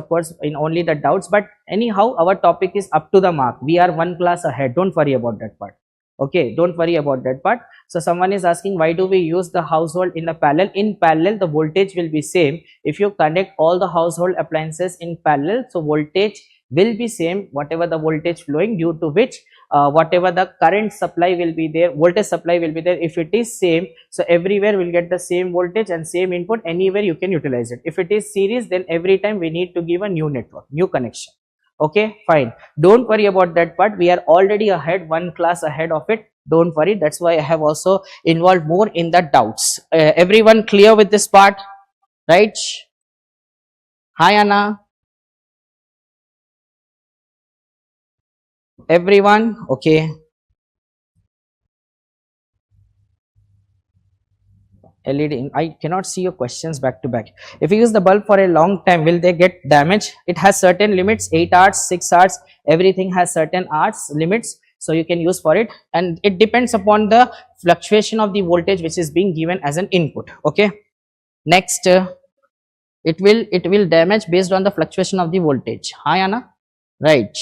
in only the doubts, but anyhow our topic is up to the mark. We are one class ahead, don't worry about that part. Okay, don't worry about that part. So someone is asking, why do we use the household in a parallel? In parallel the voltage will be same. If you connect all the household appliances in parallel, so voltage will be same, whatever the voltage flowing, due to which whatever the current supply will be there, voltage supply will be there. If it is same, so everywhere will get the same voltage and same input, anywhere you can utilize it. If it is series, then every time we need to give a new network, new connection. Okay, fine, don't worry about that part. We are already ahead, one class ahead of it, don't worry. That's why I have also involved more in the doubts. Everyone clear with this part, right? Hi Anna. Everyone, okay. LED, I cannot see your questions back to back. If you use the bulb for a long time, will they get damaged? It has certain limits, 8 hours, 6 hours, everything has certain hours limits, so you can use for it, and it depends upon the fluctuation of the voltage which is being given as an input. Okay, next, it will damage based on the fluctuation of the voltage. Hi Anna, right?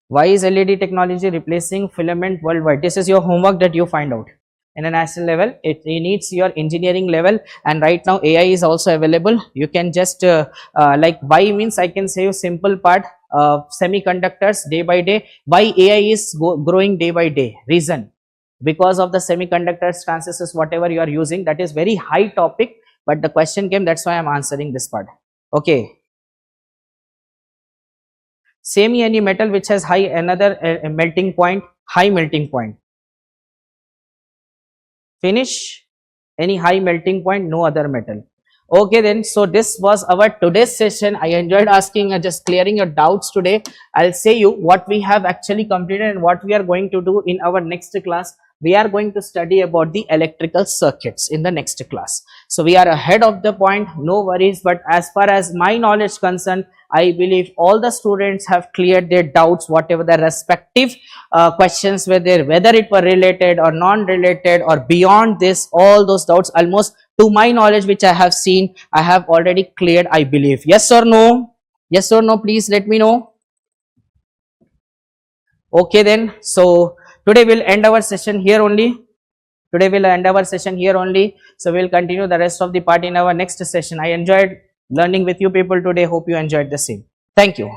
Why is LED technology replacing filament worldwide? This is your homework that you find out. In a national level, it needs your engineering level, and right now AI is also available. You can just like, why means I can say you simple part, semiconductors day by day. Why AI is growing day by day? Reason, because of the semiconductors, transistors, whatever you are using. That is very high topic, but the question came, that's why I am answering this part. Okay. Semi any metal which has high another melting point, high melting point. Finish. Any high melting point, no other metal. Okay then, so this was our today's session. I enjoyed asking, just clearing your doubts today. I'll say you what we have actually completed and what we are going to do in our next class. We are going to study about the electrical circuits in the next class. So we are ahead of the point, no worries. But as far as my knowledge concerned, I believe all the students have cleared their doubts, whatever the respective questions were there, whether it were related or non-related or beyond this, all those doubts almost to my knowledge which I have seen, I have already cleared, I believe. Yes or no? Yes or no, please let me know. Okay then, so today we'll end our session here only. Today we'll end our session here only. So we'll continue the rest of the part in our next session. I enjoyed learning with you people today. Hope you enjoyed the same. Thank you.